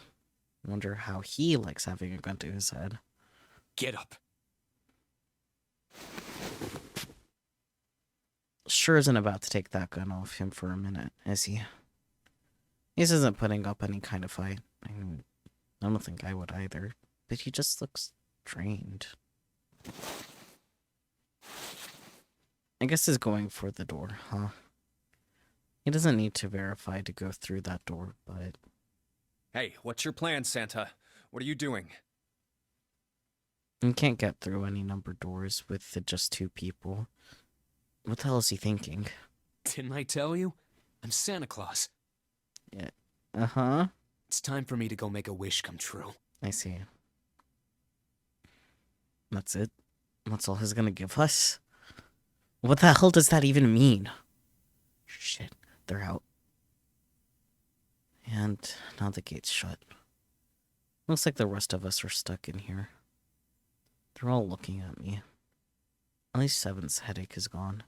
Wonder how he likes having a gun to his head. Get up. Sure isn't about to take that gun off him for a minute, is he? Ace isn't putting up any kind of fight. I mean, I don't think I would either. But he just looks drained. I guess he's going for the door, huh? He doesn't need to verify to go through that door, but... Hey, what's your plan, Santa? What are you doing? You can't get through any numbered doors with just 2 people. What the hell is he thinking? Didn't I tell you? I'm Santa Claus. Yeah. Uh-huh. It's time for me to go make a wish come true. I see. That's it? That's all he's gonna give us? What the hell does that even mean? Shit, they're out. And now the gate's shut. Looks like the rest of us are stuck in here. They're all looking at me. At least Seven's headache is gone.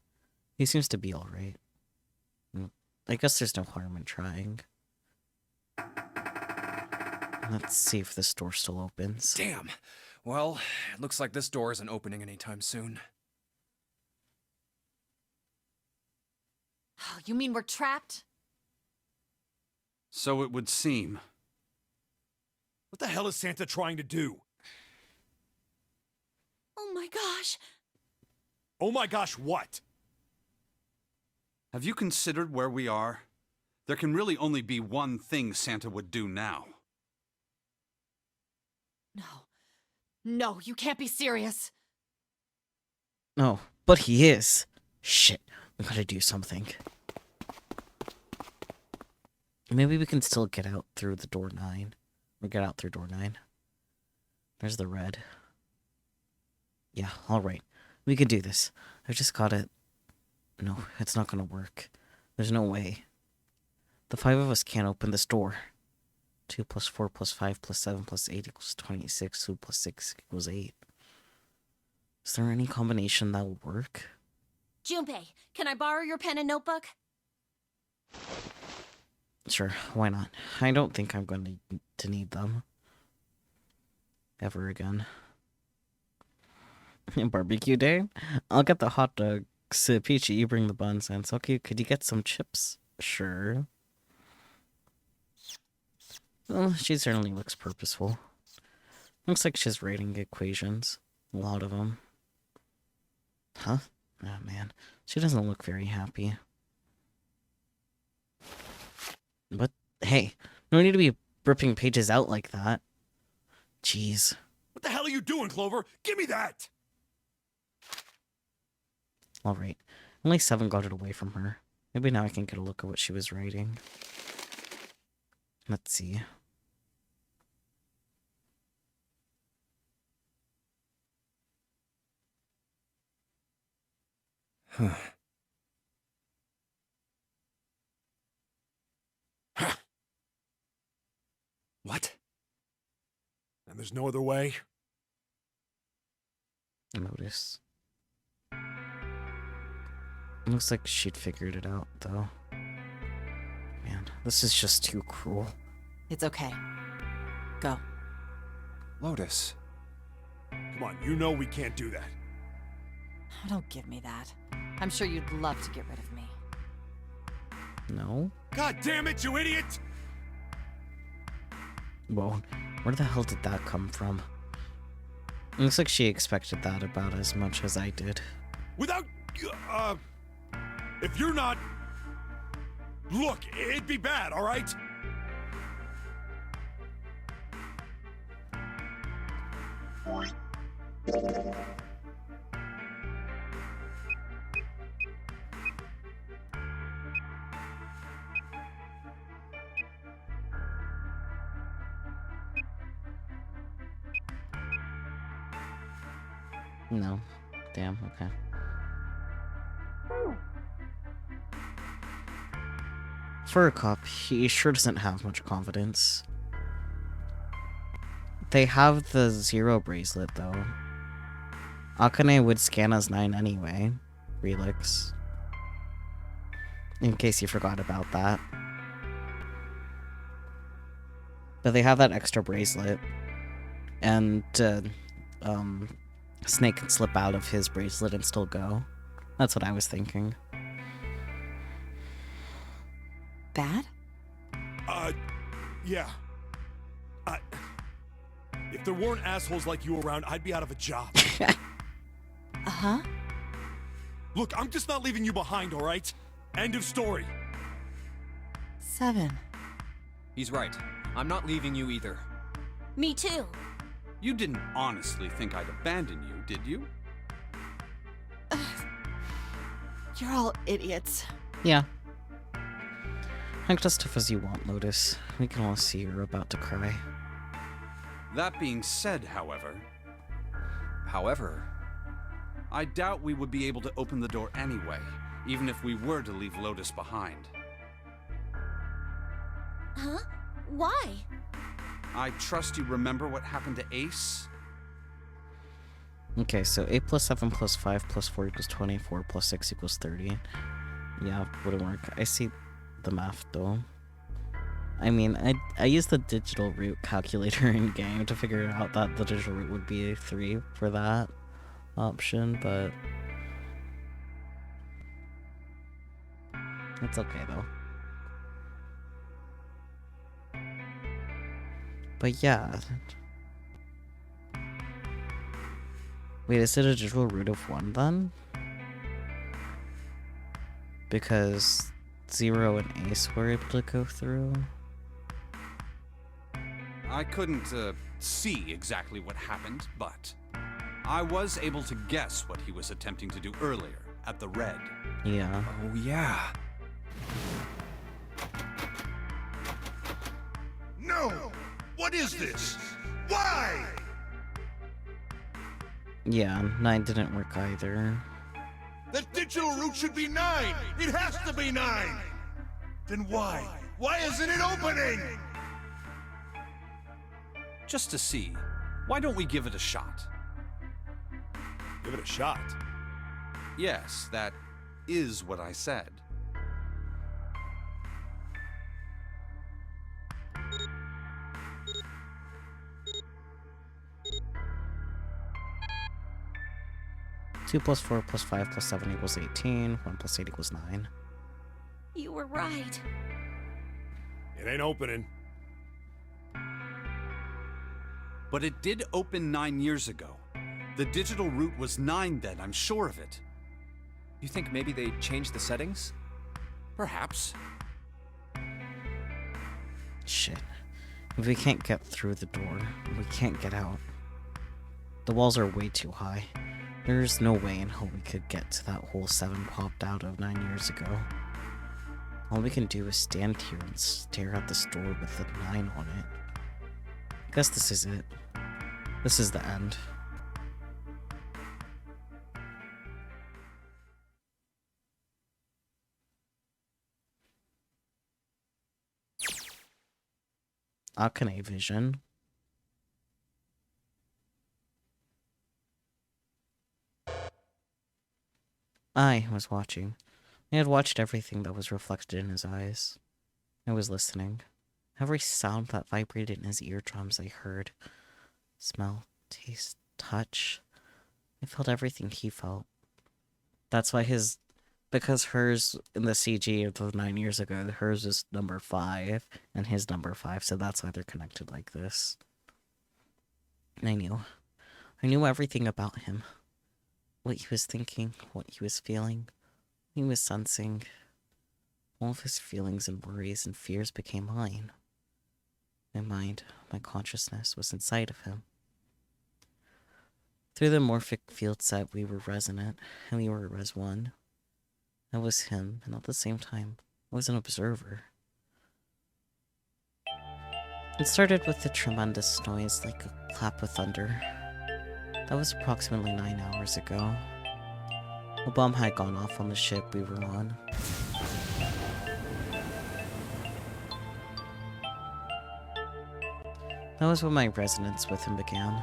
He seems to be alright. I guess there's no harm in trying. Let's see if this door still opens. Damn. Well, it looks like this door isn't opening anytime soon. Oh, you mean we're trapped? So it would seem. What the hell is Santa trying to do? Oh my gosh. Oh my gosh, what? Have you considered where we are? There can really only be one thing Santa would do now. No. No, you can't be serious. No, but he is. Shit, we gotta do something. Maybe we can still get out through the door 9. Or get out through door 9. There's the red. Yeah, alright. We can do this. I just got it. No, it's not gonna work. There's no way. The 5 of us can't open this door. 2 plus 4 plus 5 plus 7 plus 8 equals 26. 2 plus 6 equals 8. Is there any combination that will work? Junpei, can I borrow your pen and notebook? Sure, why not? I don't think I'm going to need them. Ever again. Barbecue day? I'll get the hot dogs. Peachy, you bring the buns. And Soki, could you get some chips? Sure. Well, she certainly looks purposeful. Looks like she's writing equations. A lot of them. Huh? Oh man, she doesn't look very happy. But, hey, no need to be ripping pages out like that. Jeez. What the hell are you doing, Clover? Give me that! Alright. Only 7 got it away from her. Maybe now I can get a look at what she was writing. Let's see. What? And there's no other way? Notice. Looks like she'd figured it out, though. Man, this is just too cruel. It's okay. Go. Lotus. Come on, you know we can't do that. Oh, don't give me that. I'm sure you'd love to get rid of me. No? God damn it, you idiot! Whoa, where the hell did that come from? Looks like she expected that about as much as I did. Without... if you're not... Look, it'd be bad, alright? No. Damn, okay. For a cop, he sure doesn't have much confidence. They have the 0 bracelet, though. Akane would scan as 9 anyway. Relix. In case you forgot about that. But they have that extra bracelet. And, Snake can slip out of his bracelet and still go. That's what I was thinking. Bad? Yeah. If there weren't assholes like you around, I'd be out of a job. Uh-huh. Look, I'm just not leaving you behind, alright? End of story. 7. He's right. I'm not leaving you either. Me too. You didn't honestly think I'd abandon you, did you? You're all idiots. Yeah. Act as tough as you want, Lotus. We can all see you're about to cry. That being said, however, However, I doubt we would be able to open the door anyway, even if we were to leave Lotus behind. Huh? Why? I trust you remember what happened to Ace? Okay, so 8 plus 7 plus 5 plus 4 equals 24 plus 6 equals 30. Yeah, wouldn't work. I see the math though. I mean, I used the digital root calculator in game to figure out that the digital root would be a 3 for that option, but it's okay though. But yeah. Wait, is it a digital root of 1 then? Because 0 and Ace were able to go through? I couldn't, see exactly what happened, but I was able to guess what he was attempting to do earlier at the red. Yeah. oh yeah. No! What is this? Why? Yeah, 9 didn't work either. The digital root should be 9! It has to be 9! Then why? Why isn't it opening? Just to see, why don't we give it a shot? Give it a shot. Yes, that is what I said. Two plus 4 plus 5 plus 7 equals 18. 1 plus 8 equals 9. You were right. It ain't opening. But it did open 9 years ago. The digital root was 9 then, I'm sure of it. You think maybe they changed the settings? Perhaps. Shit. If we can't get through the door, we can't get out. The walls are way too high. There's no way in hell we could get to that hole 7 popped out of 9 years ago. All we can do is stand here and stare at this door with the 9 on it. I guess this is it. This is the end. Akane vision. I was watching. I had watched everything that was reflected in his eyes. I was listening. Every sound that vibrated in his eardrums I heard. Smell, taste, touch. I felt everything he felt. That's why because hers in the CG of the 9 years ago, hers is number 5 and his number 5, so that's why they're connected like this. And I knew everything about him. What he was thinking, what he was feeling, what he was sensing. All of his feelings and worries and fears became mine. My mind, my consciousness was inside of him. Through the morphic field set, we were resonant, and we were Res 1. I was him, and at the same time, I was an observer. It started with a tremendous noise like a clap of thunder. That was approximately 9 hours ago. A bomb had gone off on the ship we were on. That was when my resonance with him began.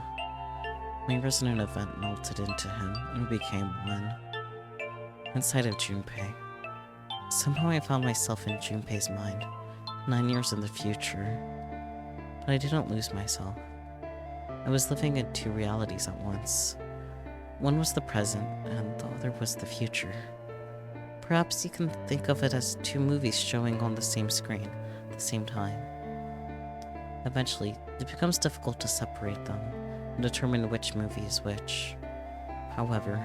My resonant event melted into him and we became one. Inside of Junpei. Somehow I found myself in Junpei's mind, 9 years in the future. But I didn't lose myself. I was living in 2 realities at once. One was the present, and the other was the future. Perhaps you can think of it as 2 movies showing on the same screen at the same time. Eventually, it becomes difficult to separate them and determine which movie is which. However,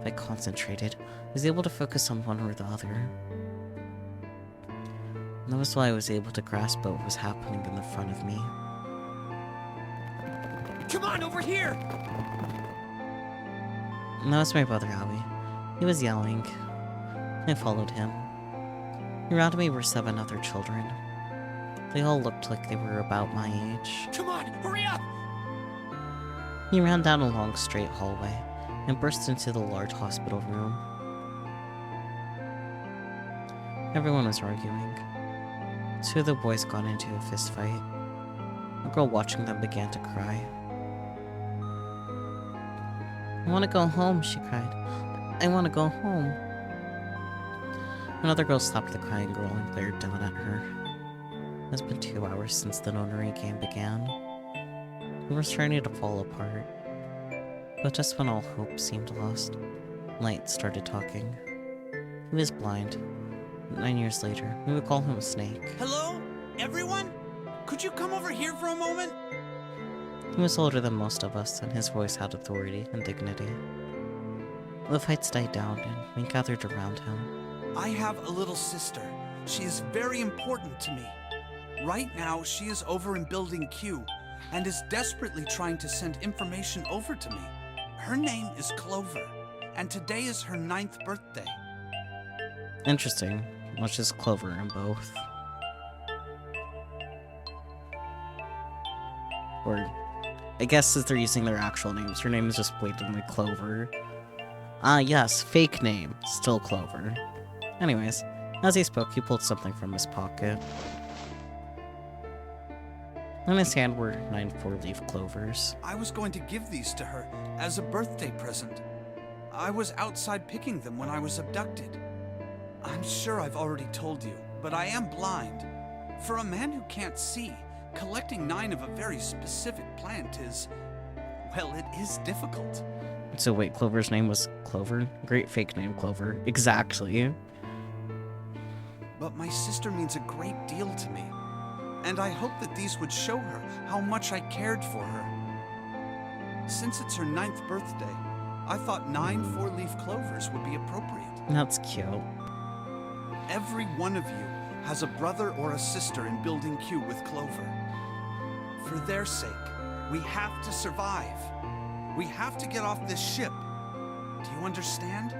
if I concentrated, I was able to focus on one or the other. And that was why I was able to grasp what was happening in the front of me. Come on, over here! And that was my brother Howie. He was yelling. I followed him. Around me were 7 other children. They all looked like they were about my age. Come on, hurry up! He ran down a long straight hallway and burst into the large hospital room. Everyone was arguing. 2 of the boys got into a fist fight. A girl watching them began to cry. I want to go home, she cried. I want to go home. Another girl slapped the crying girl and glared down at her. It has been 2 hours since the nonary game began. We were starting to fall apart. But just when all hope seemed lost, Light started talking. He was blind. 9 years later, we would call him a snake. Hello? Everyone? Could you come over here for a moment? He was older than most of us, and his voice had authority and dignity. The fights died down, and we gathered around him. I have a little sister. She is very important to me. Right now, she is over in Building Q, and is desperately trying to send information over to me. Her name is Clover, and today is her 9th birthday. Interesting. Much as Clover in both. Or, I guess as they're using their actual names, her name is just blatantly Clover. Ah, yes, fake name, still Clover. Anyways, as he spoke, he pulled something from his pocket. In his hand were 9 4-leaf clovers. I was going to give these to her as a birthday present. I was outside picking them when I was abducted. I'm sure I've already told you, but I am blind. For a man who can't see, collecting 9 of a very specific plant is, well, it is difficult. So wait, Clover's name was Clover? Great fake name, Clover. Exactly. But my sister means a great deal to me, and I hope that these would show her how much I cared for her. Since it's her 9th birthday, I thought 9 4-leaf clovers would be appropriate. That's cute. Every one of you has a brother or a sister in Building Q with Clover. For their sake, we have to survive. We have to get off this ship. Do you understand?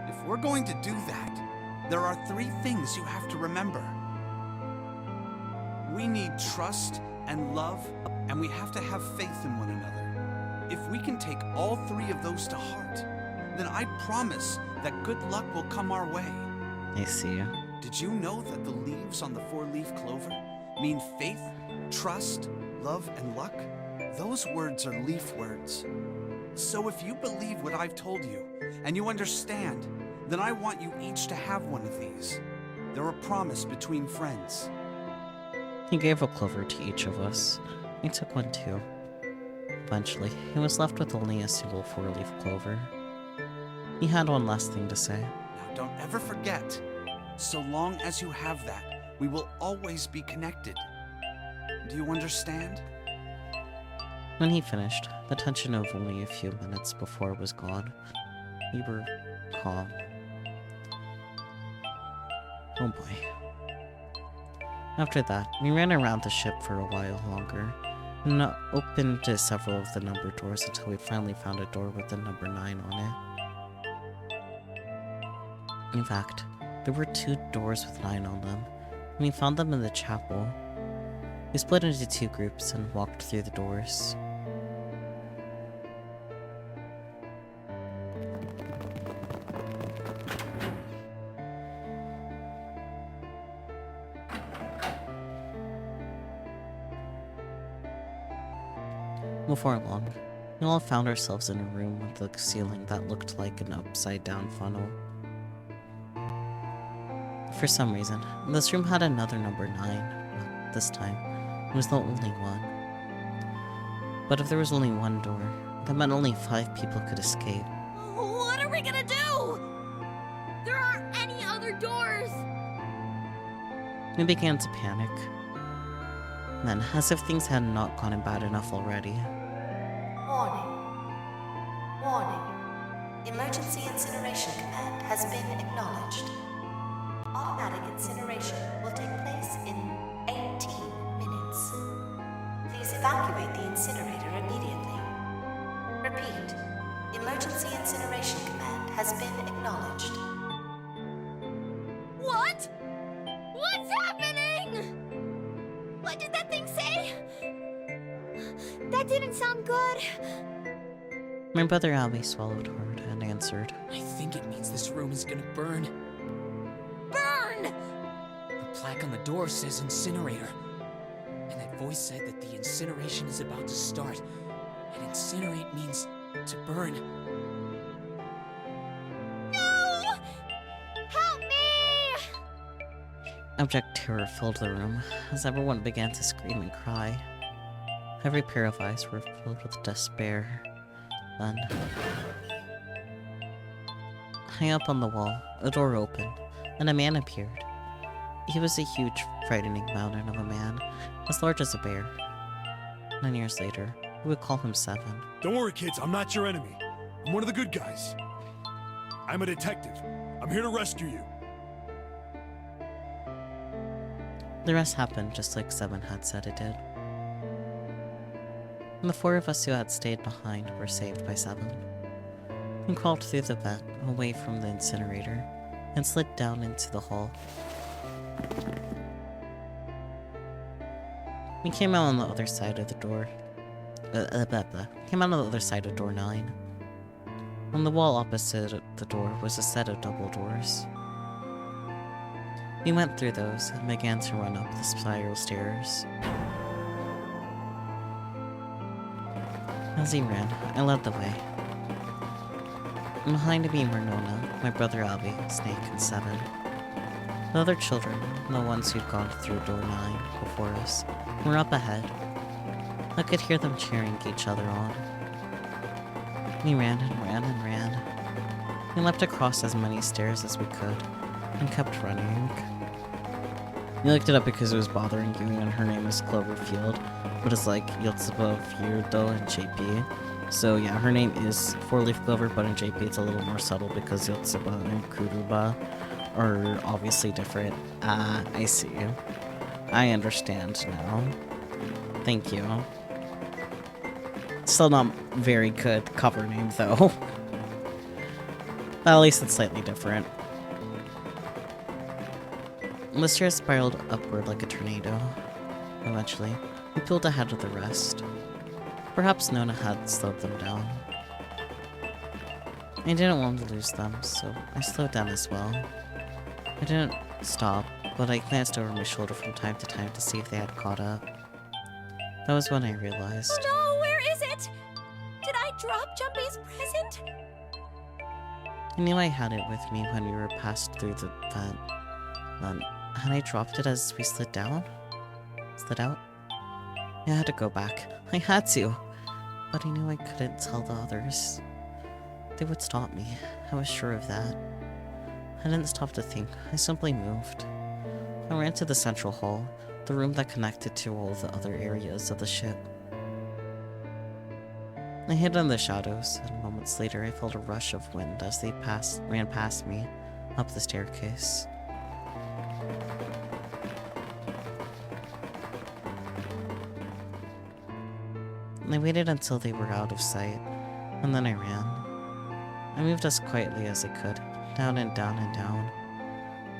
If we're going to do that, there are 3 things you have to remember. We need trust and love, and we have to have faith in one another. If we can take all 3 of those to heart, then I promise that good luck will come our way. I see. Did you know that the leaves on the 4-leaf clover mean faith, trust, love, and luck? Those words are leaf words. So if you believe what I've told you, and you understand, then I want you each to have one of these. They're a promise between friends. He gave a clover to each of us. He took one too. Eventually, he was left with only a single 4-leaf clover. He had one last thing to say. Now don't ever forget, so long as you have that, we will always be connected. Do you understand? When he finished, the tension of only a few minutes before was gone. We were calm. Oh boy. After that, we ran around the ship for a while longer, and opened to several of the numbered doors until we finally found a door with the number 9 on it. In fact, there were 2 doors with 9 on them, and we found them in the chapel. We split into 2 groups and walked through the doors. Before long, we all found ourselves in a room with a ceiling that looked like an upside-down funnel. For some reason, this room had another number 9, but this time, it was the only one. But if there was only one door, that meant only 5 people could escape. What are we gonna do? There aren't any other doors! We began to panic. Then, as if things had not gotten bad enough already, Warning. Warning. Emergency incineration command has been acknowledged. Automatic incineration will take place in 18 minutes. Please evacuate the incinerator immediately. Repeat, emergency incineration command has been acknowledged. What? What's happening? What did that thing say? That didn't sound good. My brother Albie swallowed hard and answered. I think it means this room is gonna burn. Burn! The plaque on the door says incinerator. And that voice said that the incineration is about to start. And incinerate means to burn. No! Help me! Abject terror filled the room as everyone began to scream and cry. Every pair of eyes were filled with despair. Then, high up on the wall, a door opened, and a man appeared. He was a huge, frightening mountain of a man, as large as a bear. 9 years later, we would call him Seven. Don't worry, kids. I'm not your enemy. I'm one of the good guys. I'm a detective. I'm here to rescue you. The rest happened just like Seven had said it did. And the 4 of us who had stayed behind were saved by Seven. We crawled through the vent, away from the incinerator, and slid down into the hall. We came out on the other side of the door. Came out on the other side of door 9. On the wall opposite the door was a set of double doors. We went through those and began to run up the spiral stairs. As he ran, I led the way. Behind me were Nona, my brother Albie, Snake, and Seven. The other children, the ones who'd gone through door 9 before us, were up ahead. I could hear them cheering each other on. We ran and ran and ran. We leapt across as many stairs as we could, and kept running. You looked it up because it was bothering you, and her name is Cloverfield, but it's like Yotsuba, Fierdo, and JP. So yeah, her name is 4-leaf clover, but in JP it's a little more subtle because Yotsuba and Kuruba are obviously different. I see. I understand now. Thank you. Still not very good cover name though. But at least it's slightly different. The stairs spiraled upward like a tornado. Eventually, we pulled ahead of the rest. Perhaps Nona had slowed them down. I didn't want to lose them, so I slowed down as well. I didn't stop, but I glanced over my shoulder from time to time to see if they had caught up. That was when I realized. Oh no, where is it? Did I drop Jumpy's present? I knew I had it with me when we were passed through the vent. Then, had I dropped it as we slid down? Slid out? I had to go back. I had to. But I knew I couldn't tell the others. They would stop me. I was sure of that. I didn't stop to think. I simply moved. I ran to the central hall, the room that connected to all the other areas of the ship. I hid in the shadows, and moments later I felt a rush of wind as they ran past me, up the staircase. I waited until they were out of sight, and then I ran. I moved as quietly as I could, down and down and down.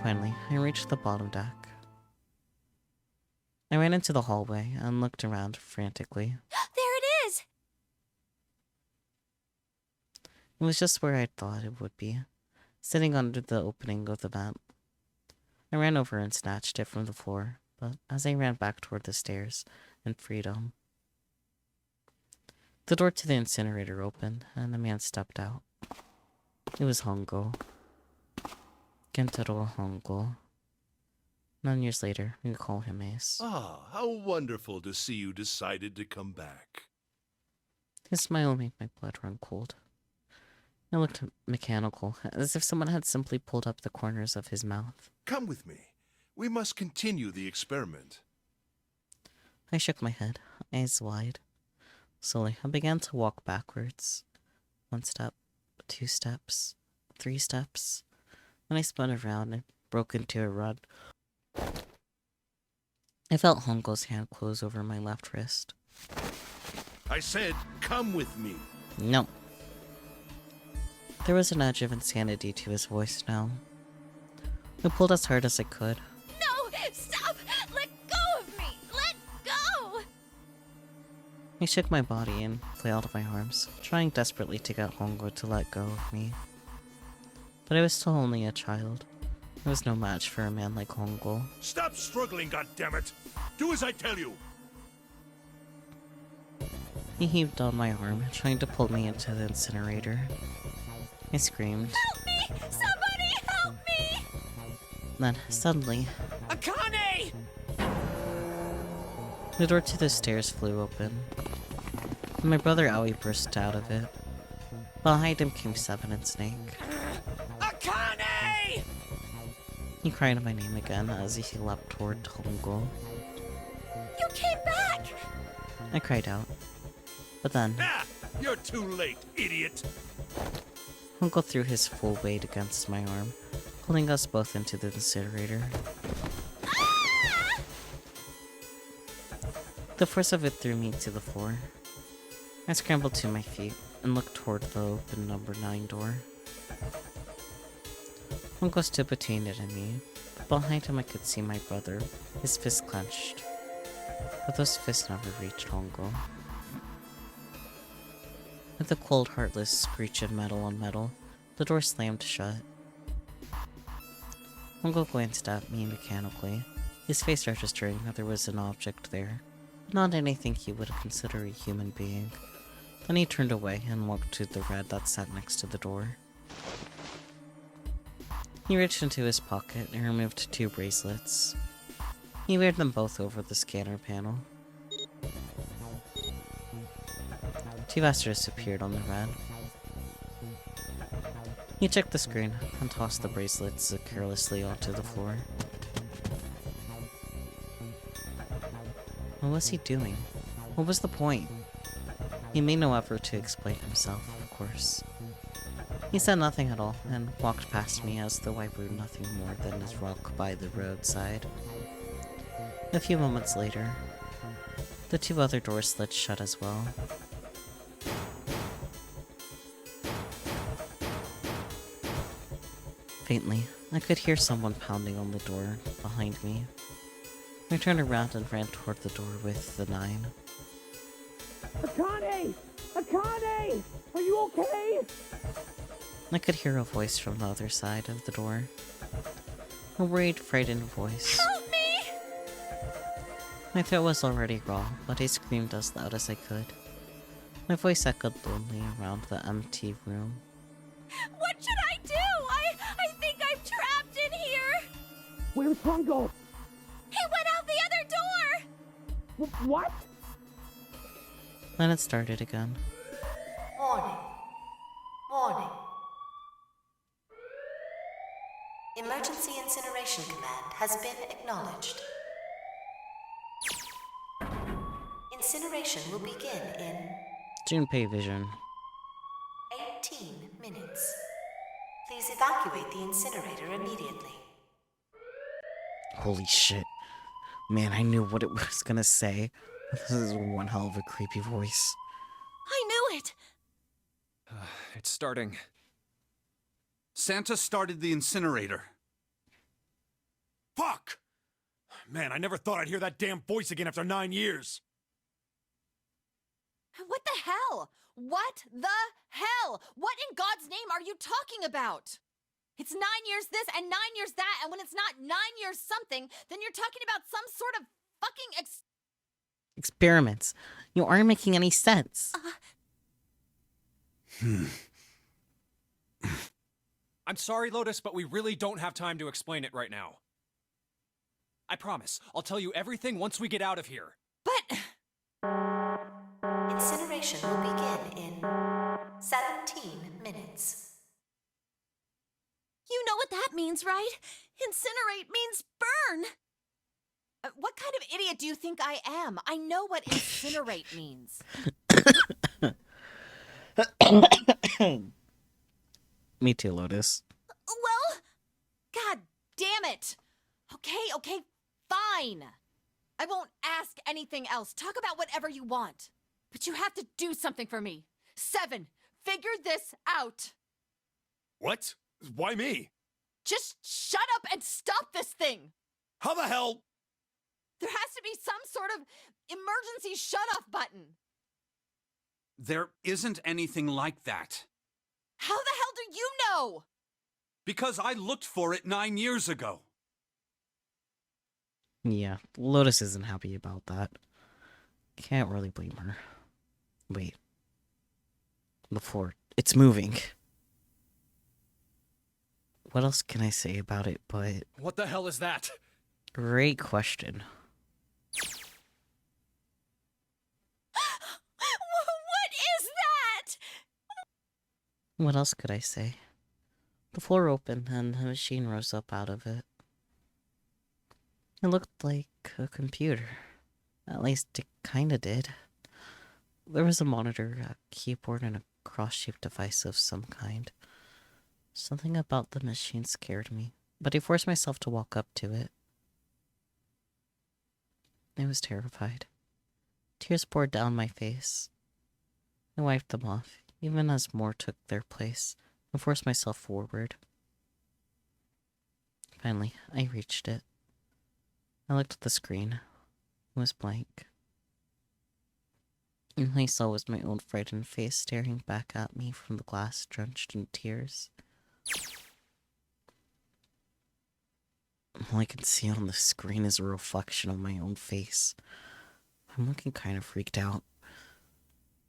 Finally, I reached the bottom deck. I ran into the hallway and looked around frantically. There it is! It was just where I thought it would be, sitting under the opening of the vent. I ran over and snatched it from the floor, but as I ran back toward the stairs and freedom, the door to the incinerator opened, and a man stepped out. It was Hongo. Gentaro Hongo. 9 years later, we call him Ace. Ah, how wonderful to see you decided to come back. His smile made my blood run cold. I looked mechanical, as if someone had simply pulled up the corners of his mouth. Come with me. We must continue the experiment. I shook my head, eyes wide. Slowly, I began to walk backwards. 1 step, 2 steps, 3 steps. Then I spun around and broke into a run. I felt Hongo's hand close over my left wrist. I said, come with me. No. There was an edge of insanity to his voice now. I pulled as hard as I could. No! Stop! Let go of me! Let go! I shook my body and flailed my arms, trying desperately to get Hongo to let go of me. But I was still only a child. I was no match for a man like Hongo. Stop struggling, goddammit! Do as I tell you! He heaved on my arm, trying to pull me into the incinerator. I screamed. Help me! Somebody help me! Then, suddenly, Akane! the door to the stairs flew open. And my brother Aoi burst out of it. Behind him came Seven and Snake. Akane! He cried my name again as he leapt toward Hongo. You came back! I cried out. But then, Ah! You're too late, idiot! Hongo threw his full weight against my arm, pulling us both into the incinerator. Ah! The force of it threw me to the floor. I scrambled to my feet and looked toward the open number 9 door. Hongo stood between it and me. Behind him I could see my brother, his fist clenched. But those fists never reached Hongo. With a cold, heartless screech of metal on metal, the door slammed shut. Hongo glanced at me mechanically, his face registering that there was an object there, but not anything he would consider a human being. Then he turned away and walked to the red that sat next to the door. He reached into his pocket and removed 2 bracelets. He waved them both over the scanner panel. 2 asterisks appeared on the red. He checked the screen and tossed the bracelets carelessly onto the floor. What was he doing? What was the point? He made no effort to explain himself, of course. He said nothing at all and walked past me as though I were nothing more than a rock by the roadside. A few moments later, the 2 other doors slid shut as well. Faintly, I could hear someone pounding on the door behind me. I turned around and ran toward the door with the 9. Akane! Akane! Are you okay? I could hear a voice from the other side of the door. A worried, frightened voice. Help me! My throat was already raw, but I screamed as loud as I could. My voice echoed lonely around the empty room. What should I do? I think I'm trapped in here! Where's Hongo? He went out the other door! What? Then it started again. Warning. Warning. Emergency Incineration Command has been acknowledged. Incineration will begin in Junpei vision. 18 minutes. Please evacuate the incinerator immediately. Holy shit. Man, I knew what it was gonna say. This is one hell of a creepy voice. I knew it! It's starting. Santa started the incinerator. Fuck! Man, I never thought I'd hear that damn voice again after 9 years. What the hell? What the hell? What in God's name are you talking about? It's 9 years this and 9 years that, and when it's not 9 years something, then you're talking about some sort of fucking Experiments. You aren't making any sense. I'm sorry, Lotus, but we really don't have time to explain it right now. I promise, I'll tell you everything once we get out of here. But Incineration will begin in 17 minutes. You know what that means, right? Incinerate means burn! what kind of idiot do you think I am? I know what incinerate means. Me too, Lotus. Well, God damn it! Okay, fine. I won't ask anything else. Talk about whatever you want. But you have to do something for me. 7, figure this out. What? Why me? Just shut up and stop this thing. How the hell? There has to be some sort of emergency shut-off button. There isn't anything like that. How the hell do you know? Because I looked for it 9 years ago. Yeah, Lotus isn't happy about that. Can't really blame her. Wait. The floor. It's moving. What else can I say about it but... What the hell is that? Great question. What is that? What else could I say? The floor opened and the machine rose up out of it. It looked like a computer. At least it kinda did. There was a monitor, a keyboard, and a cross-shaped device of some kind. Something about the machine scared me, but I forced myself to walk up to it. I was terrified. Tears poured down my face. I wiped them off, even as more took their place, and forced myself forward. Finally, I reached it. I looked at the screen. It was blank. And all I saw was my own frightened face staring back at me from the glass drenched in tears. All I can see on the screen is a reflection of my own face. I'm looking kind of freaked out.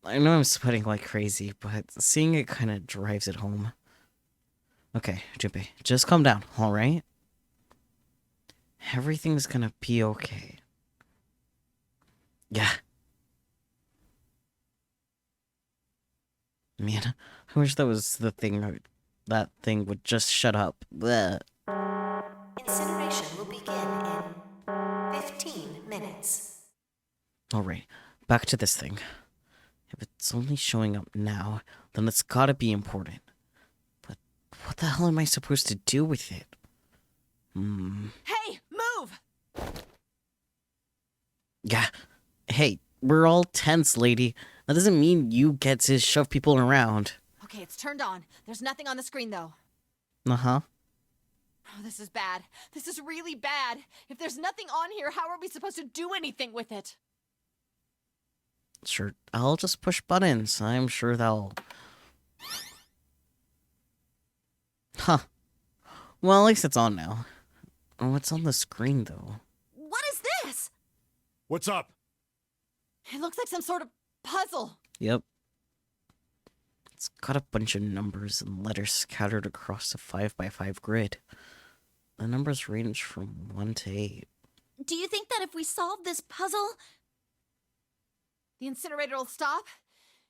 I know I'm sweating like crazy, but seeing it kind of drives it home. Okay, Junpei, just calm down, alright? Everything's gonna be okay. Yeah. Man, I wish that was the thing, that thing would just shut up. Blech. Incineration will begin in 15 minutes. Alright, back to this thing. If it's only showing up now, then it's gotta be important. But what the hell am I supposed to do with it? Hey, move! Yeah. Hey, we're all tense, lady. That doesn't mean you get to shove people around. Okay, it's turned on. There's nothing on the screen, though. Uh-huh. Oh, this is bad. This is really bad. If there's nothing on here, how are we supposed to do anything with it? Sure, I'll just push buttons. I'm sure they'll... Huh. Well, at least it's on now. What's on the screen, though? What is this? What's up? It looks like some sort of puzzle. Yep. It's got a bunch of numbers and letters scattered across a 5x5 grid. The numbers range from 1 to 8. Do you think that if we solve this puzzle... The incinerator will stop?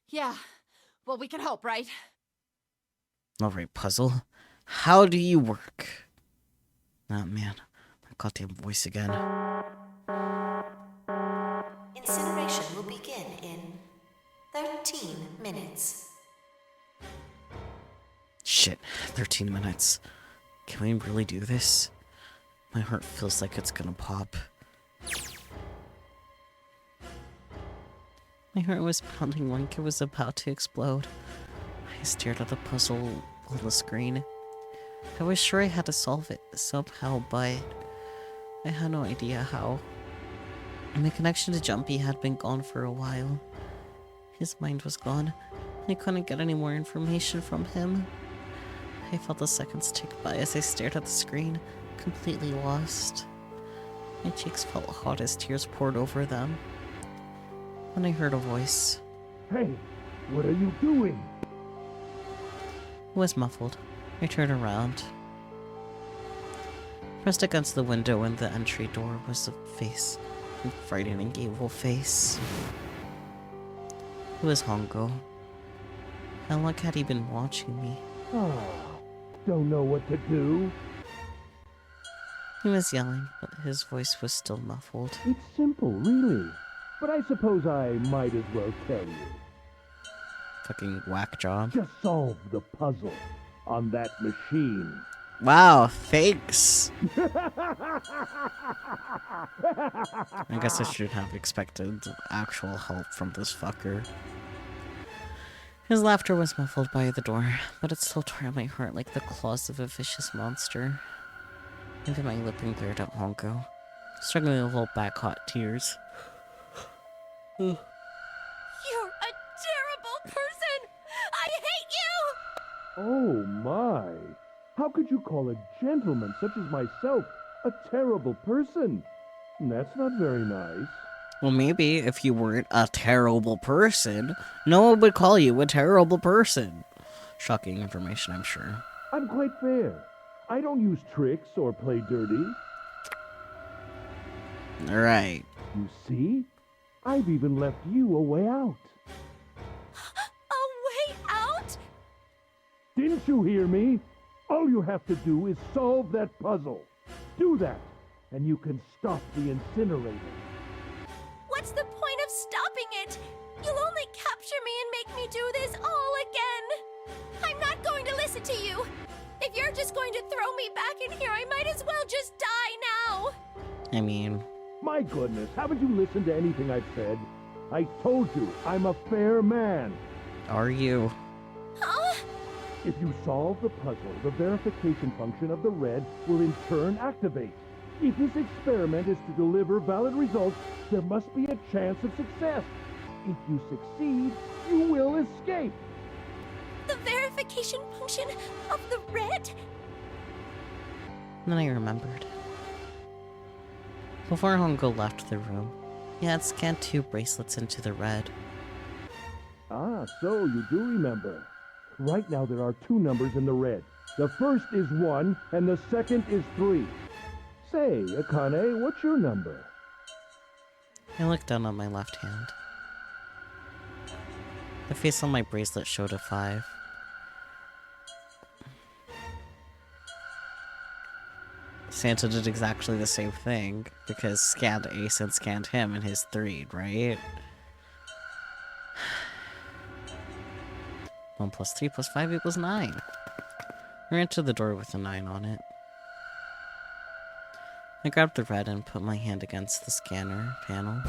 Yeah. Well, we can hope, right? Alright, puzzle. How do you work? Oh, man. My goddamn voice again. Incineration will begin in 13 minutes. Shit, 13 minutes. Can we really do this? My heart feels like it's gonna pop. My heart was pounding like it was about to explode. I stared at the puzzle on the screen. I was sure I had to solve it somehow, but I had no idea how. And the connection to Jumpy had been gone for a while. His mind was gone. I couldn't get any more information from him. I felt the seconds tick by as I stared at the screen, completely lost. My cheeks felt hot as tears poured over them. Then I heard a voice. Hey, what are you doing? It was muffled. I turned around. Pressed against the window in the entry door was a face. A frightening evil face. It was Hongo. How long had he been watching me? Oh, don't know what to do? He was yelling, but his voice was still muffled. It's simple, really. But I suppose I might as well tell you. Fucking whack job. Just solve the puzzle on that machine. Wow, thanks. I guess I should have expected actual help from this fucker. His laughter was muffled by the door, but it still tore at my heart like the claws of a vicious monster. Even my lip and glared at Honko, struggling to hold back hot tears. You're a terrible person! I hate you! Oh my! How could you call a gentleman such as myself a terrible person? That's not very nice. Well, maybe if you weren't a terrible person, no one would call you a terrible person. Shocking information, I'm sure. I'm quite fair. I don't use tricks or play dirty. Alright. You see? I've even left you a way out. A way out? Didn't you hear me? All you have to do is solve that puzzle. Do that, and you can stop the incinerator. What's the point of stopping it? You'll only capture me and make me do this all again. I'm not going to listen to you. If you're just going to throw me back in here, I might as well just die now. I mean... My goodness, haven't you listened to anything I've said? I told you, I'm a fair man. Are you? Huh? If you solve the puzzle, the verification function of the red will in turn activate. If this experiment is to deliver valid results, there must be a chance of success. If you succeed, you will escape. The verification function of the red? And then I remembered. Before Hongo left the room, he had scanned 2 bracelets into the red. Ah, so you do remember. Right now there are 2 numbers in the red. The first is 1, and the second is 3. Say, Akane, what's your number? I looked down on my left hand. The face on my bracelet showed a 5. Santa did exactly the same thing, because scanned Ace and scanned him in his 3, right? 1 plus 3 plus 5 equals 9. I ran to the door with a 9 on it. I grabbed the red and put my hand against the scanner panel.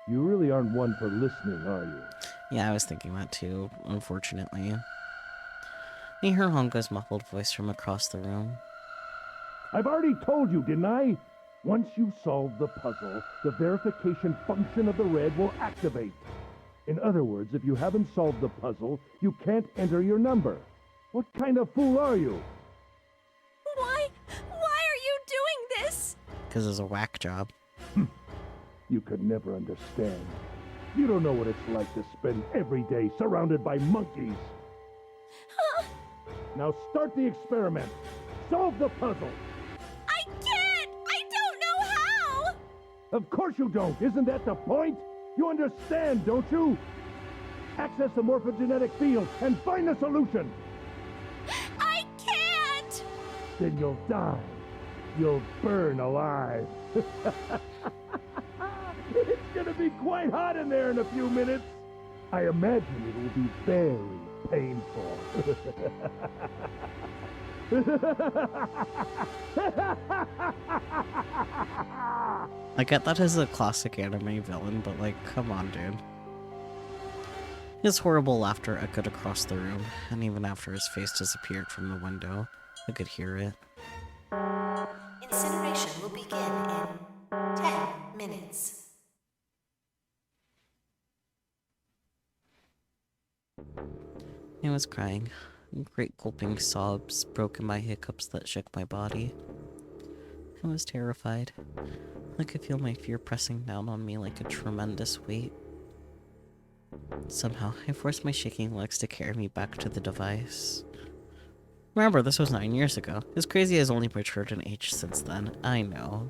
You really aren't one for listening, are you? Yeah, I was thinking that too, unfortunately. I heard Hongo's muffled voice from across the room. I've already told you, didn't I? Once you solve the puzzle, the verification function of the red will activate. In other words, if you haven't solved the puzzle, you can't enter your number. What kind of fool are you? Why are you doing this? Because it's a whack job. You could never understand. You don't know what it's like to spend every day surrounded by monkeys. Now start the experiment. Solve the puzzle. I can't! I don't know how! Of course you don't. Isn't that the point? You understand, don't you? Access the morphogenetic field and find the solution. I can't! Then you'll die. You'll burn alive. It's gonna be quite hot in there in a few minutes. I imagine it will be very painful. I get that as a classic anime villain, but like, come on, dude. His horrible laughter echoed across the room, and even after his face disappeared from the window, I could hear it. Incineration will begin in 10 minutes. I was crying. Great gulping sobs broken by hiccups that shook my body. I was terrified. I could feel my fear pressing down on me like a tremendous weight. Somehow, I forced my shaking legs to carry me back to the device. Remember, this was 9 years ago. As crazy as only matured in age since then. I know.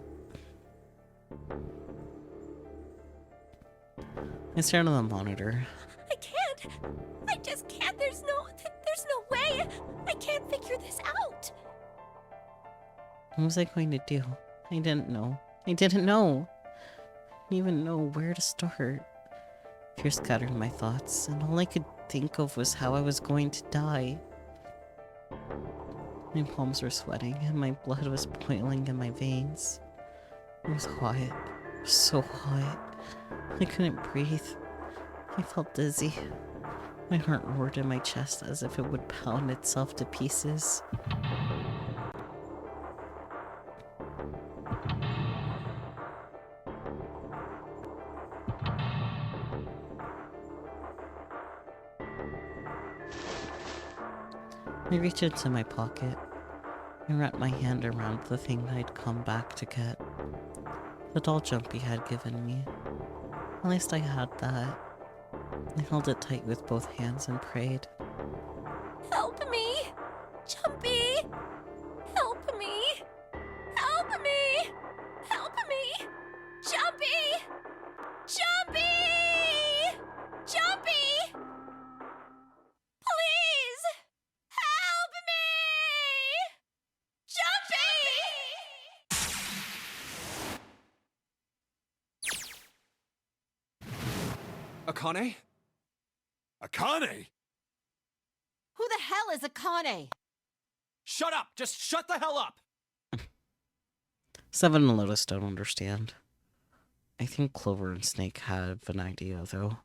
I stared on the monitor. I can't! I just can't! There's no way! I can't figure this out! What was I going to do? I didn't know. I didn't know. I didn't even know where to start. Fear scattered my thoughts, and all I could think of was how I was going to die. My palms were sweating, and my blood was boiling in my veins. It was hot. It was so hot. I couldn't breathe. I felt dizzy. My heart roared in my chest as if it would pound itself to pieces. I reached into my pocket and wrapped my hand around the thing I'd come back to get. The doll Jumpy had given me. At least I had that. I held it tight with both hands and prayed. Help me! Jumpy! Help me! Help me! Help me! Jumpy! Jumpy! Jumpy! Please! Help me! Jumpy! Akane? Akane! Who the hell is Akane? Shut up! Just shut the hell up! Seven and Lotus don't understand. I think Clover and Snake have an idea, though.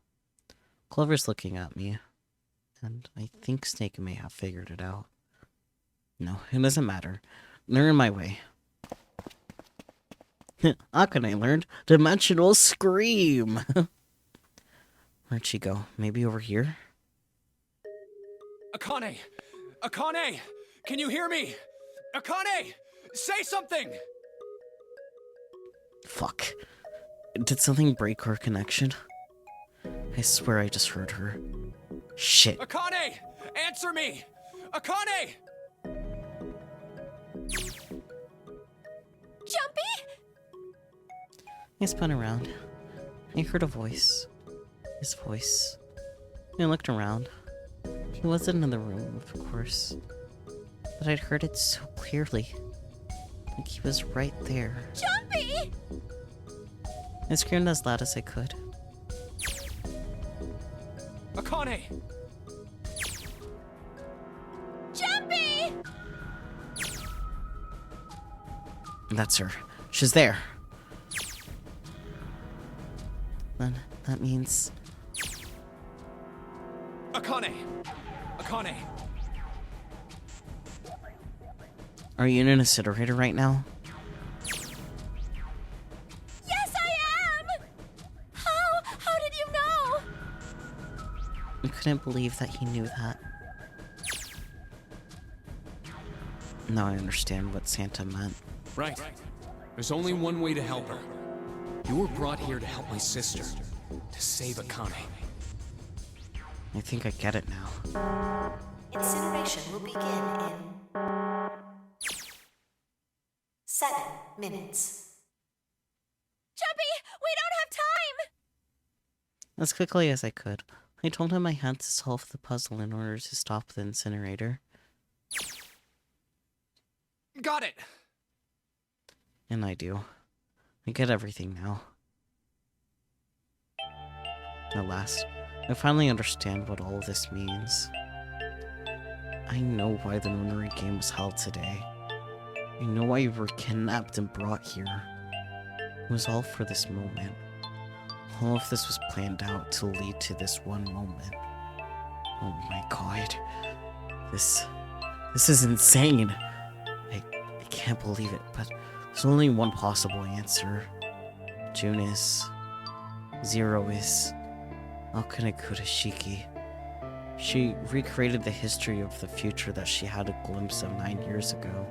Clover's looking at me, and I think Snake may have figured it out. No, it doesn't matter. They're in my way. Akane learned Dimensional Scream! Where'd she go? Maybe over here? Akane! Akane! Can you hear me? Akane! Say something! Fuck. Did something break our connection? I swear I just heard her. Shit. Akane! Answer me! Akane! Jumpy? I spun around. I heard a voice. His voice. I looked around. He wasn't in the room, of course. But I'd heard it so clearly. Like he was right there. Jumpy! I screamed as loud as I could. Akane! Jumpy! That's her. She's there. Then that means... Akane! Akane! Are you in an incinerator right now? Yes, I am! How did you know? I couldn't believe that he knew that. Now I understand what Santa meant. Right. There's only one way to help her. You were brought here to help my sister. To save Akane. I think I get it now. Incineration will begin in 7 minutes. Jumpy, we don't have time! As quickly as I could, I told him I had to solve the puzzle in order to stop the incinerator. Got it! And I do. I get everything now. At last, I finally understand what all of this means. I know why the nunnery game was held today. I know why we were kidnapped and brought here. It was all for this moment. All of this was planned out to lead to this one moment. Oh my god. This is insane. I can't believe it, but there's only one possible answer. June is. Zero is. Akane Kurashiki. She recreated the history of the future that she had a glimpse of 9 years ago.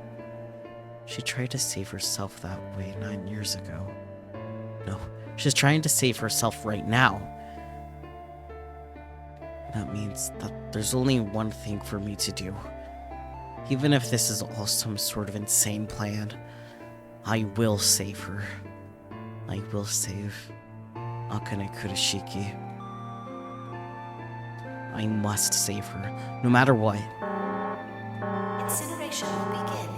She tried to save herself that way 9 years ago. No, she's trying to save herself right now. That means that there's only one thing for me to do. Even if this is all some sort of insane plan, I will save her. I will save Akane Kurashiki. I must save her, no matter what. Incineration will begin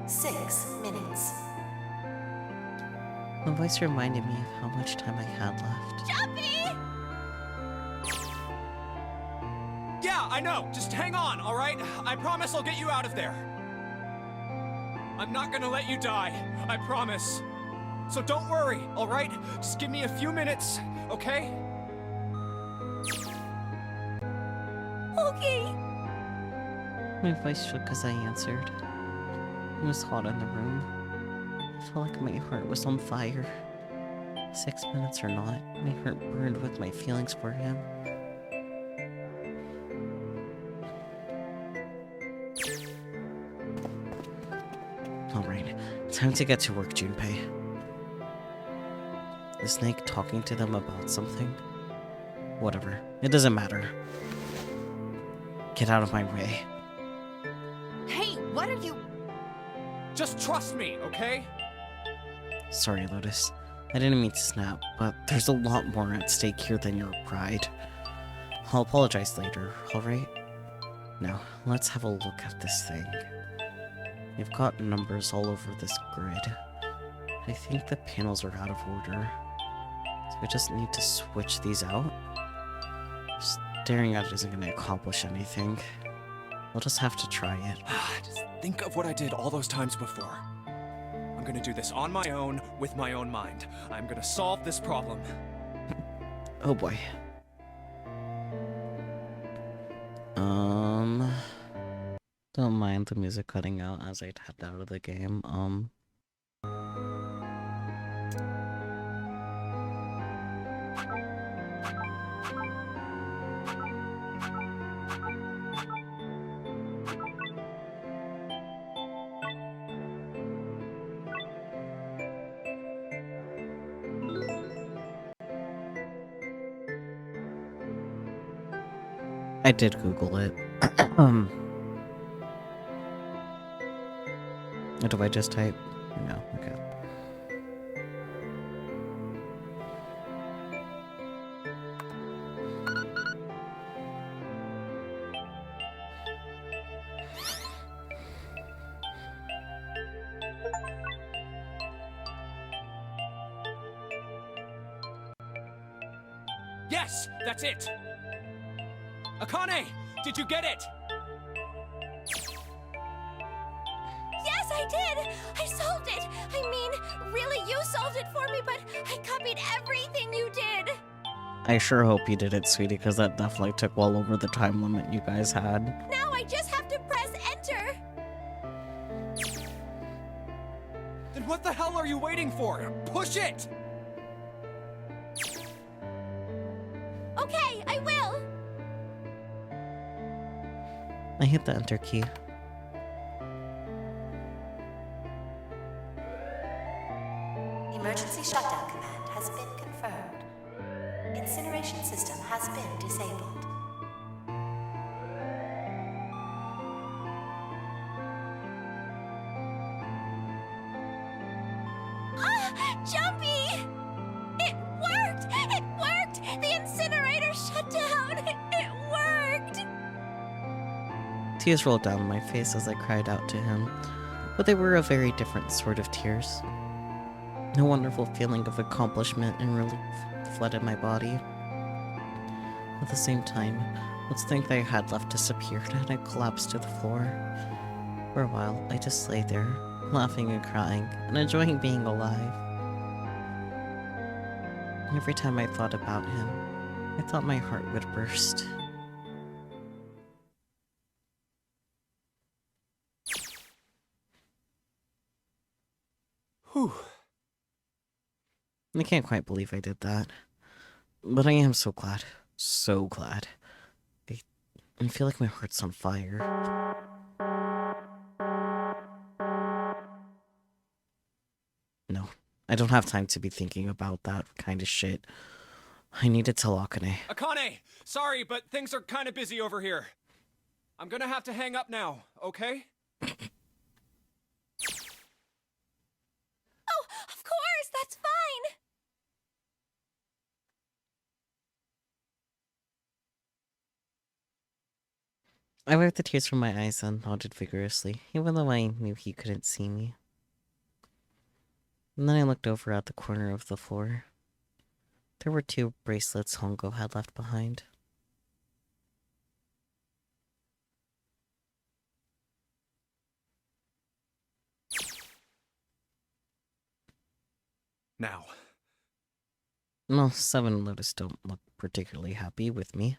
in 6 minutes. The voice reminded me of how much time I had left. Jumpy! Yeah, I know. Just hang on, all right? I promise I'll get you out of there. I'm not gonna let you die. I promise. So don't worry, all right? Just give me a few minutes, okay? Okay. My voice shook as I answered. It was hot in the room. I felt like my heart was on fire. 6 minutes or not, my heart burned with my feelings for him. Alright, time to get to work, Junpei. Is Snake talking to them about something? Whatever, it doesn't matter. Get out of my way. Hey, what are you... Just trust me, okay? Sorry, Lotus. I didn't mean to snap, but there's a lot more at stake here than your pride. I'll apologize later, alright? Now, let's have a look at this thing. You've got numbers all over this grid. I think the panels are out of order. So I just need to switch these out. Staring at it isn't going to accomplish anything. We'll just have to try it. Just think of what I did all those times before. I'm gonna do this on my own, with my own mind. I'm gonna solve this problem. Oh boy. Don't mind the music cutting out as I tapped out of the game. I did Google it. Or do I just type? No, okay. Yes, that's it! Akane, did you get it? Yes, I did! I solved it! I mean, really, you solved it for me, but I copied everything you did! I sure hope you did it, sweetie, because that definitely took well over the time limit you guys had. Now I just have to press enter! Then what the hell are you waiting for? Push it! Okay, I will! I hit the enter key. Emergency shutdown command has been confirmed. Incineration system has been disabled. Ah! Jumpy! It worked! It worked! The incinerator shut down! It worked! Tears rolled down my face as I cried out to him, but they were a very different sort of tears. A wonderful feeling of accomplishment and relief flooded my body. At the same time, the strength I had left disappeared and I collapsed to the floor. For a while, I just lay there, laughing and crying, and enjoying being alive. Every time I thought about him, I thought my heart would burst. Whew. I can't quite believe I did that. But I am so glad. So glad. I feel like my heart's on fire. No, I don't have time to be thinking about that kind of shit. I need to tell Akane. Akane, sorry, but things are kind of busy over here. I'm gonna have to hang up now, okay? Oh, of course, that's fine! I wiped the tears from my eyes and nodded vigorously, even though I knew he couldn't see me. And then I looked over at the corner of the floor. There were 2 bracelets Hongo had left behind. Now. Well, Seven and Lotus don't look particularly happy with me.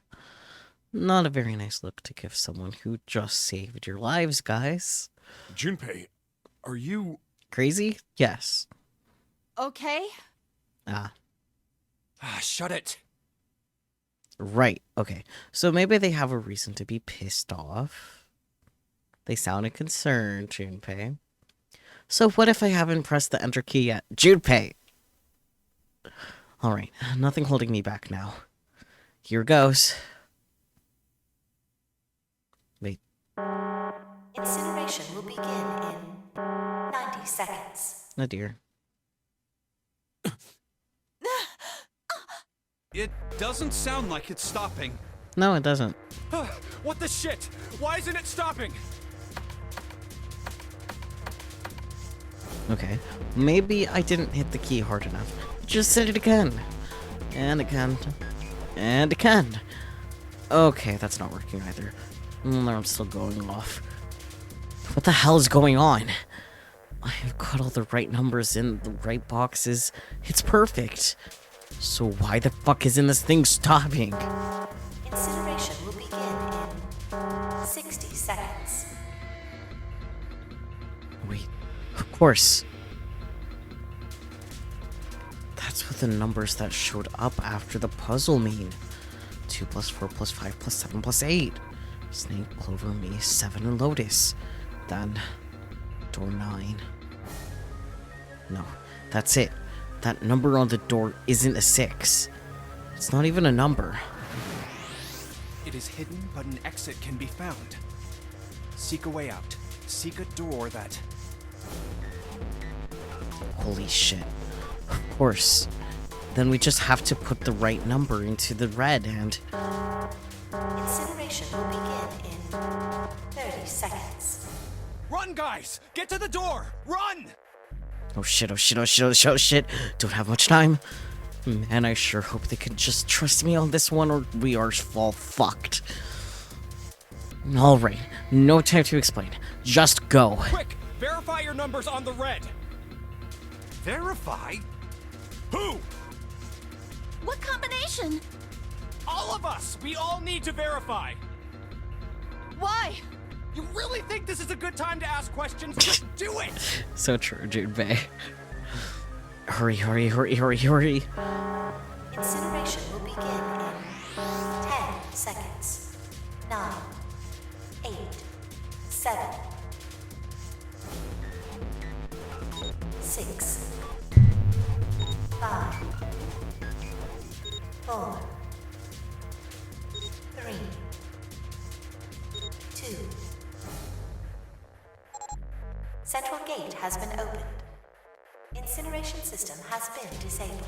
Not a very nice look to give someone who just saved your lives, guys. Junpei, are you... Crazy? Yes. Okay. Ah, Shut it. right. Okay. So maybe they have a reason to be pissed off. They sounded concerned, Junpei. So what if I haven't pressed the enter key yet? Junpei! Alright, nothing holding me back now. Here goes. Wait. Incineration will begin in 90 seconds. Oh dear. It doesn't sound like it's stopping. No, it doesn't. What the shit? Why isn't it stopping? Okay. Maybe I didn't hit the key hard enough. Just hit it again. And again. And again. Okay, that's not working either. I'm still going off. What the hell is going on? I've got all the right numbers in the right boxes. It's perfect. So why the fuck isn't this thing stopping? Incineration will begin in 60 seconds. Wait, of course. That's what the numbers that showed up after the puzzle mean. 2 plus 4 plus 5 plus 7 plus 8. Snake, Clover, me, 7, and Lotus. Then, door 9. No, that's it. That number on the door isn't a 6. It's not even a number. It is hidden, but an exit can be found. Seek a way out. Seek a door that... Holy shit. Of course. Then we just have to put the right number into the red and... Incineration will begin in 30 seconds. Run, guys! Get to the door! Run! Oh shit, oh shit, oh shit, oh shit, oh shit. Don't have much time. Man, I sure hope they can just trust me on this one or we are all fucked. Alright, no time to explain. Just go. Quick! Verify your numbers on the red! Verify? Who? What combination? All of us! We all need to verify! Why? You really think this is a good time to ask questions? Just do it! So true, Junpei. Hurry, hurry, hurry, hurry, hurry. Incineration will begin in 10 seconds. 9, 8, 7, 6, 5, 4, 3, 2. Central gate has been opened. Incineration system has been disabled.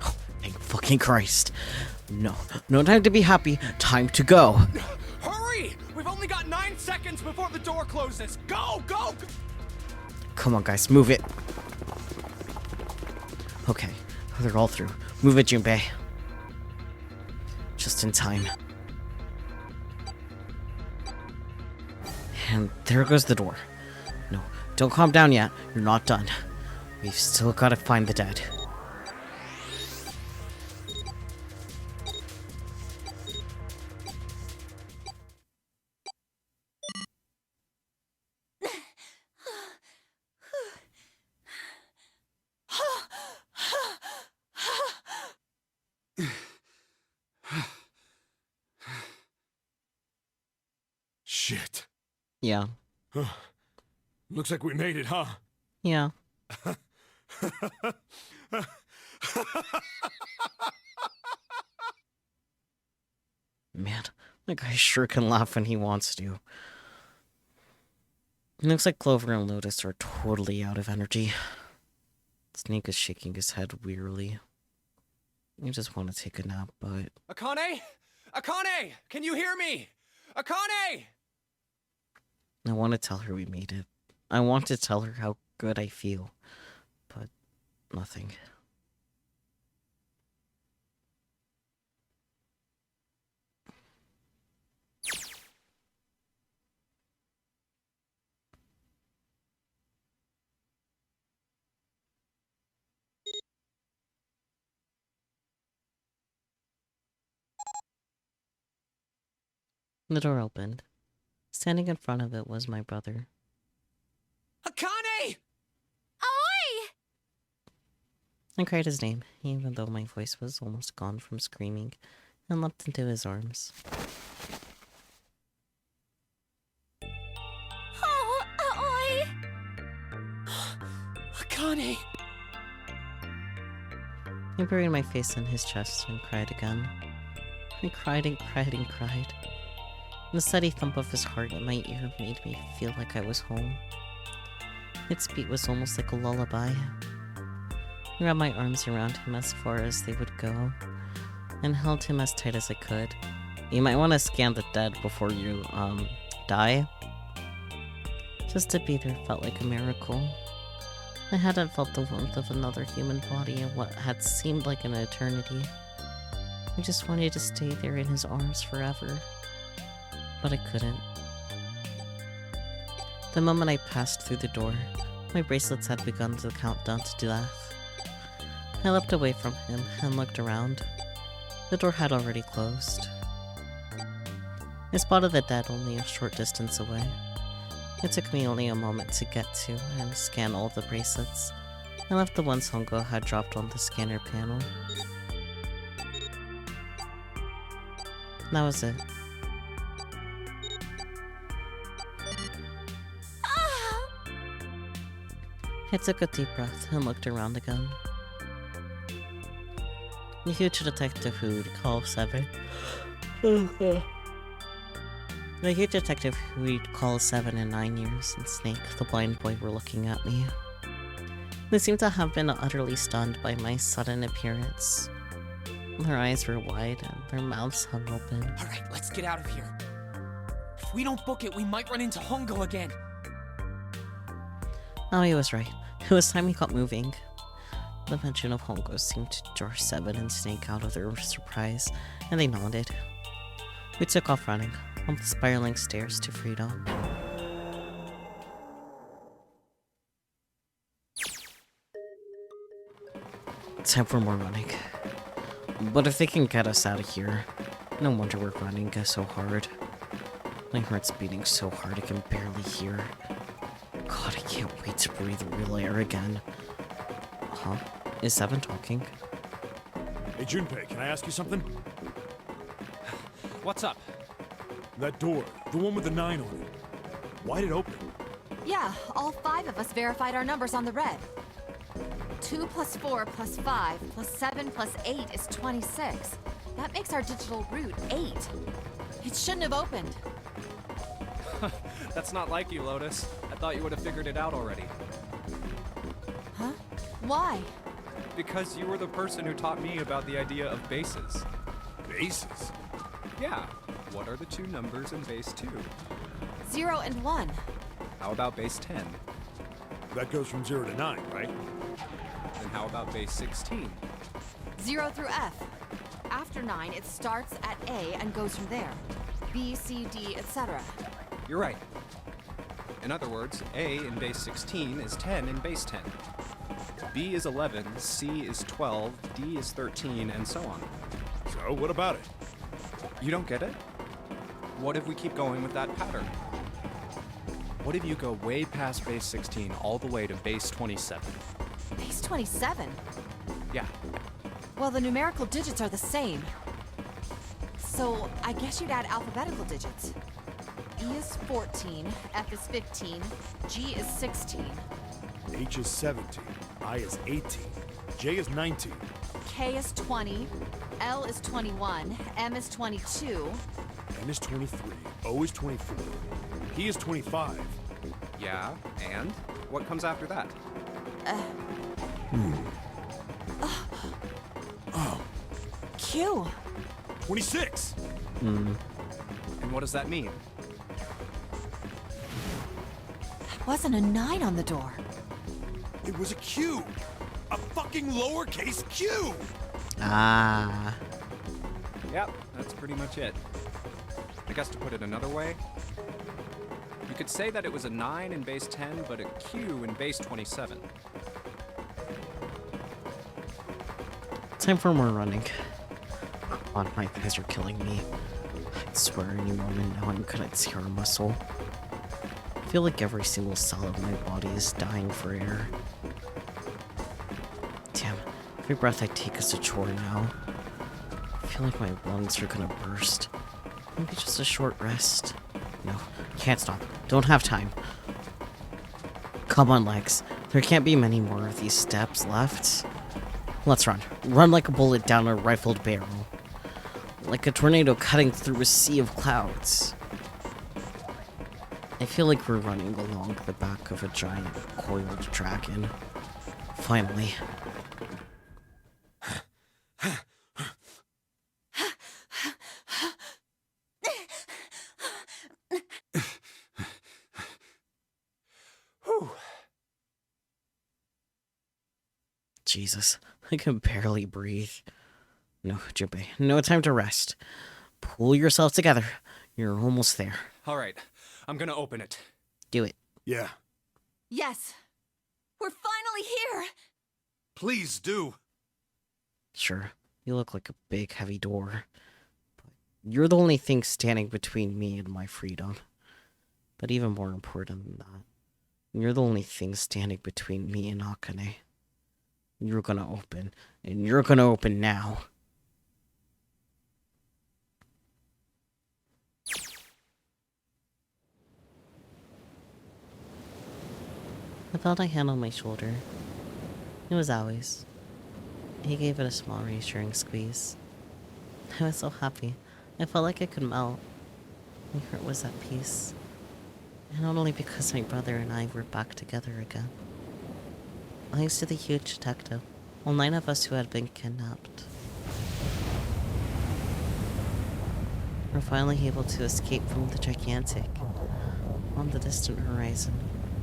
Oh, thank fucking Christ. No, no time to be happy. Time to go. Hurry! We've only got 9 seconds before the door closes. Go, go! Come on, guys, move it. Okay, they're all through. Move it, Junpei. Just in time. And there goes the door. No, don't calm down yet. You're not done. We've still got to find the dead. Shit. Yeah. Looks like we made it, huh? Yeah. Man, that guy sure can laugh when he wants to. It looks like Clover and Lotus are totally out of energy. Snake is shaking his head wearily. I just want to take a nap, but... Akane? Akane! Can you hear me? Akane! I want to tell her we made it. I want to tell her how good I feel, but nothing. The door opened. Standing in front of it was my brother. Akane! Oi! I cried his name, even though my voice was almost gone from screaming, and leapt into his arms. Oh, oi! Akane! I buried my face in his chest and cried again. I cried and cried and cried. The steady thump of his heart in my ear made me feel like I was home. Its beat was almost like a lullaby. I wrapped my arms around him as far as they would go, and held him as tight as I could. You might want to scan the dead before you, die. Just to be there felt like a miracle. I hadn't felt the warmth of another human body in what had seemed like an eternity. I just wanted to stay there in his arms forever. But I couldn't. The moment I passed through the door, my bracelets had begun to count down to death. I leapt away from him and looked around. The door had already closed. I spotted the dead only a short distance away. It took me only a moment to get to and scan all the bracelets. I left the ones Hongo had dropped on the scanner panel. That was it. I took a deep breath and looked around again. The huge detective who we'd call Seven. The huge detective who we'd call 7 and 9 years, and Snake, the blind boy, were looking at me. They seemed to have been utterly stunned by my sudden appearance. Their eyes were wide and their mouths hung open. Alright, let's get out of here. If we don't book it, we might run into Hongo again. Oh, he was right. It was time we got moving. The mention of Hongo seemed to jar 7 and Snake out of their surprise, and they nodded. We took off running, up the spiraling stairs to freedom. Time for more running. But if they can get us out of here, no wonder we're running so hard. My heart's beating so hard I can barely hear. God, I can't wait to breathe real air again. Huh? Is 7 talking? Hey, Junpei, can I ask you something? What's up? That door, the one with the 9 on it. Why'd it open? Yeah, all 5 of us verified our numbers on the red. 2 plus 4 plus 5 plus 7 plus 8 is 26. That makes our digital route 8. It shouldn't have opened. That's not like you, Lotus. I thought you would have figured it out already. Huh? Why? Because you were the person who taught me about the idea of bases. Bases? Yeah. What are the 2 numbers in base 2? 0 and 1. How about base 10? That goes from 0 to 9, right? And how about base 16? 0 through F. After 9, it starts at A and goes from there. B, C, D, etc. You're right. In other words, A in base 16 is 10 in base 10. B is 11, C is 12, D is 13, and so on. So, what about it? You don't get it? What if we keep going with that pattern? What if you go way past base 16 all the way to base 27? Base 27? Yeah. Well, the numerical digits are the same. So, I guess you'd add alphabetical digits. E is 14, F is 15, G is 16. H is 17, I is 18, J is 19. K is 20, L is 21, M is 22. N is 23, O is 24, P is 25. Yeah, and? What comes after that? Oh, Q. 26! And what does that mean? wasn't a 9 on the door. It was a Q! A fucking lowercase q! Ah. Yep, that's pretty much it. I guess to put it another way, you could say that it was a 9 in base 10, but a Q in base 27. Time for more running. God, my thighs are killing me. I swear any moment now I'm gonna tear a muscle. I feel like every single cell of my body is dying for air. Damn, every breath I take is a chore now. I feel like my lungs are gonna burst. Maybe just a short rest. No, can't stop. Don't have time. Come on, legs. There can't be many more of these steps left. Let's run. Run like a bullet down a rifled barrel. Like a tornado cutting through a sea of clouds. I feel like we're running along the back of a giant coiled dragon. Finally. Jesus, I can barely breathe. No, Junpei, no time to rest. Pull yourself together. You're almost there. All right, I'm gonna open it. Do it. Yeah. Yes! We're finally here! Please do. Sure, you look like a big, heavy door. But you're the only thing standing between me and my freedom. But even more important than that, you're the only thing standing between me and Akane. You're gonna open, and you're gonna open now. I felt a hand on my shoulder. It was always. He gave it a small reassuring squeeze. I was so happy. I felt like I could melt. My heart was at peace. And not only because my brother and I were back together again. Thanks to the huge detective, all 9 of us who had been kidnapped. We're finally able to escape from the gigantic. On the distant horizon,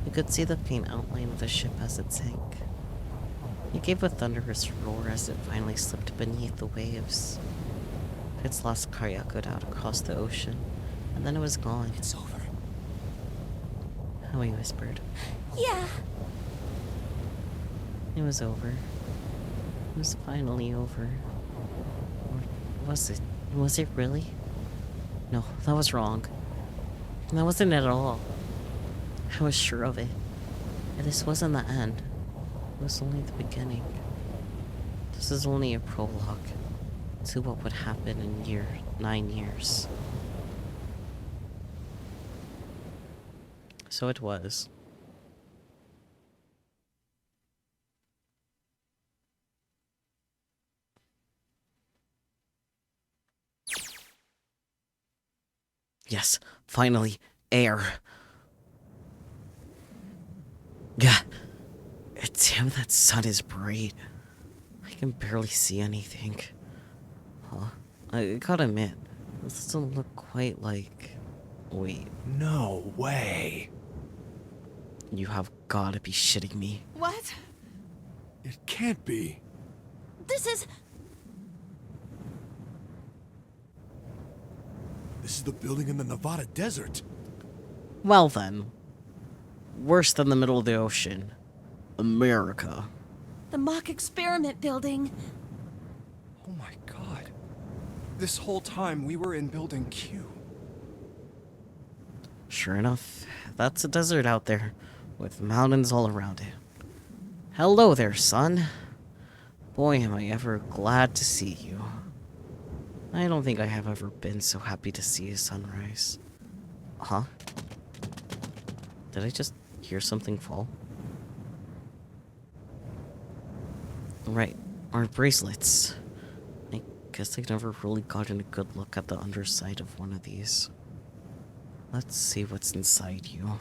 you could see the faint outline of the ship as it sank. It gave a thunderous roar as it finally slipped beneath the waves. Its last cry echoed out across the ocean, and then it was gone. It's over. Howie whispered. Yeah. It was over. It was finally over. Or was it? Was it really? No, that was wrong. That wasn't it at all. I was sure of it. And this wasn't the end. It was only the beginning. This is only a prologue to what would happen in 9 years. So it was. Yes, finally, air. Yeah. Damn, that sun is bright. I can barely see anything. Huh. I gotta admit, this doesn't look quite like... Wait. No way. You have gotta be shitting me. What? It can't be. This is the building in the Nevada desert. Well then. Worse than the middle of the ocean. America. the mock experiment building. Oh my god. This whole time we were in Building Q. Sure enough, that's a desert out there, with mountains all around it. Hello there, son. Boy, am I ever glad to see you. I don't think I have ever been so happy to see a sunrise. Huh? Did I just hear something fall? Right, our bracelets. I guess I never really gotten a good look at the underside of one of these. Let's see what's inside you.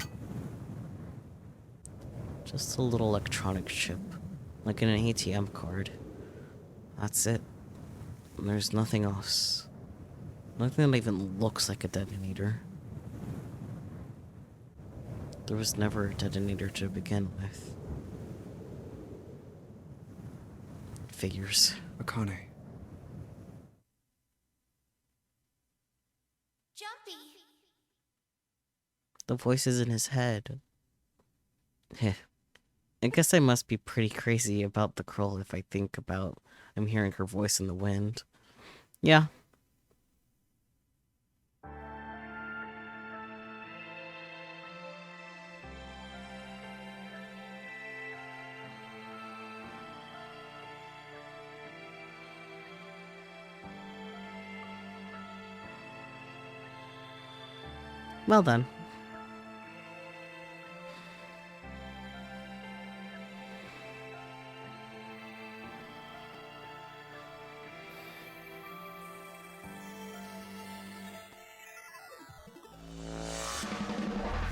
Just a little electronic chip, like in an ATM card. That's it. There's nothing else. Nothing that even looks like a detonator. There was never a detonator to begin with. Figures. Akane. Jumpy! The voices in his head. Heh. I guess I must be pretty crazy about the girl if I think about I'm hearing her voice in the wind. Yeah. Well done.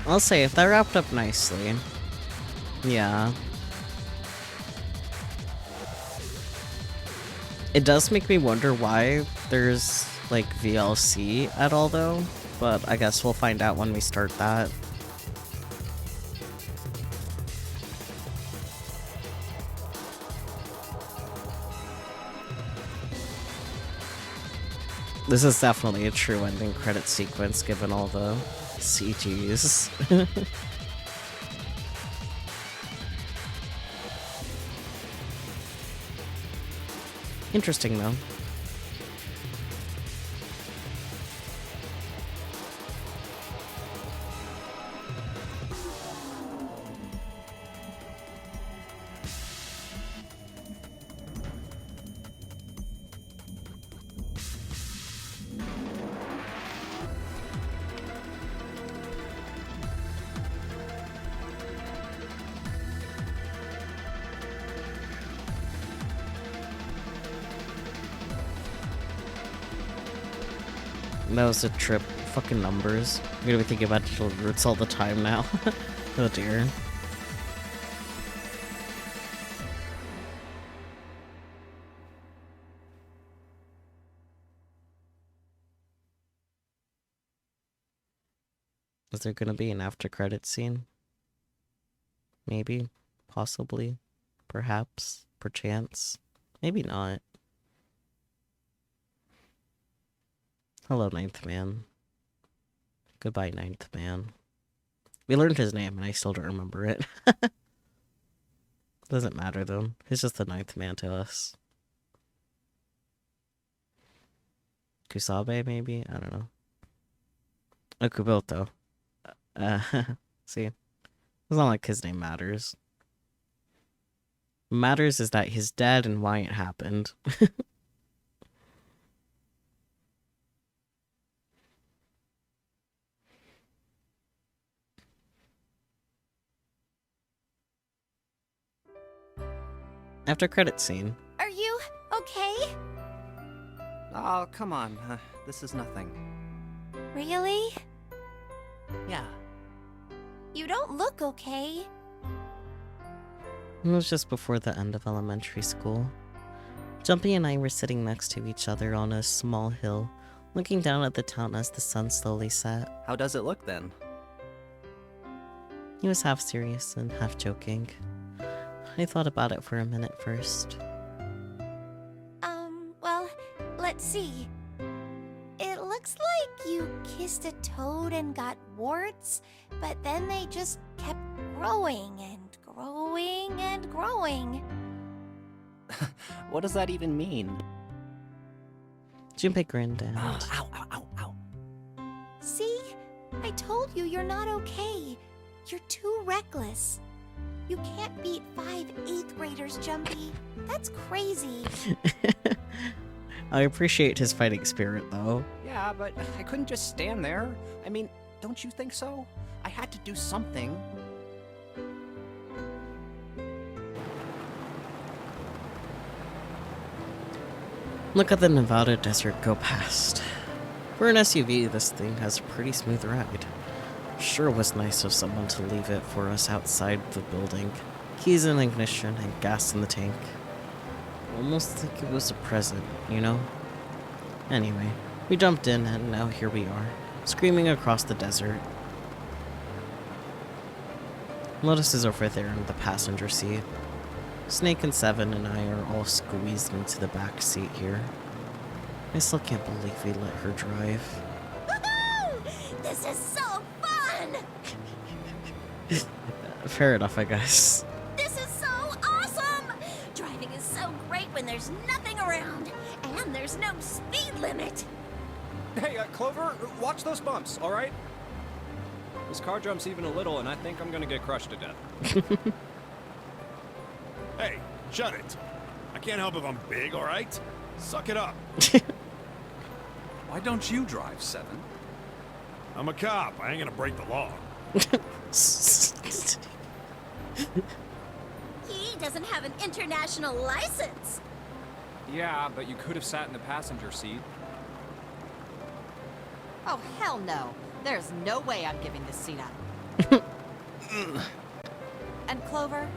I'll say, if that wrapped up nicely. Yeah. It does make me wonder why there's, like, VLC at all, though. But I guess we'll find out when we start that. This is definitely a true ending credit sequence, given all the CGs. Interesting, though. That was a trip. Fucking numbers. I'm gonna be thinking about digital roots all the time now. Oh dear. Is there gonna be an after credit scene? Maybe. Possibly. Perhaps. Perchance. Maybe not. Hello, Ninth Man. Goodbye, Ninth Man. We learned his name, and I still don't remember it. Doesn't matter, though. He's just the Ninth Man to us. Kusabe, maybe? I don't know. Okuboto. See? It's not like his name matters. What matters is that he's dead and why it happened. After credit scene. Are you okay? Oh, come on. This is nothing. Really? Yeah. You don't look okay. It was just before the end of elementary school. Jumpy and I were sitting next to each other on a small hill, looking down at the town as the sun slowly set. How does it look then? He was half serious and half joking. I thought about it for a minute first. Well, let's see. It looks like you kissed a toad and got warts, but then they just kept growing and growing and growing. What does that even mean? Junpei grinned and... Ow, ow, ow, ow. See? I told you you're not okay. You're too reckless. You can't beat 5 8th graders, Jumpy. That's crazy. I appreciate his fighting spirit, though. Yeah, but I couldn't just stand there. I mean, don't you think so? I had to do something. Look at the Nevada desert go past. For an SUV, this thing has a pretty smooth ride. Sure was nice of someone to leave it for us outside the building. Keys in ignition and gas in the tank. Almost like it was a present, you know? Anyway, we jumped in and now here we are, screaming across the desert. Lotus is over there in the passenger seat. Snake and Seven and I are all squeezed into the back seat here. I still can't believe we let her drive. Woohoo! This is so fun! Fair enough, I guess. This is so awesome! Driving is so great when there's nothing around, and there's no speed limit. Hey, Clover, watch those bumps, all right? This car jumps even a little, and I think I'm gonna get crushed to death. Hey, shut it. I can't help if I'm big, all right? Suck it up. Why don't you drive, Seven? I'm a cop. I ain't gonna break the law. He doesn't have an international license. Yeah, but you could have sat in the passenger seat. Oh, hell no. There's no way I'm giving this seat up. And Clover,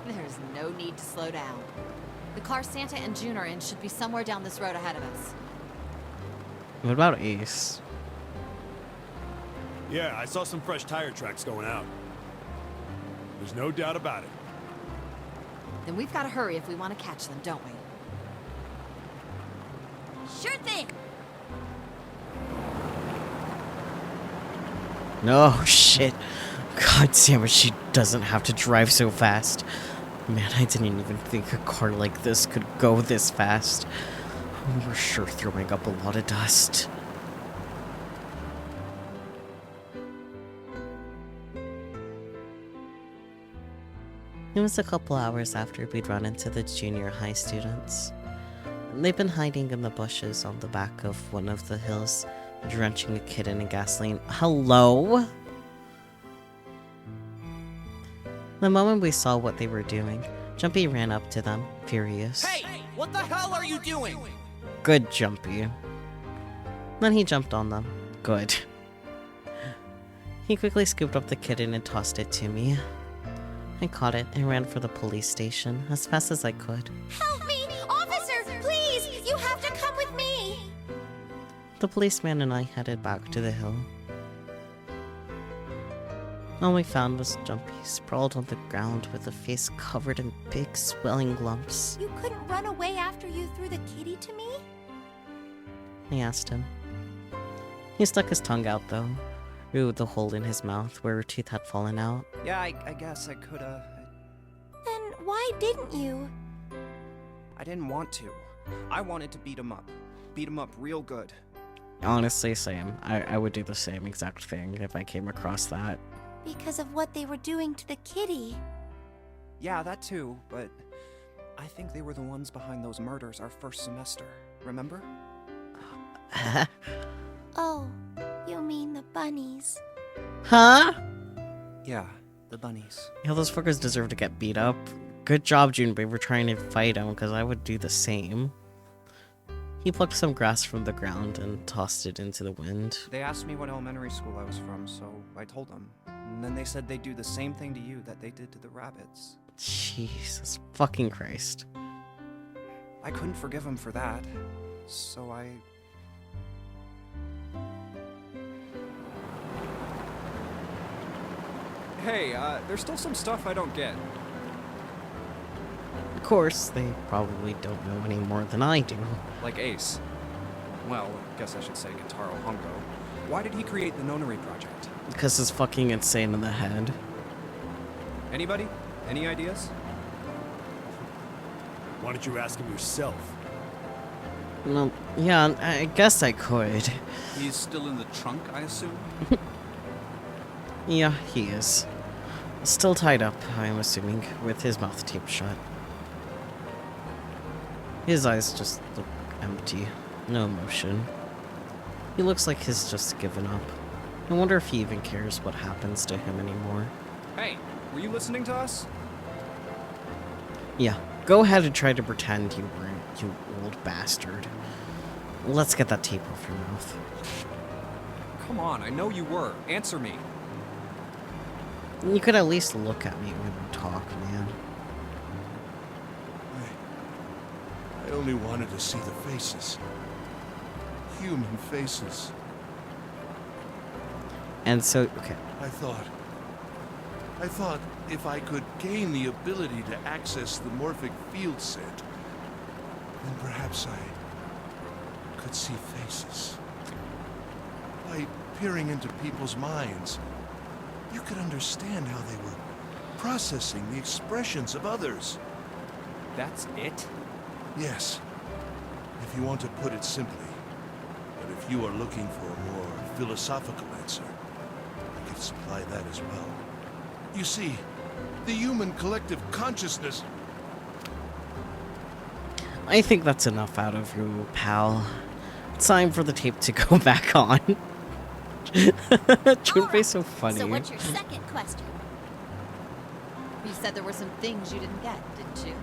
there's no need to slow down. The car Santa and June are in should be somewhere down this road ahead of us. What about Ace? Yeah, I saw some fresh tire tracks going out. There's no doubt about it. Then we've got to hurry if we want to catch them, don't we? Sure thing. No, shit. God damn it, she doesn't have to drive so fast. Man, I didn't even think a car like this could go this fast. We're sure throwing up a lot of dust. It was a couple hours after we'd run into the junior high students. They've been hiding in the bushes on the back of one of the hills, drenching a kitten in gasoline. Hello? The moment we saw what they were doing, Jumpy ran up to them, furious. Hey! What the hell are you doing? Good, Jumpy. Then he jumped on them. Good. He quickly scooped up the kitten and tossed it to me. I caught it and ran for the police station as fast as I could. Help me! Officer, please! You have to come with me! The policeman and I headed back to the hill. All we found was Jumpy sprawled on the ground with a face covered in big swelling lumps. You couldn't run away after you threw the kitty to me? I asked him. He stuck his tongue out though, through the hole in his mouth where her teeth had fallen out. Yeah, I guess I coulda. Then why didn't you? I didn't want to. I wanted to beat him up. Beat him up real good. Honestly, same. I would do the same exact thing if I came across that. Because of what they were doing to the kitty. Yeah, that too, but I think they were the ones behind those murders our first semester. Remember? Oh, you mean the bunnies. Huh? Yeah, the bunnies. Yeah, those fuckers deserve to get beat up. Good job, Junpei, for trying to fight him, because I would do the same. He plucked some grass from the ground and tossed it into the wind. They asked me what elementary school I was from, so I told them. And then they said they'd do the same thing to you that they did to the rabbits. Jesus fucking Christ. I couldn't forgive them for that, so I... Hey, there's still some stuff I don't get. Of course, they probably don't know any more than I do. Like Ace. Well, I guess I should say Gentaro Hongo. Why did he create the Nonary Project? Because he's fucking insane in the head. Anybody? Any ideas? Why don't you ask him yourself? Well, yeah, I guess I could. He's still in the trunk, I assume? Yeah, he is. Still tied up, I'm assuming, with his mouth taped shut. His eyes just look empty. No emotion. He looks like he's just given up. I wonder if he even cares what happens to him anymore. Hey, were you listening to us? Yeah, go ahead and try to pretend you weren't, you old bastard. Let's get that tape off your mouth. Come on, I know you were. Answer me. You could at least look at me when we talk, man. I only wanted to see the faces. Human faces. And so, okay. I thought I thought if I could gain the ability to access the morphic field set, then perhaps I could see faces. By peering into people's minds, you could understand how they were processing the expressions of others. That's it? Yes, if you want to put it simply. But if you are looking for a more philosophical answer, I could supply that as well. You see, the human collective consciousness... I think that's enough out of you, pal. It's time for the tape to go back on. Junpei's so funny. So what's your second question? You said there were some things you didn't get, didn't you?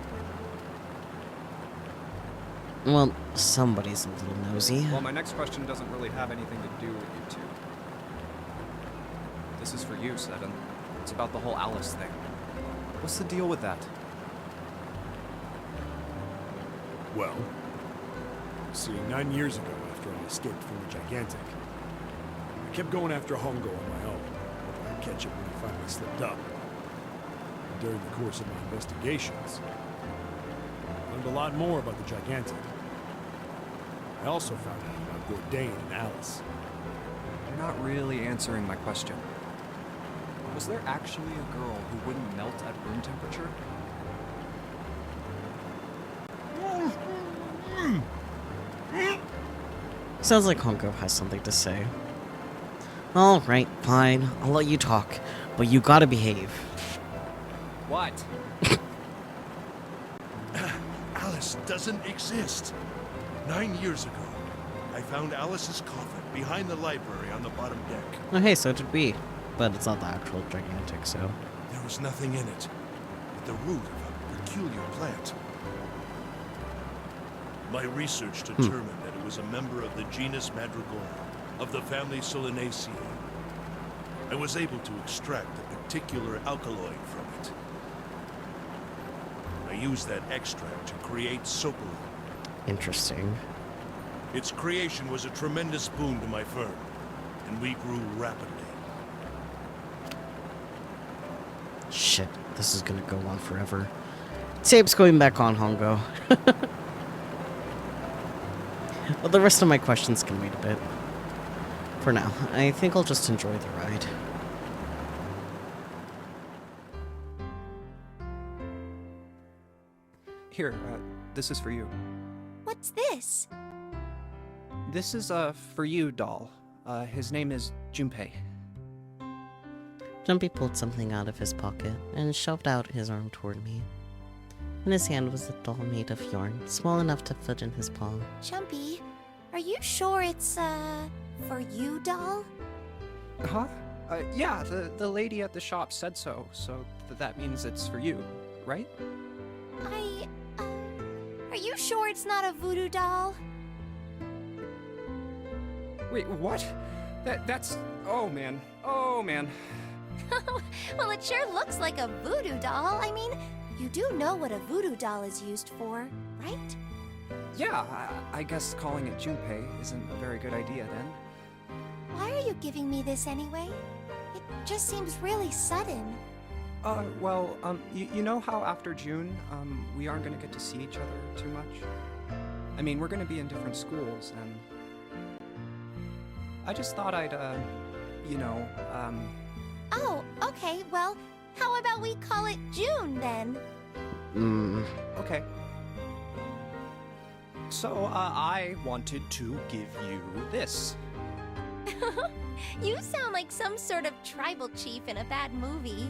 Well, somebody's a little nosy. Well, my next question doesn't really have anything to do with you two. This is for you, Seven. It's about the whole Alice thing. What's the deal with that? Well, see, 9 years ago, after I escaped from the Gigantic, I kept going after Hongo on my own, hoping I'd catch him when he finally slipped up. And during the course of my investigations, I learned a lot more about the Gigantic. I also found out about Bourdain and Alice. You're not really answering my question. Was there actually a girl who wouldn't melt at room temperature? Sounds like Hongo has something to say. Alright, fine. I'll let you talk. But you gotta behave. What? Alice doesn't exist. 9 years ago, I found Alice's coffin behind the library on the bottom deck. Oh hey, so did we. But it's not the actual Gigantic, so... There was nothing in it but the root of a peculiar plant. My research determined that it was a member of the genus Madrigorum, of the family Solanaceae. I was able to extract a particular alkaloid from it. I used that extract to create Sopalin. Interesting. Its creation was a tremendous boon to my firm, and we grew rapidly. Shit, this is gonna go on forever. Tape's going back on, Hongo. Well, the rest of my questions can wait a bit. For now, I think I'll just enjoy the ride. Here, this is for you. What's this? This is, for you, doll. His name is Junpei. Jumpy pulled something out of his pocket and shoved out his arm toward me. In his hand was a doll made of yarn, small enough to fit in his palm. Jumpy, are you sure it's, for you, doll? Huh? Yeah, the lady at the shop said so, so that means it's for you, right? Are you sure it's not a voodoo doll? Wait, what? That's... Oh, man. Oh, man. Well, it sure looks like a voodoo doll. I mean, you do know what a voodoo doll is used for, right? Yeah, I guess calling it Junpei isn't a very good idea then. Why are you giving me this anyway? It just seems really sudden. Well, you know how after June, we aren't gonna get to see each other too much? I mean, we're gonna be in different schools, and... I just thought I'd, you know, Oh, okay, well, how about we call it June, then? Okay. So, I wanted to give you this. You sound like some sort of tribal chief in a bad movie.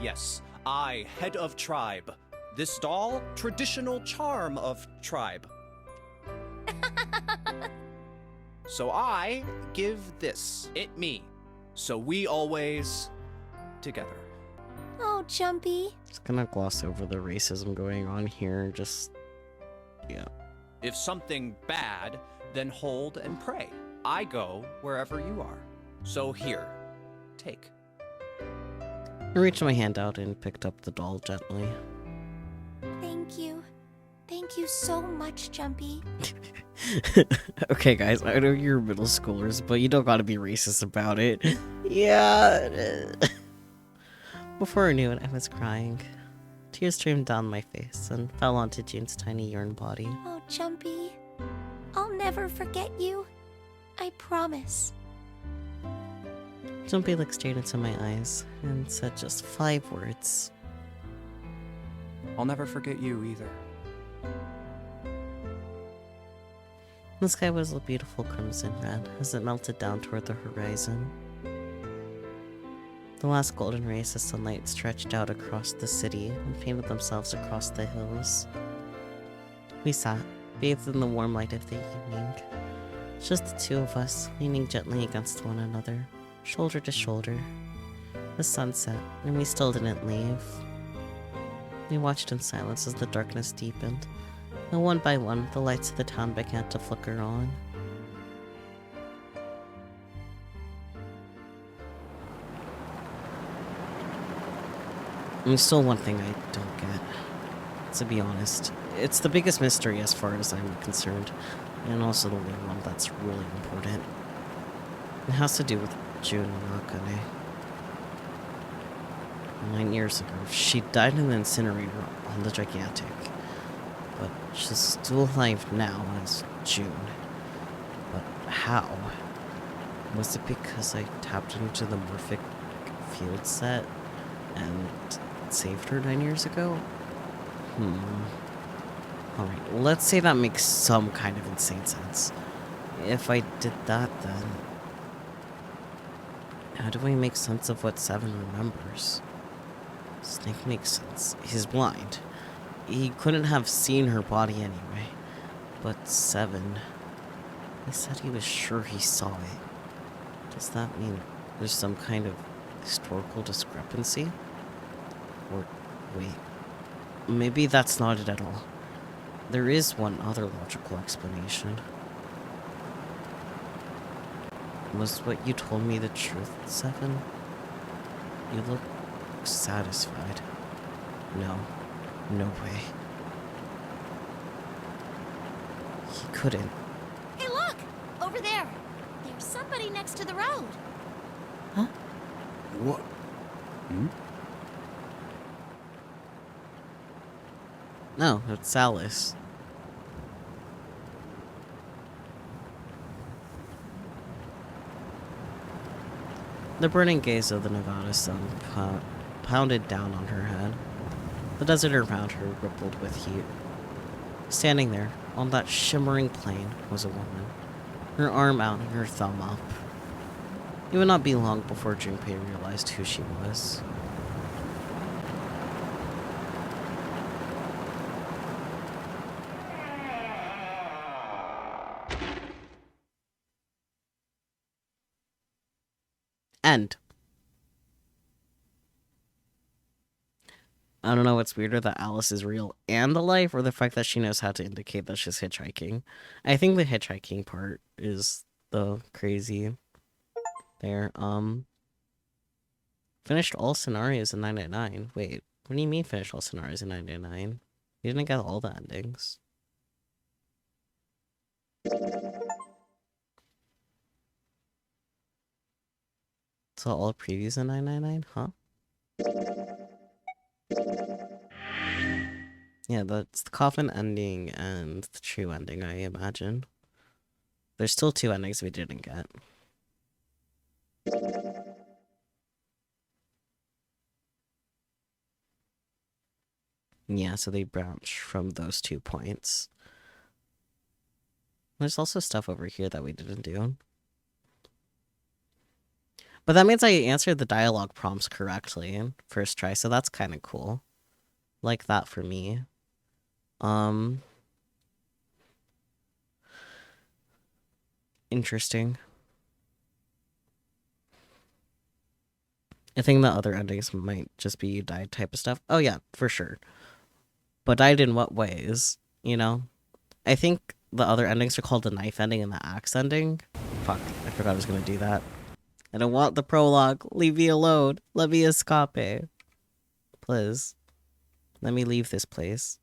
Yes. I, head of tribe. This doll, traditional charm of tribe. So I give this, it me. So we always together. Oh, Jumpy. Just gonna gloss over the racism going on here, just... yeah. If something bad, then hold and pray. I go wherever you are. So here, take. I reached my hand out and picked up the doll gently. Thank you. Thank you so much, Jumpy. Okay, guys, I know you're middle schoolers, but you don't gotta be racist about it. Yeah. Before I knew it, I was crying. Tears streamed down my face and fell onto June's tiny urn body. Oh, Jumpy. I'll never forget you. I promise. Jumpy looked straight into my eyes and said just 5 words. I'll never forget you either. The sky was a beautiful crimson red as it melted down toward the horizon. The last golden rays of sunlight stretched out across the city and painted themselves across the hills. We sat, bathed in the warm light of the evening. Just the two of us, leaning gently against one another, shoulder to shoulder. The sun set, and we still didn't leave. We watched in silence as the darkness deepened, and one by one, the lights of the town began to flicker on. There's still one thing I don't get, to be honest. It's the biggest mystery as far as I'm concerned, and also the only one that's really important. It has to do with June Nakane. 9 years ago, she died in the incinerator on the Gigantic, but she's still alive now as June. But how? Was it because I tapped into the morphic field set and saved her 9 years ago? Alright, let's say that makes some kind of insane sense. If I did that, then how do I make sense of what Seven remembers? Snake makes sense. He's blind. He couldn't have seen her body anyway. But Seven, he said he was sure he saw it. Does that mean there's some kind of historical discrepancy? Or, wait, maybe that's not it at all. There is one other logical explanation. Was what you told me the truth, Seven? You look satisfied. No way. He couldn't. Hey, look! Over there! There's somebody next to the road. Huh? What? No, it's Alice. The burning gaze of the Nevada sun pounded down on her head. The desert around her rippled with heat. Standing there, on that shimmering plain, was a woman, her arm out and her thumb up. It would not be long before Junpei realized who she was. End. I don't know what's weirder, that Alice is real and alive, or the fact that she knows how to indicate that she's hitchhiking. I think the hitchhiking part is the crazy there. Finished all scenarios in 999. Wait, what do you mean finished all scenarios in 999? You didn't get all the endings. So all previews in 999, huh? Yeah, that's the coffin ending and the true ending, I imagine. There's still 2 endings we didn't get. Yeah, so they branch from those 2 points. There's also stuff over here that we didn't do. But that means I answered the dialogue prompts correctly first try, so that's kind of cool. Like that for me. Interesting. I think the other endings might just be you died type of stuff. Oh yeah, for sure. But died in what ways, you know? I think the other endings are called the knife ending and the axe ending. Fuck, I forgot I was gonna do that. I don't want the prologue. Leave me alone. Let me escape. Please. Let me leave this place.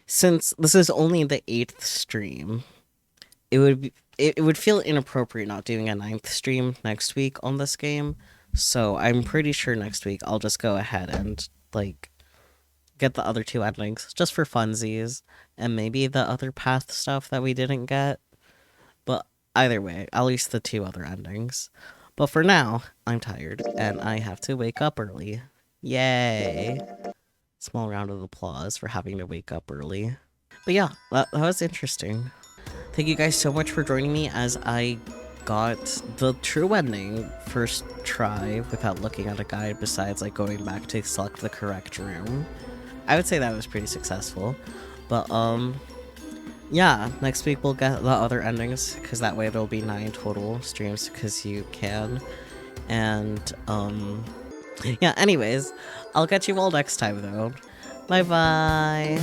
Since this is only the 8th stream, it would feel inappropriate not doing a ninth stream next week on this game. So I'm pretty sure next week I'll just go ahead and like get the other two endings just for funsies, and maybe the other path stuff that we didn't get. But either way, at least the two other endings. But for now, I'm tired and I have to wake up early. Yay! Small round of applause for having to wake up early. But yeah, that was interesting. Thank you guys so much for joining me as I got the true ending first try without looking at a guide, besides like going back to select the correct room. I would say that was pretty successful. But yeah, next week we'll get the other endings, because that way there'll be 9 total streams, because you can. And yeah, anyways, I'll catch you all next time though. Bye bye.